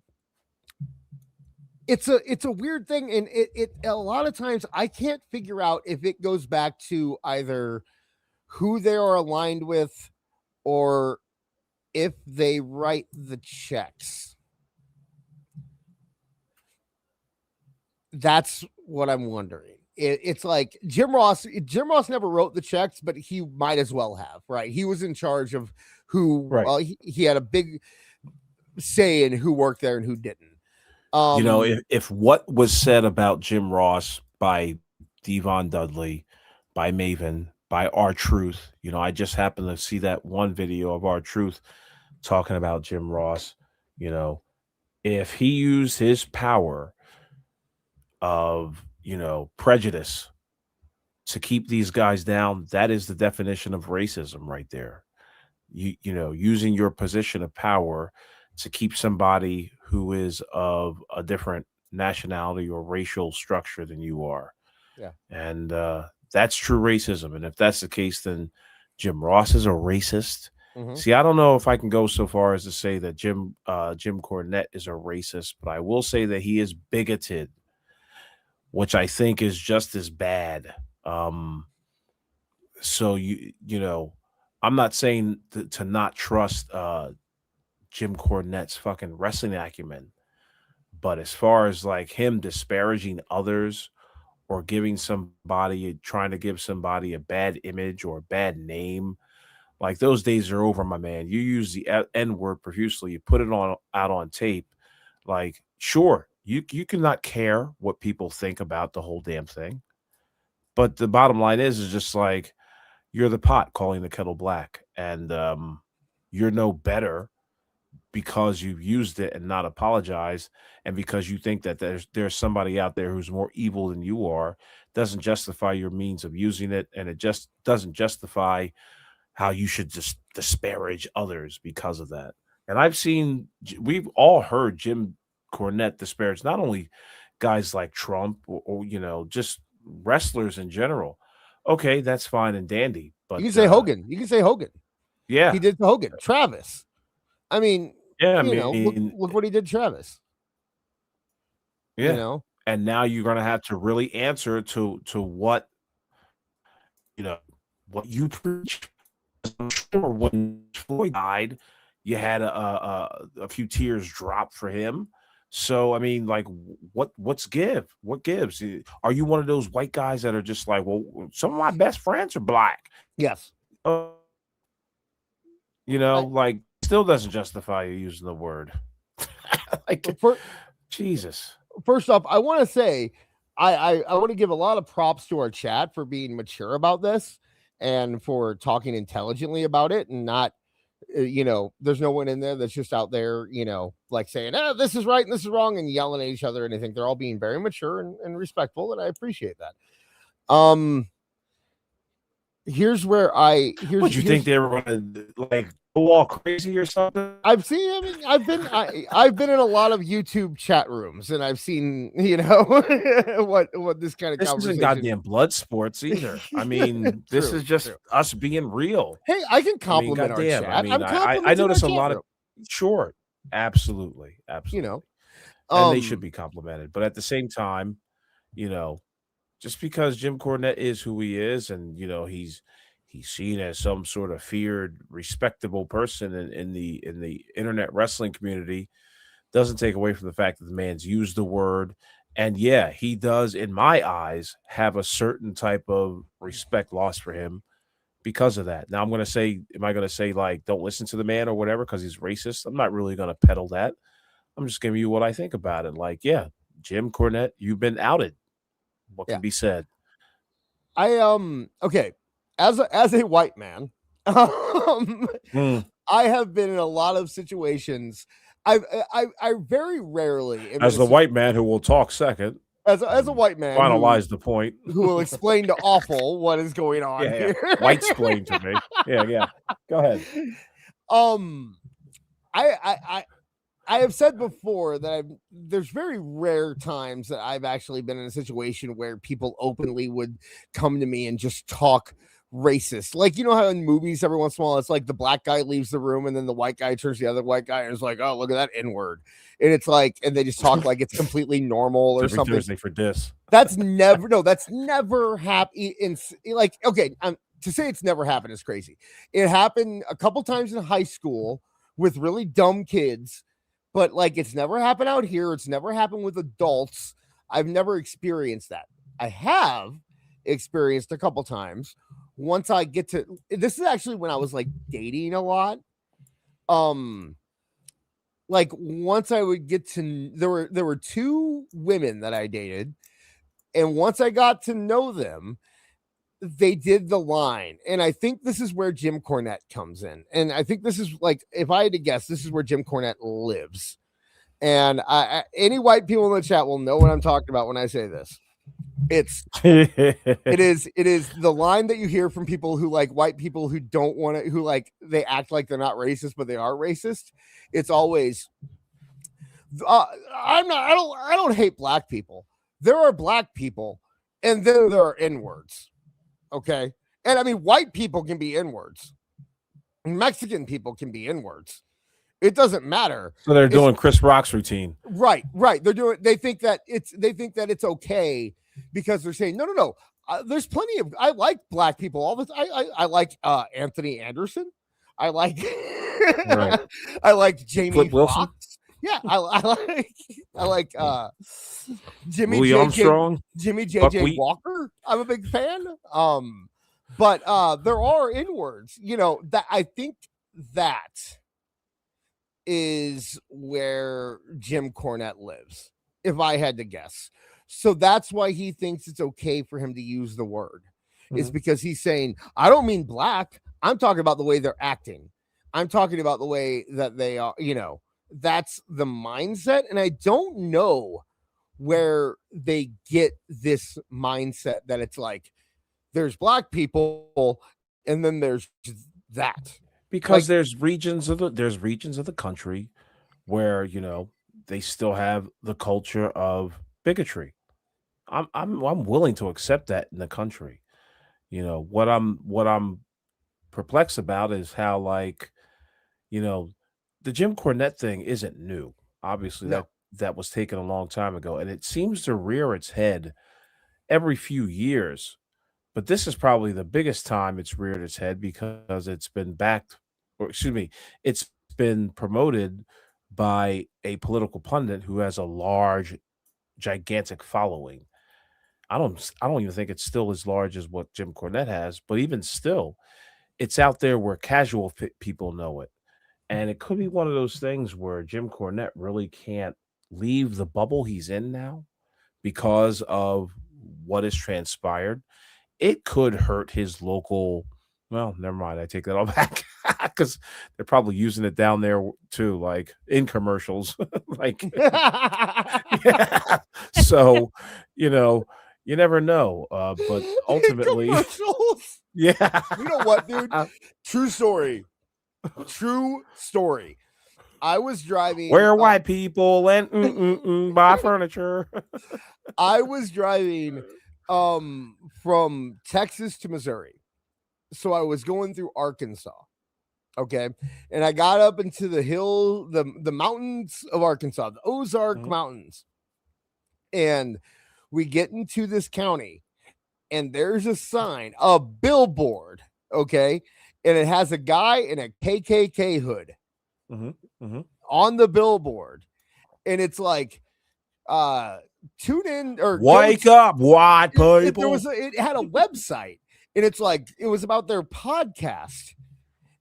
it's a weird thing, and it a lot of times I can't figure out if it goes back to either who they are aligned with or if they write the checks. That's what I'm wondering. It's like Jim Ross never wrote the checks, but he might as well have, right? He was in charge of who, he had a big say in who worked there and who didn't. If what was said about Jim Ross by Devon Dudley, by Maven, by R-Truth, I just happened to see that one video of R-Truth talking about Jim Ross. If he used his power of prejudice to keep these guys down, that is the definition of racism right there. Using your position of power to keep somebody who is of a different nationality or racial structure than you are. Yeah. And that's true racism. And if that's the case, then Jim Ross is a racist. See, I don't know if I can go so far as to say that Jim Cornette is a racist, but I will say that he is bigoted, which I think is just as bad. So I'm not saying to not trust Jim Cornette's fucking wrestling acumen, but as far as like him disparaging others or trying to give somebody a bad image or a bad name, like those days are over, my man. You use the N-word profusely, you put it out on tape. Like, sure, you cannot care what people think about the whole damn thing. But the bottom line is just like, you're the pot calling the kettle black, and you're no better because you've used it and not apologized, and because you think that there's somebody out there who's more evil than you are, doesn't justify your means of using it, and it just doesn't justify how you should just disparage others because of that. And we've all heard Jim Cornette disparage not only guys like Trump or just wrestlers in general. Okay, that's fine and dandy, but you can say Hogan. You can say Hogan. Yeah, he did to Hogan. Travis. I mean, look what he did to Travis. Yeah, and now you're gonna have to really answer to what what you preach. I'm sure when Floyd died, you had a few tears drop for him. So I mean, like, what gives? Are you one of those white guys that are just like, well, some of my best friends are black? Yes. Like, still doesn't justify you using the word. Jesus. First off, I want to say, I want to give a lot of props to our chat for being mature about this and for talking intelligently about it, and not, there's no one in there that's just out there, like saying, this is right and this is wrong and yelling at each other or anything. They're all being very mature and respectful, and I appreciate that. Here's where Would you think they were going to like go all crazy or something? I've been in a lot of YouTube chat rooms, and I've seen, what this kind of This conversation. isn't goddamn blood sports either. I mean, this is just us being real. Hey, I can compliment our chat. I notice a lot of sure, absolutely. And they should be complimented. But at the same time, just because Jim Cornette is who he is, and he's seen as some sort of feared, respectable person in the internet wrestling community, doesn't take away from the fact that the man's used the word. And yeah, he does, in my eyes, have a certain type of respect lost for him because of that. Now, am I going to say like, don't listen to the man or whatever because he's racist? I'm not really going to peddle that. I'm just giving you what I think about it. Like, yeah, Jim Cornette, you've been outed. What can be said? Okay, as a white man, I have been in a lot of situations. I very rarely, as the white man who will talk second, as a white man, finalize the point, who will explain to Aewful what is going on here. White explain to me. Yeah. Go ahead. I have said before that there's very rare times that I've actually been in a situation where people openly would come to me and just talk racist. Like, how in movies every once in a while it's like the black guy leaves the room and then the white guy turns to the other white guy and is like, oh, look at that N-word. And it's like, and they just talk like it's completely normal or something. Thursday for this. That's never happened. Okay, to say it's never happened is crazy. It happened a couple times in high school with really dumb kids. But like, it's never happened out here. It's never happened with adults. I've never experienced that. I have experienced a couple times. Once I get to, this is actually when I was like dating a lot. Like once I would get to, there were two women that I dated, and once I got to know them, they did the line. And I think this is where Jim Cornette comes in. And I think this is like, if I had to guess, this is where Jim Cornette lives. And any white people in the chat will know what I'm talking about when I say this. It is the line that you hear from people who like white people who don't want to, who like, they act like they're not racist, but they are racist. It's always, I don't hate black people. There are black people, and then there are N-words. Okay. And I mean, white people can be N-words. Mexican people can be N-words. It doesn't matter. So they're doing Chris Rock's routine. Right. They think that it's okay because they're saying, no. There's plenty of, I like black people all this. I like Anthony Anderson. I like, right. I like Jamie Foxx. Yeah. I like Jimmy Louis Armstrong, Jimmy JJ Walker. I'm a big fan. But there are N-words, that I think that is where Jim Cornette lives, if I had to guess. So that's why he thinks it's okay for him to use the word. It's because he's saying, I don't mean black. I'm talking about the way they're acting. I'm talking about the way that they are, that's the mindset. And I don't know where they get this mindset that it's like, there's black people and then there's that. Because there's regions of the country where they still have the culture of bigotry. I'm willing to accept that in the country. What I'm perplexed about is how the Jim Cornette thing isn't new. Obviously, that was taken a long time ago, and it seems to rear its head every few years. But this is probably the biggest time it's reared its head because it's been it's been promoted by a political pundit who has a large, gigantic following. I don't even think it's still as large as what Jim Cornette has, but even still, it's out there where casual people know it. And it could be one of those things where Jim Cornette really can't leave the bubble he's in now because of what has transpired, it could hurt his local. Well, never mind. I take that all back because they're probably using it down there too, like in commercials. Like, yeah. So, you never know. But ultimately, commercials. yeah. You know what, dude? True story. True story. I was driving. Where are white people and buy furniture? I was driving from Texas to Missouri. So I was going through Arkansas. Okay. And I got up into the mountains of Arkansas, the Ozark Mountains. And we get into this county, and there's a sign, a billboard. Okay. And it has a guy in a KKK hood on the billboard. And it's like, tune in or wake up, white people. It had a website, and it's like it was about their podcast,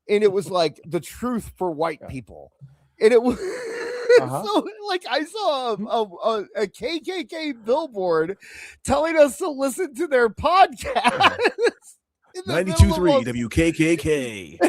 and it was like the truth for white people, and it was so like I saw a KKK billboard telling us to listen to their podcast. 92.3 WKKK.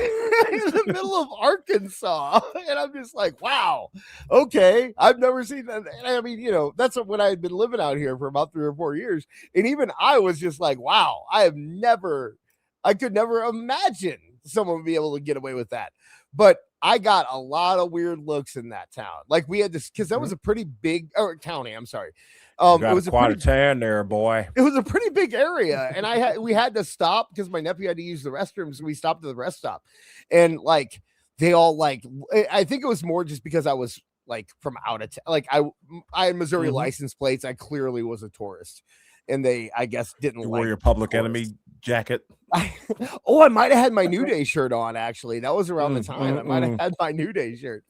In the middle of Arkansas, and I'm just like, wow, okay, I've never seen that. And I mean, that's when I had been living out here for about 3 or 4 years, and even I was just like, wow, I could never imagine someone would be able to get away with that. But I got a lot of weird looks in that town. Like we had this because that was a pretty big county. I'm sorry. It was quite a tan there, boy. It was a pretty big area, and we had to stop because my nephew had to use the restrooms. So we stopped at the rest stop, and like they all I think it was more just because I was like from out of town. Like I had Missouri license plates. I clearly was a tourist, and they, I guess, didn't wore your Public Enemy jacket. I might have had my New Day shirt on. Actually, that was around the time I might have had my New Day shirt.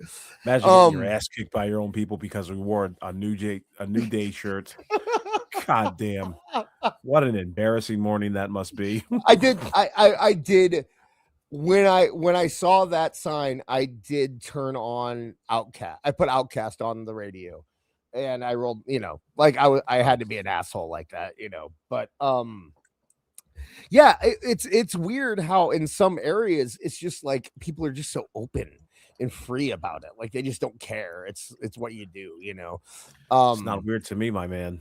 Imagine getting your ass kicked by your own people because we wore a New Day shirt. God damn! What an embarrassing morning that must be. I did. When I saw that sign, I did turn on Outcast. I put Outcast on the radio, and I rolled. Like I had to be an asshole like that. But yeah, it's weird how in some areas it's just like people are just so open and free about it. Like they just don't care. It's what you do. It's not weird to me, my man.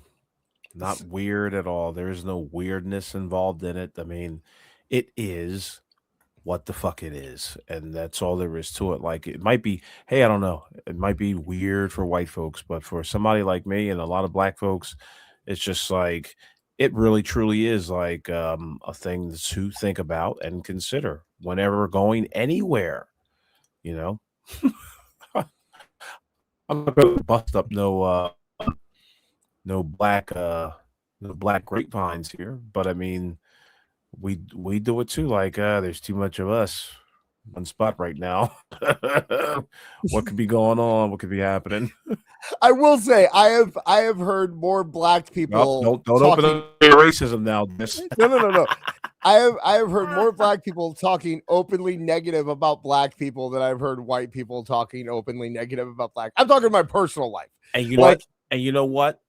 Not weird at all. There is no weirdness involved in it. I mean, it is what the fuck it is, and that's all there is to it. Like it might be, hey, I don't know, it might be weird for white folks, but for somebody like me and a lot of black folks, it's just like it really truly is like a thing to think about and consider whenever going anywhere. I'm not going to bust up no black grapevines here, but I mean, we do it too. Like there's too much of us one spot right now. What could be going on? What could be happening? I will say I have heard more black people. Don't open up your racism now. No. I have heard more black people talking openly negative about black people than I've heard white people talking openly negative about black. I'm talking my personal life. And you know, and you know what?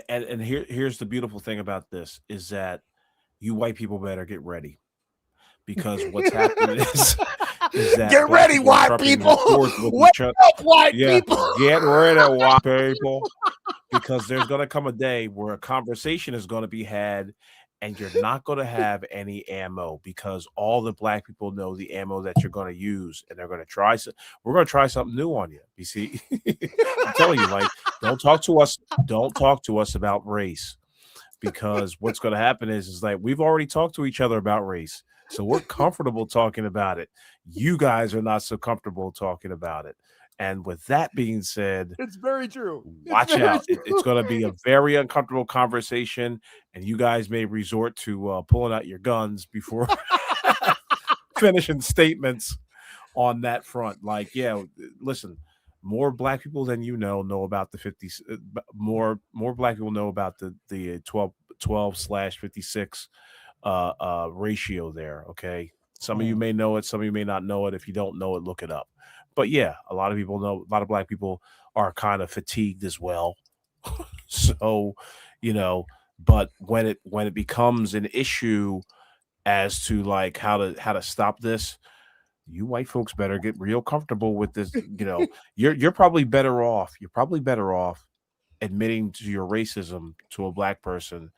And here's the beautiful thing about this is that you white people better get ready, because what's happening is that get ready, white people. Wake up, white people. Get ready, white people, because there's going to come a day where a conversation is going to be had, and you're not going to have any ammo because all the black people know the ammo that you're going to use, and they're going to try. We're going to try something new on you. You see, I'm telling you, like, don't talk to us. Don't talk to us about race, because what's going to happen is like we've already talked to each other about race, so we're comfortable talking about it. You guys are not so comfortable talking about it. And with that being said, it's very true. Watch out. It's going to be a very uncomfortable conversation, and you guys may resort to pulling out your guns before finishing statements on that front. Like, yeah, listen, more black people than know about the 50s. More black people know about the 12/56 ratio there. Okay, some of you may know it, some of you may not know it. If you don't know it, look it up. But yeah, a lot of people know. A lot of black people are kind of fatigued as well. So you know, but when it becomes an issue as to like how to stop this, you white folks better get real comfortable with this. You're probably better off. You're probably better off admitting to your racism to a black person,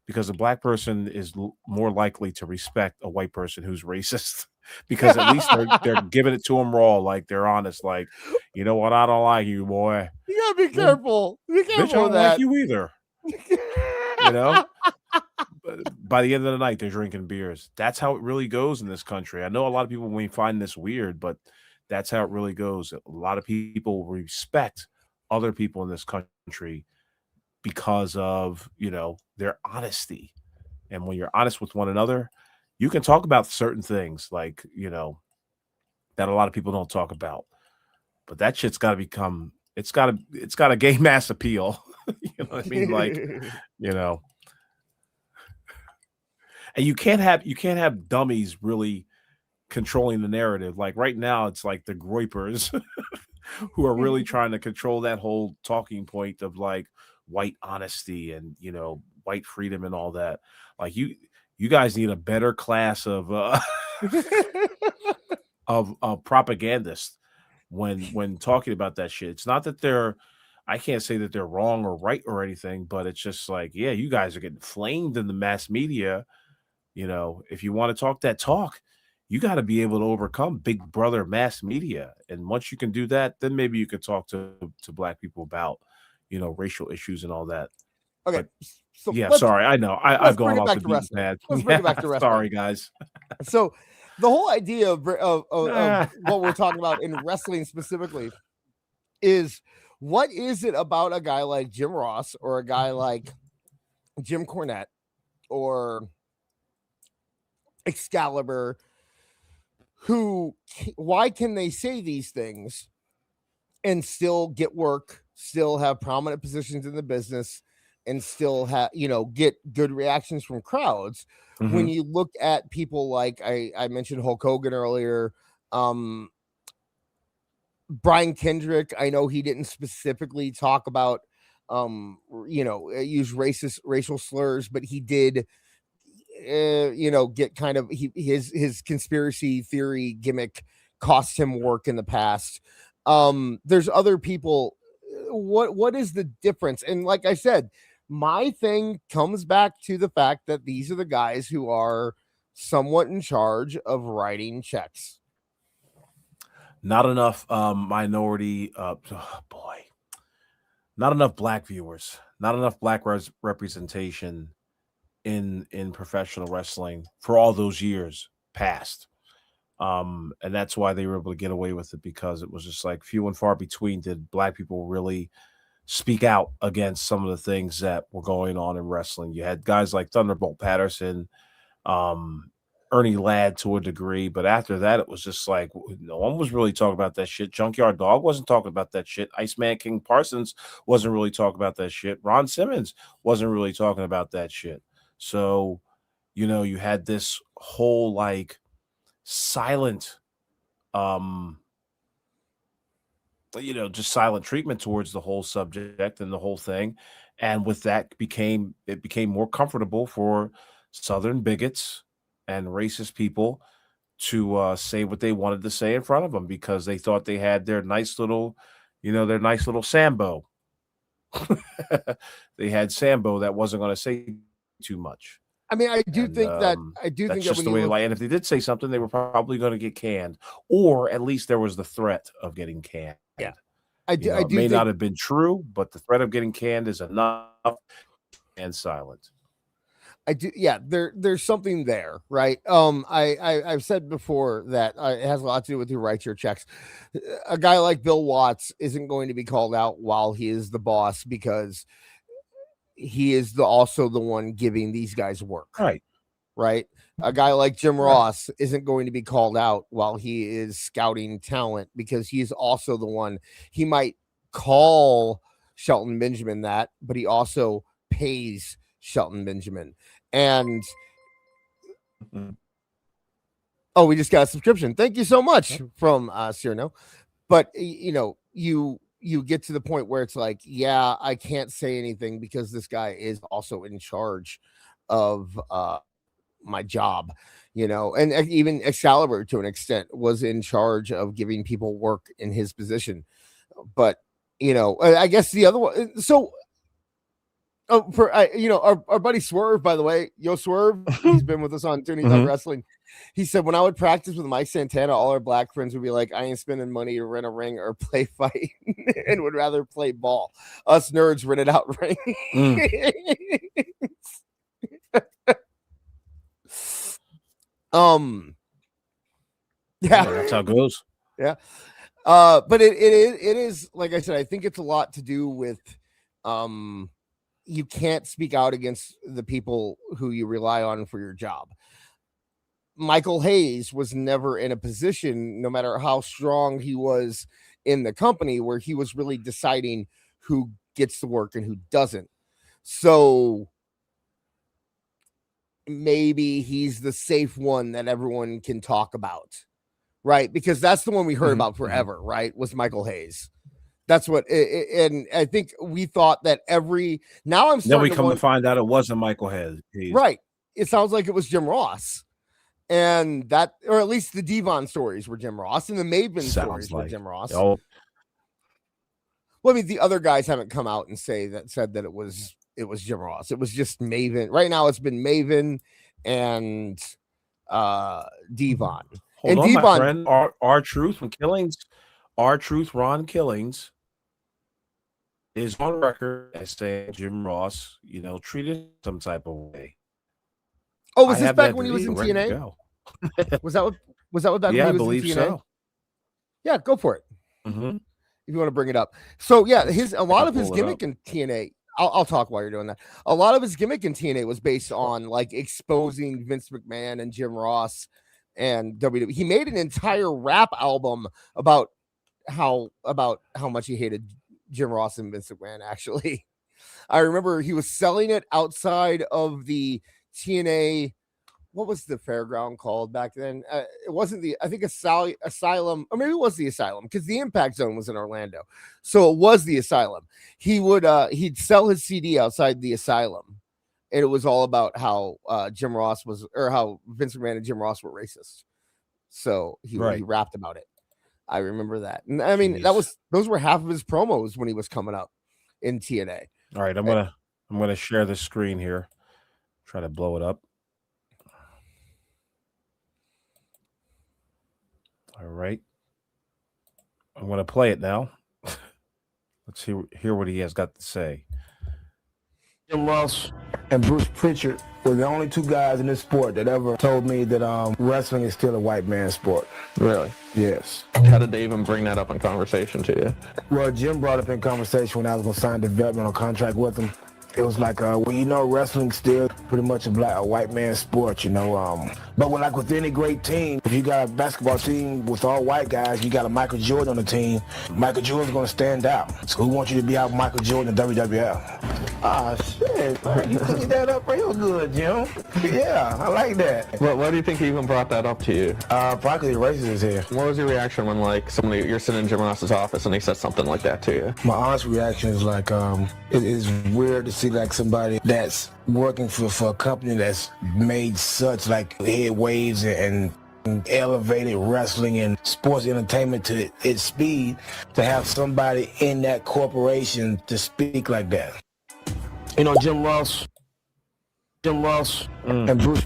because a black person is more likely to respect a white person who's racist because at least they're giving it to them raw, like they're honest, like, you know what, I don't like you, boy. You gotta be careful. Be Bitch, I careful don't with like that. you either. You know, by the end of the night, they're drinking beers. That's how it really goes in this country. I know a lot of people may find this weird, but that's how it really goes. A lot of people respect other people in this country because of, their honesty. And when you're honest with one another, you can talk about certain things like, that a lot of people don't talk about. But that shit's got to become, it's got a gay mass appeal. You know what I mean? Like, and you can't have dummies really controlling the narrative. Like right now, it's like the groypers who are really trying to control that whole talking point of like white honesty and, white freedom and all that. Like you guys need a better class of of propagandists when talking about that shit. It's not that I can't say that they're wrong or right or anything, but it's just like, yeah, you guys are getting flamed in the mass media. If you want to talk that talk, you got to be able to overcome big brother mass media. And once you can do that, then maybe you can talk to black people about, racial issues and all that. Okay. But, so yeah, sorry. I know. I've gone off the beaten path. Let's bring it back to wrestling. Sorry, guys. So the whole idea of what we're talking about in wrestling specifically is, what is it about a guy like Jim Ross or a guy like Jim Cornette or Excalibur, why can they say these things and still get work, still have prominent positions in the business, and still have, get good reactions from crowds? Mm-hmm. When you look at people like I mentioned Hulk Hogan earlier, Brian Kendrick, I know he didn't specifically talk about use racial slurs, but he did get kind of his conspiracy theory gimmick cost him work in the past. There's other people. What is the difference? And like I said, my thing comes back to the fact that these are the guys who are somewhat in charge of writing checks. Not enough minority, not enough black viewers, not enough black representation in professional wrestling for all those years past. And that's why they were able to get away with it, because it was just like few and far between did black people really speak out against some of the things that were going on in wrestling. You had guys like Thunderbolt Patterson, Ernie Ladd to a degree, but after that, it was just like no one was really talking about that shit. Junkyard Dog wasn't talking about that shit. Iceman King Parsons wasn't really talking about that shit. Ron Simmons wasn't really talking about that shit. So, you had this whole like silent, just silent treatment towards the whole subject and the whole thing. And with that it became more comfortable for Southern bigots and racist people to say what they wanted to say in front of them, because they thought they had their nice little Sambo. They had Sambo that wasn't going to say too much. I mean, I do think that just the way and if they did say something, they were probably going to get canned, or at least there was the threat of getting canned. Yeah, it may not have been true, but the threat of getting canned is enough and silent. I do. Yeah, there's something there, right? I've said before that it has a lot to do with who writes your checks. A guy like Bill Watts isn't going to be called out while he is the boss, because he is also the one giving these guys work. Right. A guy like Jim Ross isn't going to be called out while he is scouting talent, because he's also the one. He might call Shelton Benjamin that, but he also pays Shelton Benjamin. And we just got a subscription. Thank you so much from Cyrano. But you you get to the point where it's like, yeah, I can't say anything because this guy is also in charge of my job, and even Excalibur to an extent was in charge of giving people work in his position. But, I guess the other one, so our buddy Swerve, by the way, Swerve, he's been with us on Tuning Up Wrestling. He said, when I would practice with Mike Santana, all our black friends would be like, I ain't spending money to rent a ring or play fight and would rather play ball. Us nerds rented out ring. Yeah, that's how it goes. Yeah. But it is, like I said, I think it's a lot to do with you can't speak out against the people who you rely on for your job. Michael Hayes was never in a position, no matter how strong he was in the company, where he was really deciding who gets the work and who doesn't. So maybe he's the safe one that everyone can talk about, right? Because that's the one we heard about forever, right? Was Michael Hayes. That's what, and I think we thought that now I'm starting then we come to find out it wasn't Michael Hayes. Right. It sounds like it was Jim Ross. And that, or at least the Devon stories were Jim Ross, and the Maven stories were Jim Ross. Oh. Well, I mean, the other guys haven't come out and said that it was Jim Ross. It was just Maven. Right now, it's been Maven and Devon. Hold on, my friend. R-Truth from Killings. R-Truth, Ron Killings is on record as saying Jim Ross, treated some type of way. Oh, was this back when he was in TNA? Was that what back when he was in TNA? Yeah, I believe so. Yeah, go for it. If you want to bring it up. So yeah, a lot of his gimmick in TNA. I'll talk while you're doing that. A lot of his gimmick in TNA was based on like exposing Vince McMahon and Jim Ross and WWE. He made an entire rap album about how much he hated Jim Ross and Vince McMahon. Actually, I remember he was selling it outside of the TNA. What was the fairground called back then? It wasn't I think Asylum, or maybe it was the Asylum, because the Impact Zone was in Orlando, so it was the Asylum. He'd sell his CD outside the Asylum, and it was all about how Jim Ross was, or how Vince McMahon and Jim Ross were racist. So he rapped about it. I remember that, and I mean those were half of his promos when he was coming up in TNA. All right, I'm gonna share the screen here. Try to blow it up. All right. I'm going to play it now. Let's hear what he has got to say. Jim Ross and Bruce Pritchard were the only two guys in this sport that ever told me that wrestling is still a white man's sport. Really? Yes. How did they even bring that up in conversation to you? Well, Jim brought up in conversation when I was going to sign a developmental contract with him. It was like, wrestling's still pretty much a white man's sport, But with any great team, if you got a basketball team with all white guys, you got a Michael Jordan on the team, Michael Jordan's going to stand out. So who wants you to be out Michael Jordan in WWF? Ah, shit. You cleaned that up real good, Jim. Yeah, I like that. Well, why do you think he even brought that up to you? Probably the racist is here. What was your reaction when, you're sitting in Jim Ross's office and he said something like that to you? My honest reaction is it is weird to see somebody that's working for a company that's made such headwaves and elevated wrestling and sports entertainment to its speed, to have somebody in that corporation to speak like that. Jim Ross and Bruce.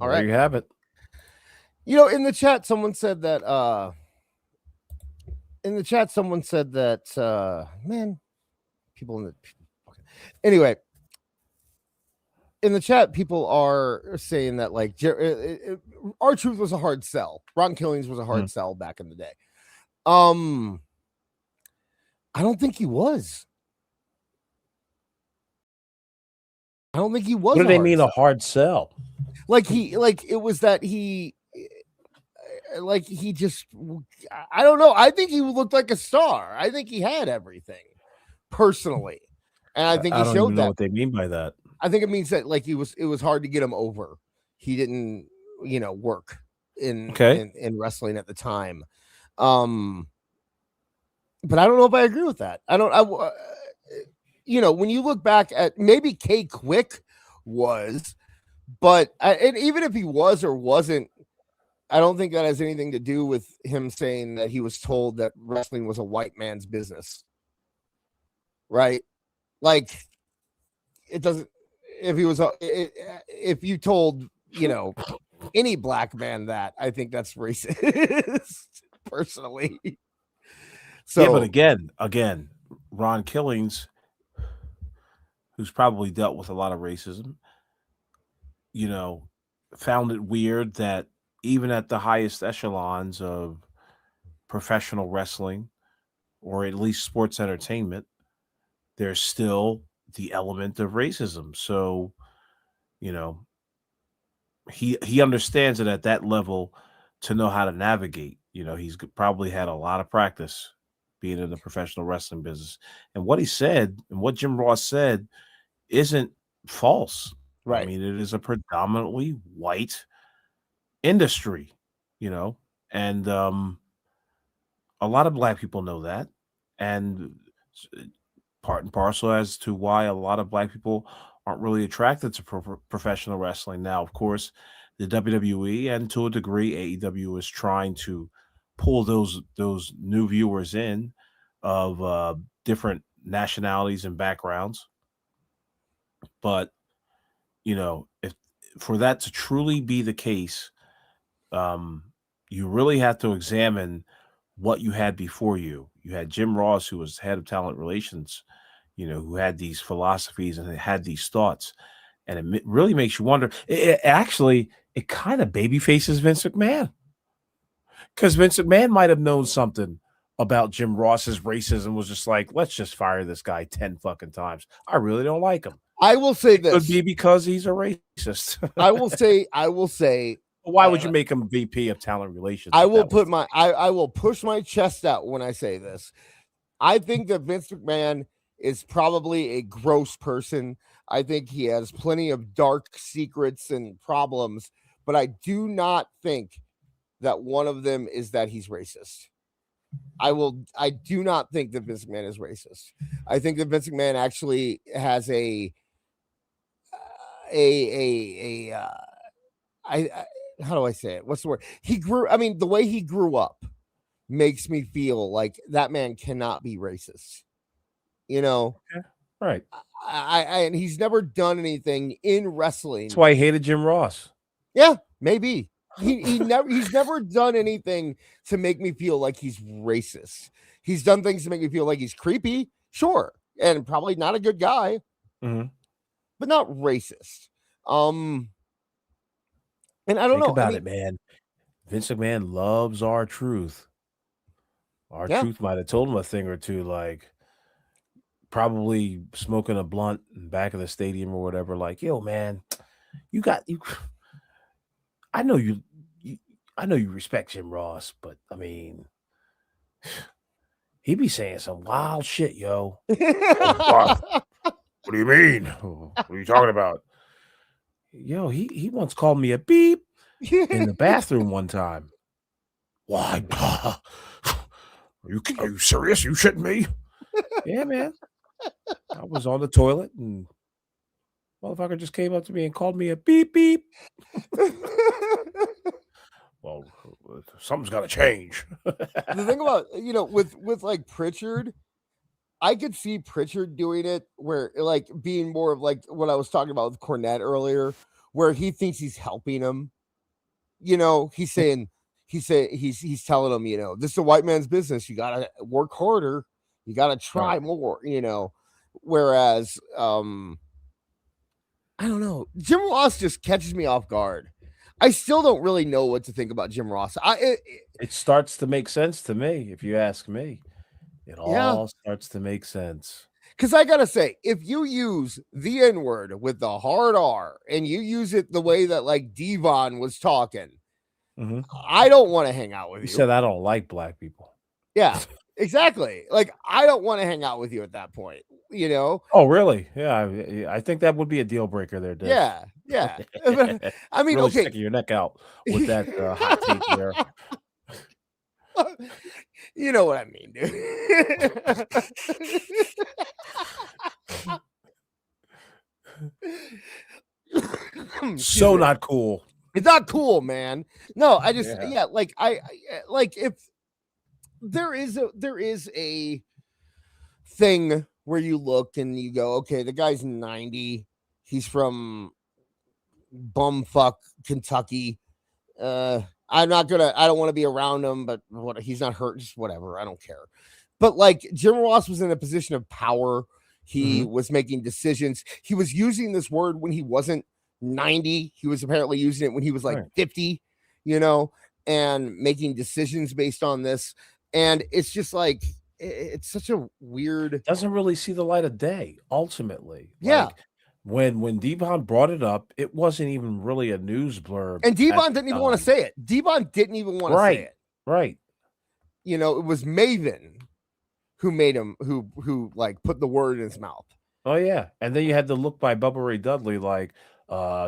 All right, there you have it. In the chat, someone said that man, people in the anyway, in the chat, people are saying that R-Truth was a hard sell. Ron Killings was a hard sell back in the day. I don't think he was. What do they mean a hard sell? It was that he just, I don't know. I think he looked like a star. I think he had everything personally. And I think he showed that. I don't know what they mean by that. I think it means that it was hard to get him over. He didn't, work in wrestling at the time. But I don't know if I agree with that. I don't. When you look back at maybe K Quick was, but and even if he was or wasn't, I don't think that has anything to do with him saying that he was told that wrestling was a white man's business. Right? Like, it doesn't. If he was, if you told, any black man that, I think that's racist, personally. So, yeah, but again, Ron Killings, who's probably dealt with a lot of racism, found it weird that even at the highest echelons of professional wrestling, or at least sports entertainment, there's still the element of racism. So, he understands it at that level to know how to navigate. He's probably had a lot of practice being in the professional wrestling business. And what he said and what Jim Ross said isn't false. Right. I mean, it is a predominantly white industry, and a lot of black people know that. And part and parcel as to why a lot of black people aren't really attracted to professional wrestling. Now, of course, the WWE and to a degree AEW is trying to pull those new viewers in of different nationalities and backgrounds. But if for that to truly be the case, you really have to examine what you had before you. You had Jim Ross, who was head of talent relations, who had these philosophies and had these thoughts. And it really makes you wonder. It kind of baby faces Vince McMahon. Because Vince McMahon might have known something about Jim Ross's racism, was just like, let's just fire this guy 10 fucking times. I really don't like him. I will say this. It could be because he's a racist. I will say. Why would you make him VP of talent relations? I will I will push my chest out when I say this. I think that Vince McMahon is probably a gross person. I think he has plenty of dark secrets and problems, but I do not think that one of them is that he's racist. I do not think that Vince McMahon is racist. I think that Vince McMahon actually has how do I say it? What's the word? The way he grew up makes me feel like that man cannot be racist. Okay. Right. And he's never done anything in wrestling. That's why I hated Jim Ross. Yeah, maybe. He's never done anything to make me feel like he's racist. He's done things to make me feel like he's creepy, sure, and probably not a good guy, but not racist. And I don't know. Think about it, man. Vince McMahon loves R-Truth. R-Truth might have told him a thing or two, like probably smoking a blunt in the back of the stadium or whatever. Like, yo, man, I know you respect Jim Ross, but I mean, he be saying some wild shit, yo. What do you mean? What are you talking about? Yo, he once called me a beep in the bathroom one time. Why? Are you serious? You shitting me? Yeah, man. I was on the toilet and motherfucker just came up to me and called me a beep beep. Well, something's got to change. The thing about, with like Pritchard, I could see Pritchard doing it where like being more of like what I was talking about with Cornette earlier, where he thinks he's helping him. He's saying, he's telling him, this is a white man's business. You got to work harder. You got to try more, whereas, I don't know. Jim Ross just catches me off guard. I still don't really know what to think about Jim Ross. It starts to make sense to me, if you ask me. It all starts to make sense. Because I got to say, if you use the N-word with the hard R and you use it the way that like Devon was talking, I don't want to hang out with you. You said I don't like black people. Yeah, exactly. Like, I don't want to hang out with you at that point, Oh, really? Yeah, I think that would be a deal breaker there, Dave. Yeah. I mean, really okay. sticking your neck out with that hot take there. You know what I mean, dude. So not cool. It's not cool, man. No, I just like I like if there is a thing where you look and you go, okay, the guy's 90, he's from bumfuck Kentucky. I don't want to be around him, but he's not hurt, just whatever. I don't care. But like Jim Ross was in a position of power. He was making decisions. He was using this word when he wasn't 90. He was apparently using it when he was like 50, and making decisions based on this. And it's just like, it's such a weird. Doesn't really see the light of day, ultimately. Yeah. Like, when Devon brought it up, it wasn't even really a news blurb. And Devon didn't even want to say it. Devon didn't even want to say it. Right. It was Maven who made him, who like put the word in his mouth. Oh, yeah. And then you had the look by Bubba Ray Dudley, like,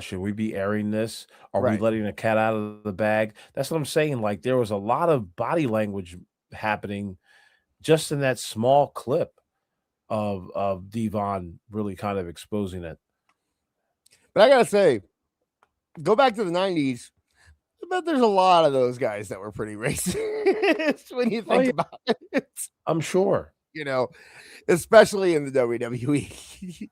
should we be airing this? Are we letting the cat out of the bag? That's what I'm saying. Like, there was a lot of body language happening just in that small clip of Devon really kind of exposing it. But I gotta say, go back to the 90s. I bet there's a lot of those guys that were pretty racist when you think about it. I'm sure. Especially in the WWE.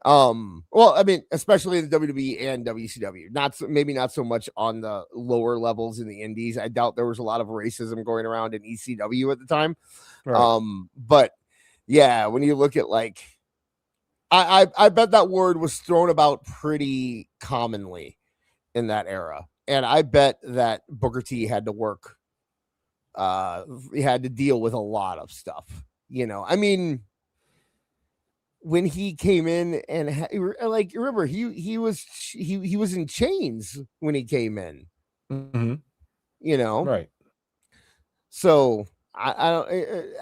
Well, I mean, especially in the WWE and WCW. Maybe not so much on the lower levels in the indies. I doubt there was a lot of racism going around in ECW at the time. Right. But yeah, when you look at like, I bet that word was thrown about pretty commonly in that era. And I bet that Booker T had to work. He had to deal with a lot of stuff. I mean, when he came in and like, remember he was in chains when he came in. Right. So I don't.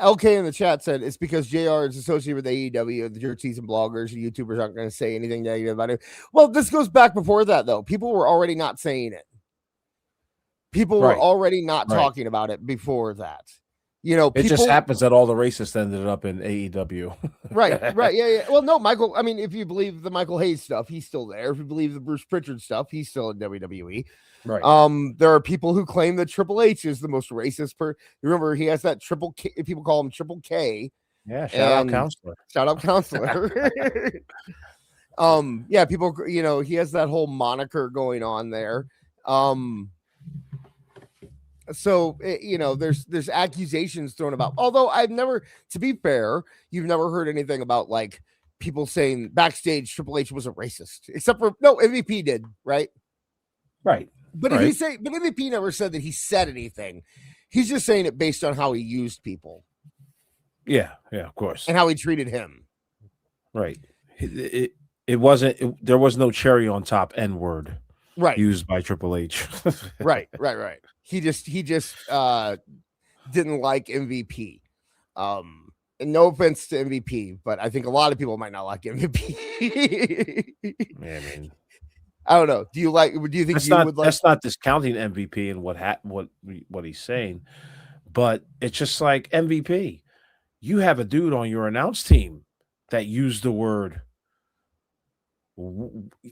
LK in the chat said it's because JR is associated with AEW. The jerseys and bloggers and YouTubers aren't going to say anything negative about it. Well, this goes back before that though. People were already not saying it. People were already not talking about it before that. It just happens that all the racists ended up in AEW. Right. Yeah. Well, no, Michael. I mean, if you believe the Michael Hayes stuff, he's still there. If you believe the Bruce Pritchard stuff, he's still in WWE. Right. There are people who claim that Triple H is the most racist. Remember, he has that triple K. People call him Triple K. Yeah. Shout out counselor. Yeah. People. He has that whole moniker going on there. So there's accusations thrown about. Although I've never, to be fair, you've never heard anything about like people saying backstage Triple H was a racist, except for MVP did, right? Right. But MVP never said that he said anything. He's just saying it based on how he used people. Yeah, of course. And how he treated him. Right. It wasn't. There was no cherry on top N word. Right. Used by Triple H. Right. He just didn't like MVP. And no offense to MVP, but I think a lot of people might not like MVP. Yeah, I mean, I don't know. Do you think that's you not, would like? That's not discounting MVP and what he's saying, but it's just like MVP. You have a dude on your announce team that used the word.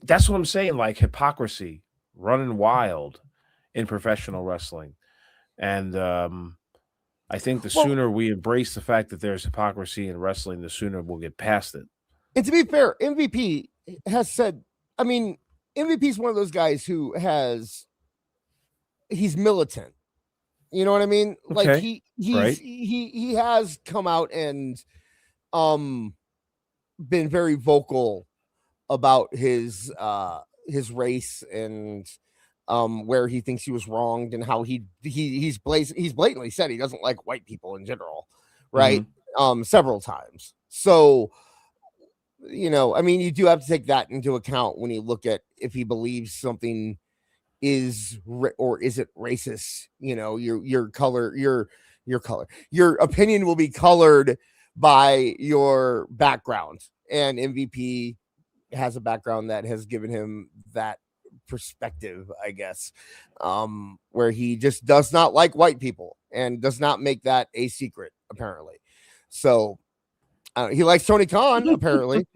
That's what I'm saying. Like hypocrisy running wild in professional wrestling. And I think the sooner we embrace the fact that there's hypocrisy in wrestling, the sooner we'll get past it. And to be fair, MVP has said, I mean, MVP is one of those guys who he's militant. You know what I mean? Okay. Like he has come out and been very vocal about his race and where he thinks he was wronged and how he's blatantly said he doesn't like white people in general, right? Several times. So, I mean, you do have to take that into account when you look at if he believes something is or isn't racist. Your opinion will be colored by your background, and MVP has a background that has given him that perspective, I guess, where he just does not like white people and does not make that a secret, apparently. So he likes Tony Khan, apparently.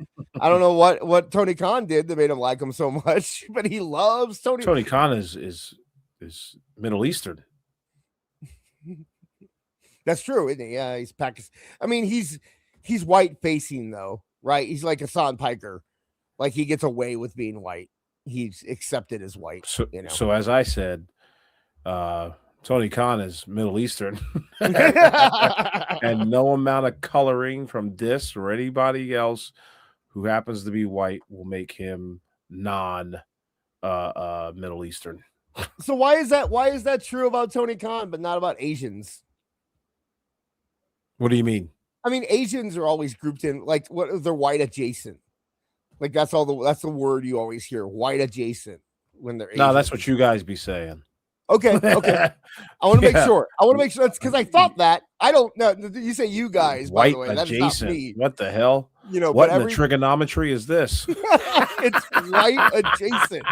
I don't know what Tony Khan did that made him like him so much, but he loves Tony. Tony Khan is Middle Eastern. That's true, isn't he? Yeah, he's Pakistan. I mean, he's white facing though, right? He's like Hassan Piker. Like he gets away with being white. He's accepted as white. So, you know. So as I said, Tony Khan is Middle Eastern, and no amount of coloring from this or anybody else who happens to be white will make him non Middle Eastern. So why is that true about Tony Khan, but not about Asians? What do you mean? I mean, Asians are always grouped in like what they're white adjacent. Like that's the word you always hear, white adjacent when they're Asian. No, that's what you guys be saying. Okay. I want to make sure. That's because I thought that. I don't know. You say you guys, White by the way. That is not me. What the hell? You know, what in the trigonometry is this? It's white adjacent.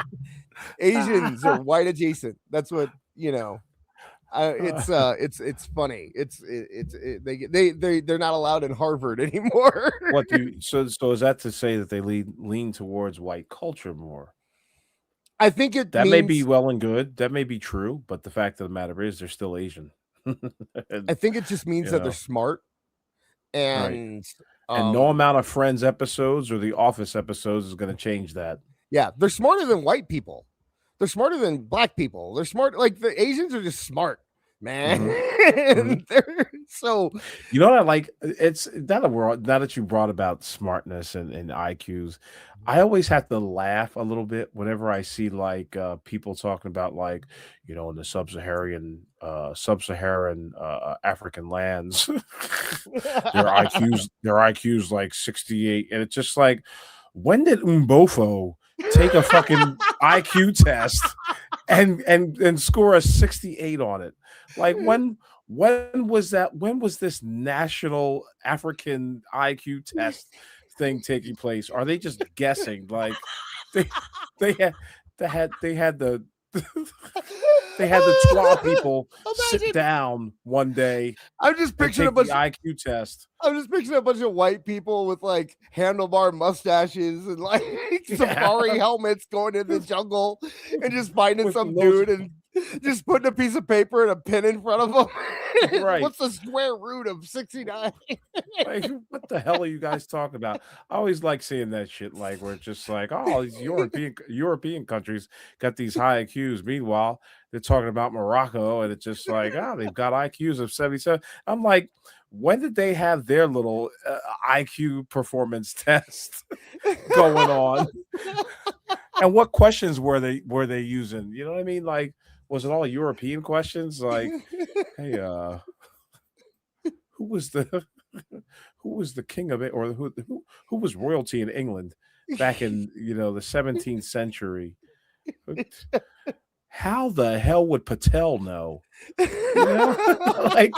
Asians are white adjacent. That's what, you know. It's funny. They're not allowed in Harvard anymore. So is that to say that they lean towards white culture more? I think may be well and good. That may be true, but the fact of the matter is they're still Asian. I think it just means that they're smart and no amount of Friends episodes or The Office episodes is going to change that. Yeah, they're smarter than white people. They're smarter than black people. They're smart. Like the Asians are just smart, man. Mm-hmm. They're so. You know what I like? It's now that you brought about smartness and IQs, I always have to laugh a little bit whenever I see like people talking about like, you know, in the sub-Saharan African lands, their IQs like 68, and it's just like, when did Mbofo take a fucking IQ test and score a 68 on it? Like when was that? When was this national African IQ test thing taking place? Are they just guessing? Like they had the 12 people sit down one day. I'm just picturing a bunch of IQ test. I'm just picturing a bunch of white people with like handlebar mustaches and like safari helmets going in the jungle and just finding some dude and just putting a piece of paper and a pen in front of them. Right. What's the square root of 69? Like, what the hell are you guys talking about? I always like seeing that shit, like where it's just like, oh, these European countries got these high IQs. Meanwhile, they're talking about Morocco, and it's just like, oh, they've got IQs of 77. I'm like, when did they have their little IQ performance test going on? And what questions were they using? You know what I mean? Like, was it all European questions? Like, hey, who was the king of it, or who was royalty in England back in, you know, the 17th century? How the hell would Patel know? You know? Like,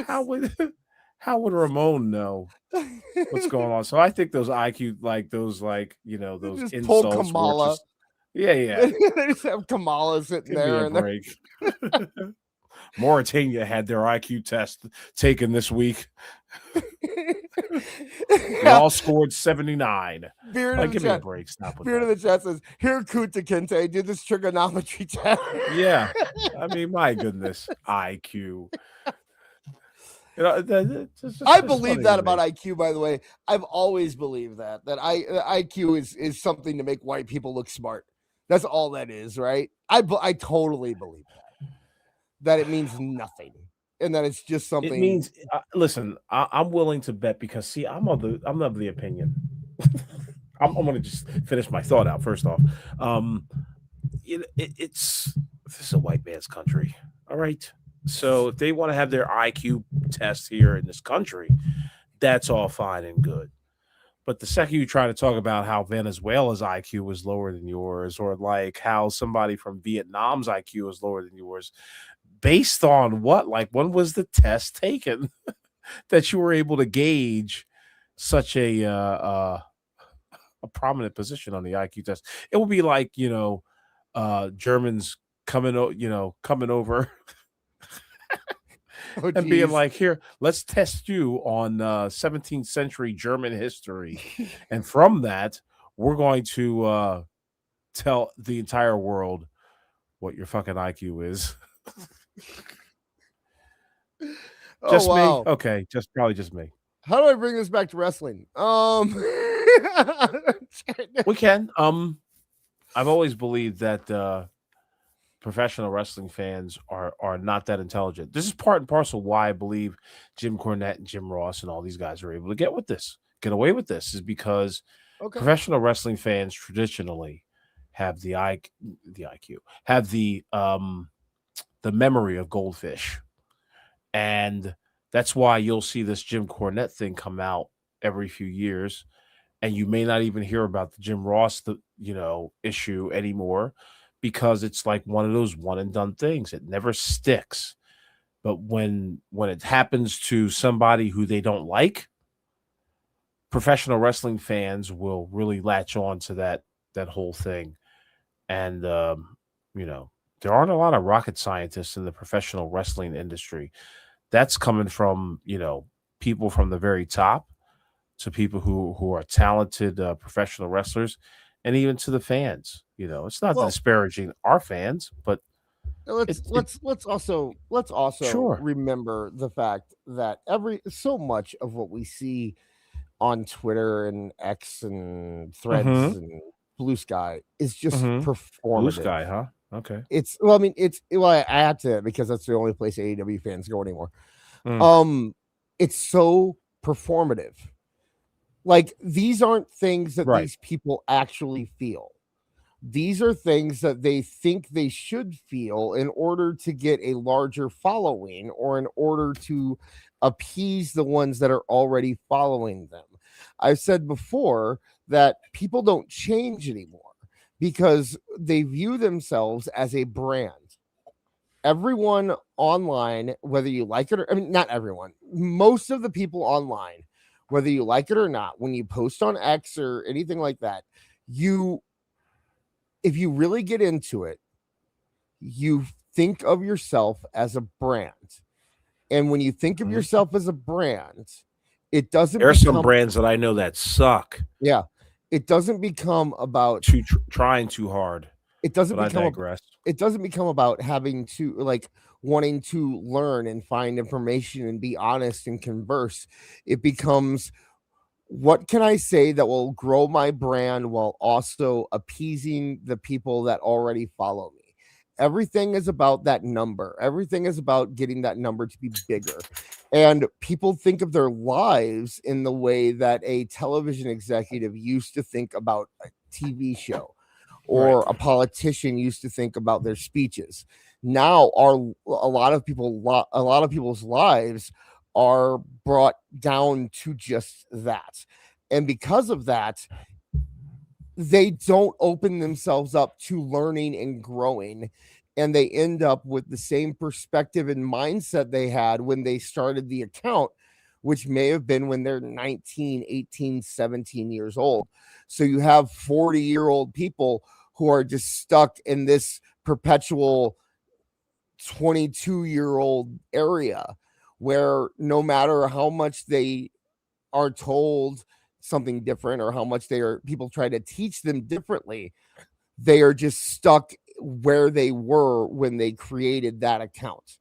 how would Ramon know what's going on? So I think those IQ, like those, like, you know, those just insults. pull Kamala. Yeah. They just have Kamala sitting there. And break. Mauritania had their IQ test taken this week. They all scored 79. Like, give me a break. Stop with Beard of the chat says, here, Kunta Kinte, did this trigonometry test. Yeah. I mean, my goodness. IQ. You know, I believe that about IQ, by the way. I've always believed that IQ is something to make white people look smart. That's all that is, right? I totally believe that it means nothing, and that it's just something. It means, listen, I'm willing to bet, because see, I'm of the opinion. I'm going to just finish my thought out first off. This is a white man's country, all right. So if they want to have their IQ test here in this country, that's all fine and good. But the second you try to talk about how Venezuela's IQ was lower than yours, or like how somebody from Vietnam's IQ is lower than yours, based on what? Like, when was the test taken that you were able to gauge such a a prominent position on the IQ test. It will be like, Germans coming over Oh, and being geez. like, here, let's test you on 17th century German history. And from that, we're going to tell the entire world what your fucking IQ is. Just wow. me? Okay, probably just me. How do I bring this back to wrestling? We can. I've always believed that professional wrestling fans are not that intelligent. This is part and parcel why I believe Jim Cornette and Jim Ross and all these guys are able to get away with this, is because professional wrestling fans traditionally have the IQ, have the memory of goldfish. And that's why you'll see this Jim Cornette thing come out every few years, and you may not even hear about the Jim Ross issue anymore, because it's like one of those one and done things. It never sticks. But when it happens to somebody who they don't like, professional wrestling fans will really latch on to that whole thing. And there aren't a lot of rocket scientists in the professional wrestling industry. That's coming from, people from the very top to people who are talented professional wrestlers, and even to the fans. It's not disparaging our fans, but let's also Sure. remember the fact that so much of what we see on Twitter and X and Threads Mhm. and Blue Sky is just Mhm. performative. Blue Sky, huh? Okay. I had to, because that's the only place AEW fans go anymore. It's so performative. Like, these aren't things that these people actually feel. These are things that they think they should feel in order to get a larger following, or in order to appease the ones that are already following them. I've said before that people don't change anymore because they view themselves as a brand. Everyone online, whether you like it or, not everyone, most of the people online, whether you like it or not, when you post on X or anything like that, if you really get into it, you think of yourself as a brand. And when you think of yourself as a brand, it doesn't There are some become, brands that I know that suck. yeah, it doesn't become about trying too hard. It doesn't But I become digress. it doesn't become about having to, wanting to learn and find information and be honest and converse. It becomes, what can I say that will grow my brand while also appeasing the people that already follow me? Everything is about that number. Everything is about getting that number to be bigger. And people think of their lives in the way that a television executive used to think about a TV show, or a politician used to think about their speeches. Now, a lot of people's lives are brought down to just that. And because of that, they don't open themselves up to learning and growing. And they end up with the same perspective and mindset they had when they started the account, which may have been when they're 19, 18, 17 years old. So you have 40-year-old people who are just stuck in this perpetual 22-year-old area, where no matter how much they are told something different, or how much people try to teach them differently, they are just stuck where they were when they created that account.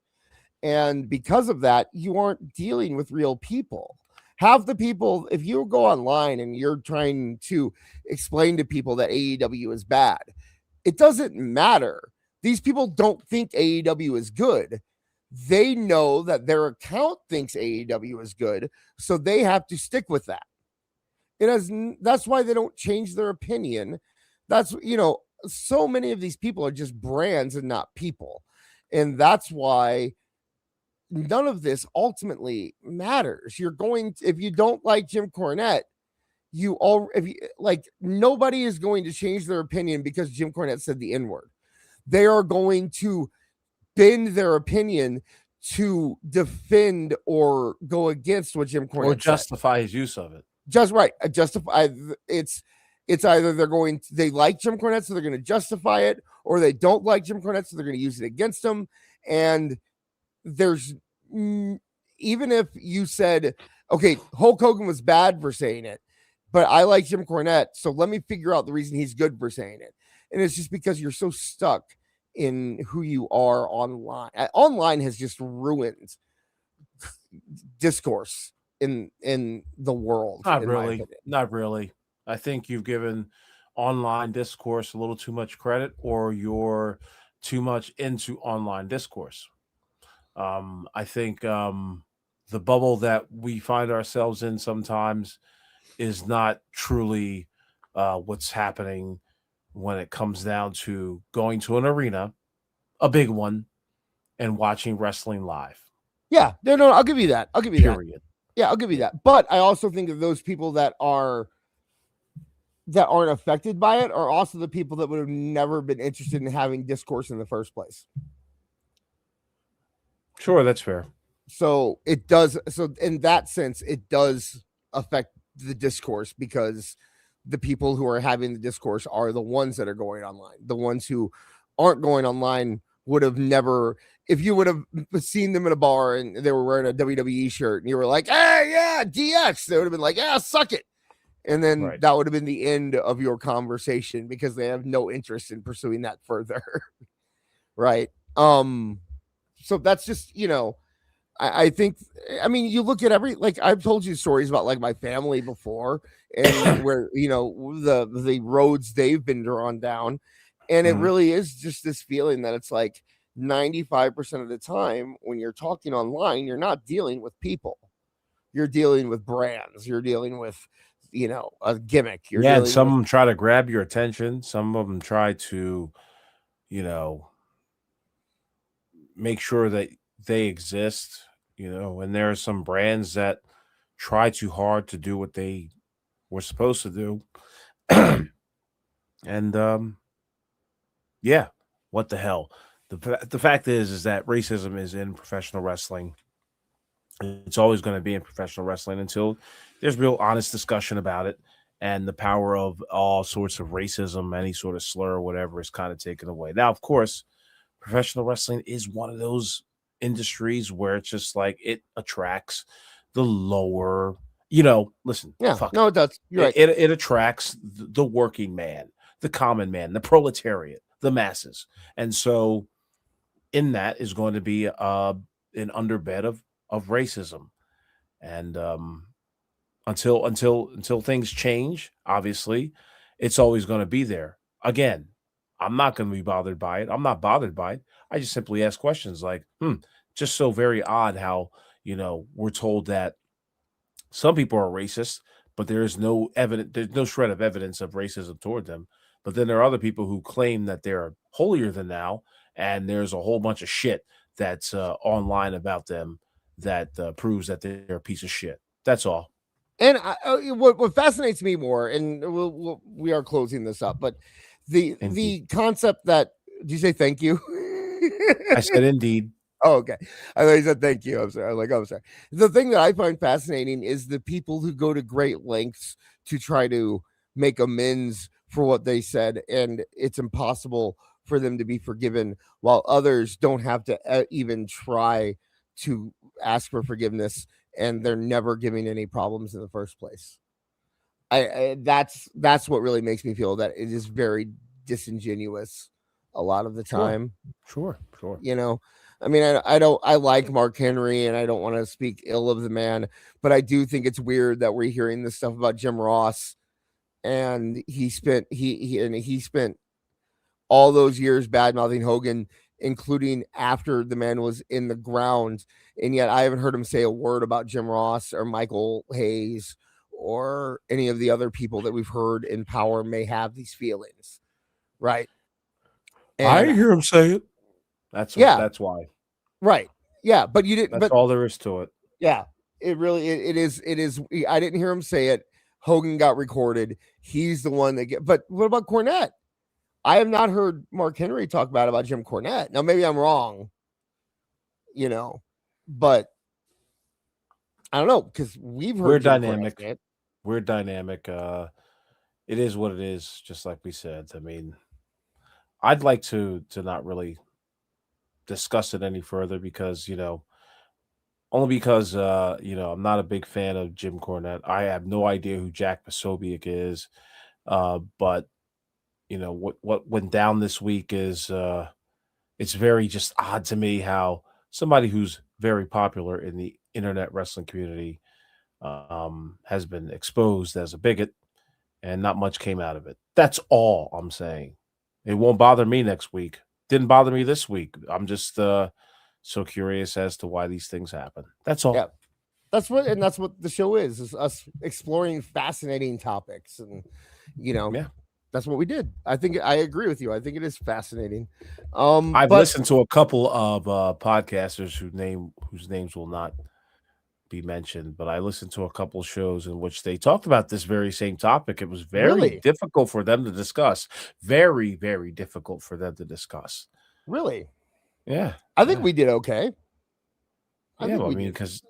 And because of that, you aren't dealing with real people. Half the people, if you go online and you're trying to explain to people that AEW is bad, it doesn't matter. These people don't think AEW is good. They know that their account thinks AEW is good, so they have to stick with that. That's why they don't change their opinion. That's, so many of these people are just brands and not people. And that's why none of this ultimately matters. If you don't like Jim Cornette, nobody is going to change their opinion because Jim Cornette said the N-word. They are going to bend their opinion to defend or go against what Jim Cornette Or justify his use of it. Just right. Justify. It's either they like Jim Cornette, so they're going to justify it, or they don't like Jim Cornette, so they're going to use it against him. And there's even if you said, okay, Hulk Hogan was bad for saying it, but I like Jim Cornette, so let me figure out the reason he's good for saying it. And it's just because you're so stuck in who you are online. Online has just ruined discourse in the world. Not really. I think you've given online discourse a little too much credit, or you're too much into online discourse. I think the bubble that we find ourselves in sometimes is not truly what's happening when it comes down to going to an arena, a big one, and watching wrestling live. Yeah, no, I'll give you that. I'll give you Period. that. Yeah, I'll give you that. But I also think of those people that aren't affected by it are also the people that would have never been interested in having discourse in the first place. Sure, that's fair. So it does. So in that sense, it does affect the discourse, because the people who are having the discourse are the ones that are going online. The ones who aren't going online would have never, if you would have seen them in a bar and they were wearing a WWE shirt and you were like, hey, yeah, DX, they would have been like, yeah, suck it. And then that would have been the end of your conversation, because they have no interest in pursuing that further. Right. So that's just, I think, I mean, you look at like I've told you stories about like my family before, and where, the roads they've been drawn down. And it really is just this feeling that it's like 95% of the time when you're talking online, you're not dealing with people. You're dealing with brands. You're dealing with, a gimmick. And some of them try to grab your attention. Some of them try to, make sure that they exist, and there are some brands that try too hard to do what they were supposed to do. And yeah, what the hell? The fact is that racism is in professional wrestling. It's always going to be in professional wrestling until there's real honest discussion about it, and the power of all sorts of racism, any sort of slur or whatever, is kind of taken away. Now, of course, professional wrestling is one of those industries where it's just like it attracts the lower, listen. Yeah, fuck no, it does. You're right. It attracts the working man, the common man, the proletariat, the masses. And so in that is going to be an underbed of racism. And until things change, obviously, it's always going to be there. Again, I'm not going to be bothered by it. I'm not bothered by it. I just simply ask questions like, just so very odd how, we're told that some people are racist, but there's no shred of evidence of racism toward them. But then there are other people who claim that they're holier than thou, and there's a whole bunch of shit that's online about them that proves that they're a piece of shit. That's all. And what fascinates me more, and we are closing this up, but the concept that, did you say thank you? I said indeed. Oh, okay. I thought you said thank you. I'm sorry. I'm sorry. The thing that I find fascinating is the people who go to great lengths to try to make amends for what they said, and it's impossible for them to be forgiven, while others don't have to even try to ask for forgiveness, and they're never giving any problems in the first place. That's what really makes me feel that it is very disingenuous a lot of the time. Sure. I mean, I like Mark Henry, and I don't want to speak ill of the man, but I do think it's weird that we're hearing this stuff about Jim Ross, and he spent all those years bad-mouthing Hogan, including after the man was in the ground, and yet I haven't heard him say a word about Jim Ross or Michael Hayes or any of the other people that we've heard in power may have these feelings, right? And I hear him say it. That's why. Right. Yeah, but you didn't. That's all there is to it. Yeah, it really it is. I didn't hear him say it. Hogan got recorded. He's the one that get. But what about Cornette? I have not heard Mark Henry talk about Jim Cornette. Now maybe I'm wrong, but I don't know, because we've heard We're dynamic. it is what it is. Just like we said. I mean, I'd like to not really discuss it any further because only because I'm not a big fan of Jim Cornette. I have no idea who Jack Posobiec is. But what went down this week is it's very just odd to me how somebody who's very popular in the internet wrestling community has been exposed as a bigot and not much came out of it. That's all I'm saying. It won't bother me next week. Didn't bother me this week. I'm just so curious as to why these things happen. That's all. Yeah. That's what the show is us exploring fascinating topics. And, that's what we did. I think I agree with you. I think it is fascinating. I've listened to a couple of podcasters whose names will not be mentioned, but I listened to a couple shows in which they talked about this very same topic. It was very difficult for them to discuss. Very, very difficult for them to discuss. Really? Yeah. I think we did okay. Because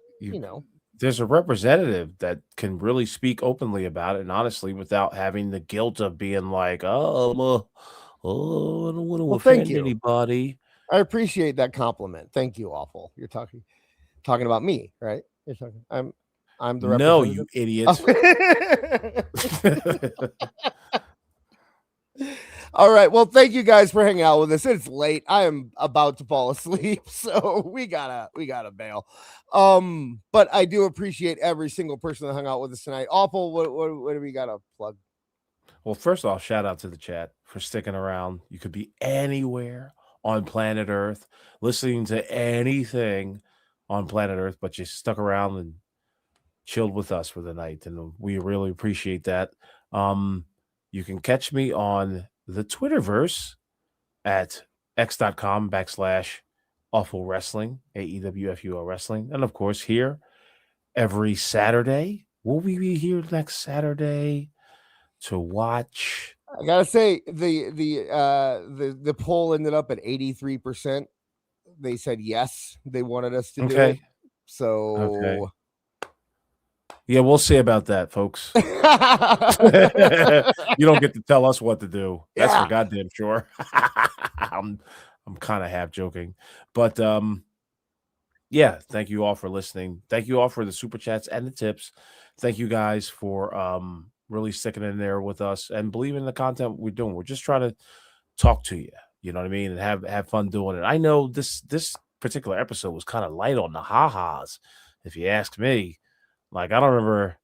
there's a representative that can really speak openly about it and honestly without having the guilt of being like, I don't want to offend anybody. I appreciate that compliment. Thank you, Aewful. You're talking about me, right? You're talking. I'm the no, you idiot. All right. Well, thank you guys for hanging out with us. It's late. I am about to fall asleep, so we gotta bail. But I do appreciate every single person that hung out with us tonight. Aewful, what do we gotta plug? Well, first off, shout out to the chat for sticking around. You could be anywhere on planet Earth, listening to anything on planet Earth, but you stuck around and chilled with us for the night, and we really appreciate that. You can catch me on the Twitterverse at x.com/Aewful Wrestling, AEWFUL Wrestling. And of course, here every Saturday. Will we be here next Saturday to watch? I gotta say, the poll ended up at 83%. They said yes, they wanted us to do it. So yeah, we'll see about that, folks. You don't get to tell us what to do. That's for goddamn sure. I'm kind of half joking, but yeah, thank you all for listening. Thank you all for the super chats and the tips. Thank you guys for really sticking in there with us and believing in the content we're doing. We're just trying to talk to you, you know what I mean, and have fun doing it. I know this particular episode was kind of light on the ha-has, if you ask me. Like, I don't remember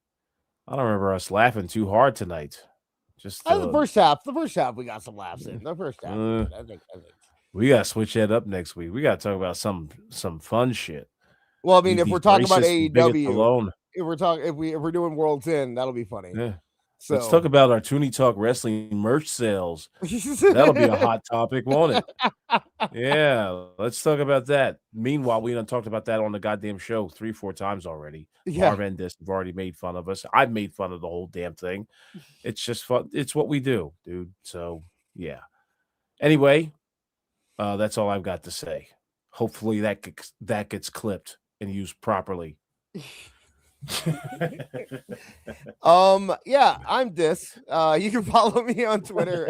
us laughing too hard tonight. Just the first half we got some laughs in. The first half, I think we gotta switch that up next week. We gotta talk about some fun shit. Well, I mean, if we're talking about AEW, if we're doing World's End, that'll be funny. Yeah. So let's talk about our Toonie Talk Wrestling merch sales. That'll be a hot topic, won't it? Yeah, let's talk about that. Meanwhile, we done talked about that on the goddamn show 3-4 times already. Yeah. Marv and Dis have already made fun of us. I've made fun of the whole damn thing. It's just fun. It's what we do, dude. So yeah. Anyway, that's all I've got to say. Hopefully that gets clipped and used properly. Yeah, I'm Dis. You can follow me on Twitter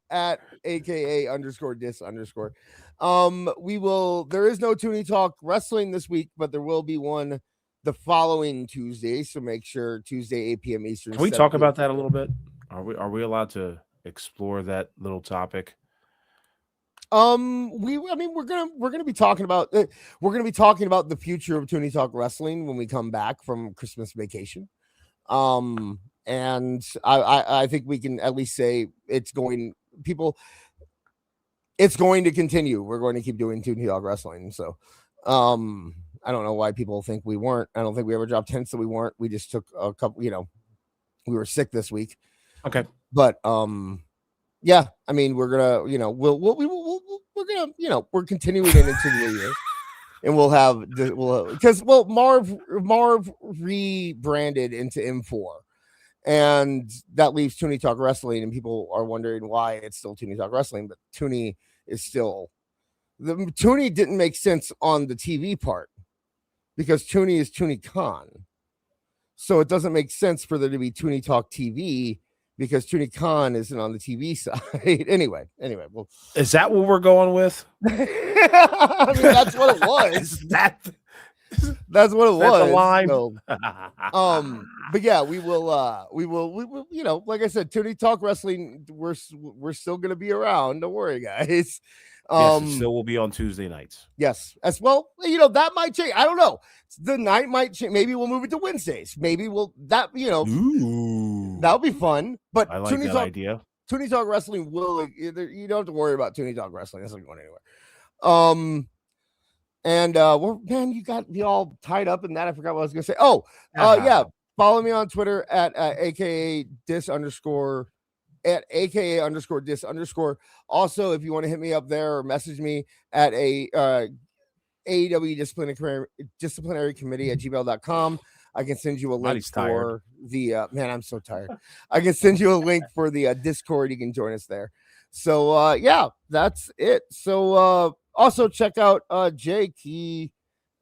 at aka_Dis_. There is no Toonie Talk Wrestling this week, but there will be one the following Tuesday. So make sure Tuesday 8 p.m. Eastern. Can we talk about that a little bit? Are we allowed to explore that little topic? We're gonna be talking about the future of Toonie Talk Wrestling when we come back from Christmas vacation. And I think we can at least say it's going to continue. We're going to keep doing Toonie Talk Wrestling. So I don't know why people think we weren't. I don't think we ever dropped hints that we weren't. We just took a couple, we were sick this week. Okay. But yeah, I mean, we're gonna, we're continuing into the new year, and because Marv rebranded into M4, and that leaves Toonie Talk Wrestling, and people are wondering why it's still Toonie Talk Wrestling, but Toonie is still Toonie didn't make sense on the TV part because Toonie is Toonie Khan, so it doesn't make sense for there to be Toonie Talk TV because Tony Khan isn't on the TV side. anyway, well, is that what we're going with? I mean, that's what it was. That's what it was. The line. So, but yeah, we will, you know, like I said, Toonie Talk Wrestling, we're still gonna be around. Don't worry, guys. Yes, it still will be on Tuesday nights. Yes, as well. You know, that might change. I don't know. The night might change. Maybe we'll move it to Wednesdays. Maybe that that'll be fun. But I like that idea. Toonie Talk Wrestling will. You don't have to worry about Toonie Talk Wrestling. That's not going anywhere. And man, you got me all tied up in that. I forgot what I was gonna say. Yeah. Follow me on Twitter at aka dis underscore at aka underscore dis underscore. Also, if you want to hit me up there or message me at AEW disciplinary committee at gmail.com. I can send you a link for the man. I'm so tired. I can send you a link for the Discord. You can join us there. So yeah, that's it. So also check out Jake. He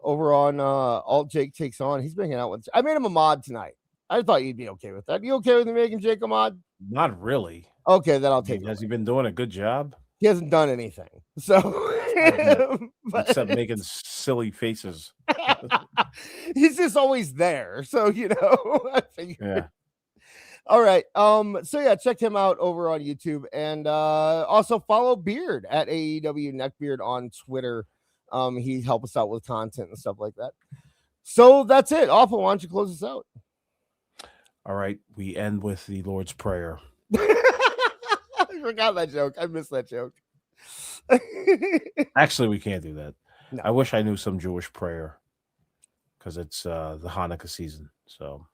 over on Alt Jake Takes On. He's been hanging out with. I made him a mod tonight. I thought you'd be okay with that. You okay with me making Jake a mod? Not really. Okay, then I'll take it. Has he been doing a good job? He hasn't done anything. So except making silly faces. He's just always there. So you know, I figured. Yeah. All right. So yeah, check him out over on YouTube. And also follow Beard at AEW Neckbeard on Twitter. He helps us out with content and stuff like that. So that's it. Awful. Why don't you close us out? All right, we end with the Lord's Prayer. I forgot that joke. I missed that joke. Actually, we can't do that. No. I wish I knew some Jewish prayer because it's the Hanukkah season. So,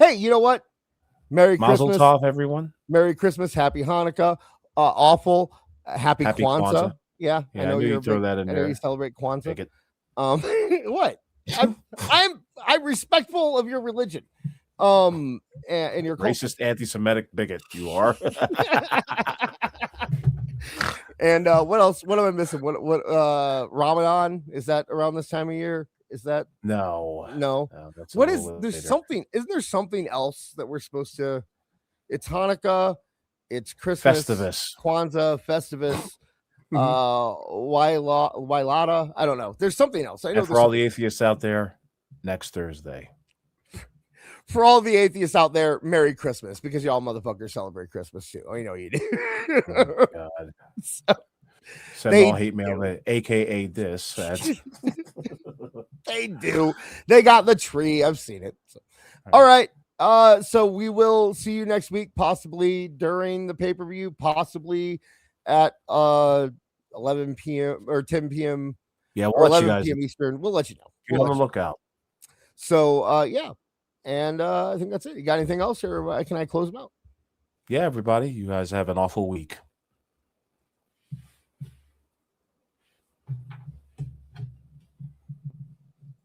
hey, you know what? Merry Mazel Christmas, tov, everyone. Merry Christmas, Happy Hanukkah. Awful, Happy Kwanzaa. Yeah, I know you throw that in I there. know you celebrate Kwanzaa. What? I'm respectful of your religion. And your racist, anti-Semitic bigot. You are. And what else? What am I missing? What Ramadan, is that around this time of year? Is that no? That's what is there's later. Something? Isn't there something else that we're supposed to? It's Hanukkah, it's Christmas, Festivus, Kwanzaa, Festivus, Wailata. I don't know. There's something else. I know. And for all the atheists out there, next Thursday. For all the atheists out there, Merry Christmas, because y'all motherfuckers celebrate Christmas too. I know you do. Oh, God. Send all hate mail to AKA this. They do. They got the tree. I've seen it. So. All right. So we will see you next week, possibly during the pay-per-view, possibly at 11 p.m. or 10 p.m. Yeah, we'll let you guys p.m. Eastern. We'll let you know. Be on the lookout. So yeah. And I think that's it. You got anything else, or can I close them out? Yeah, everybody. You guys have an awful week.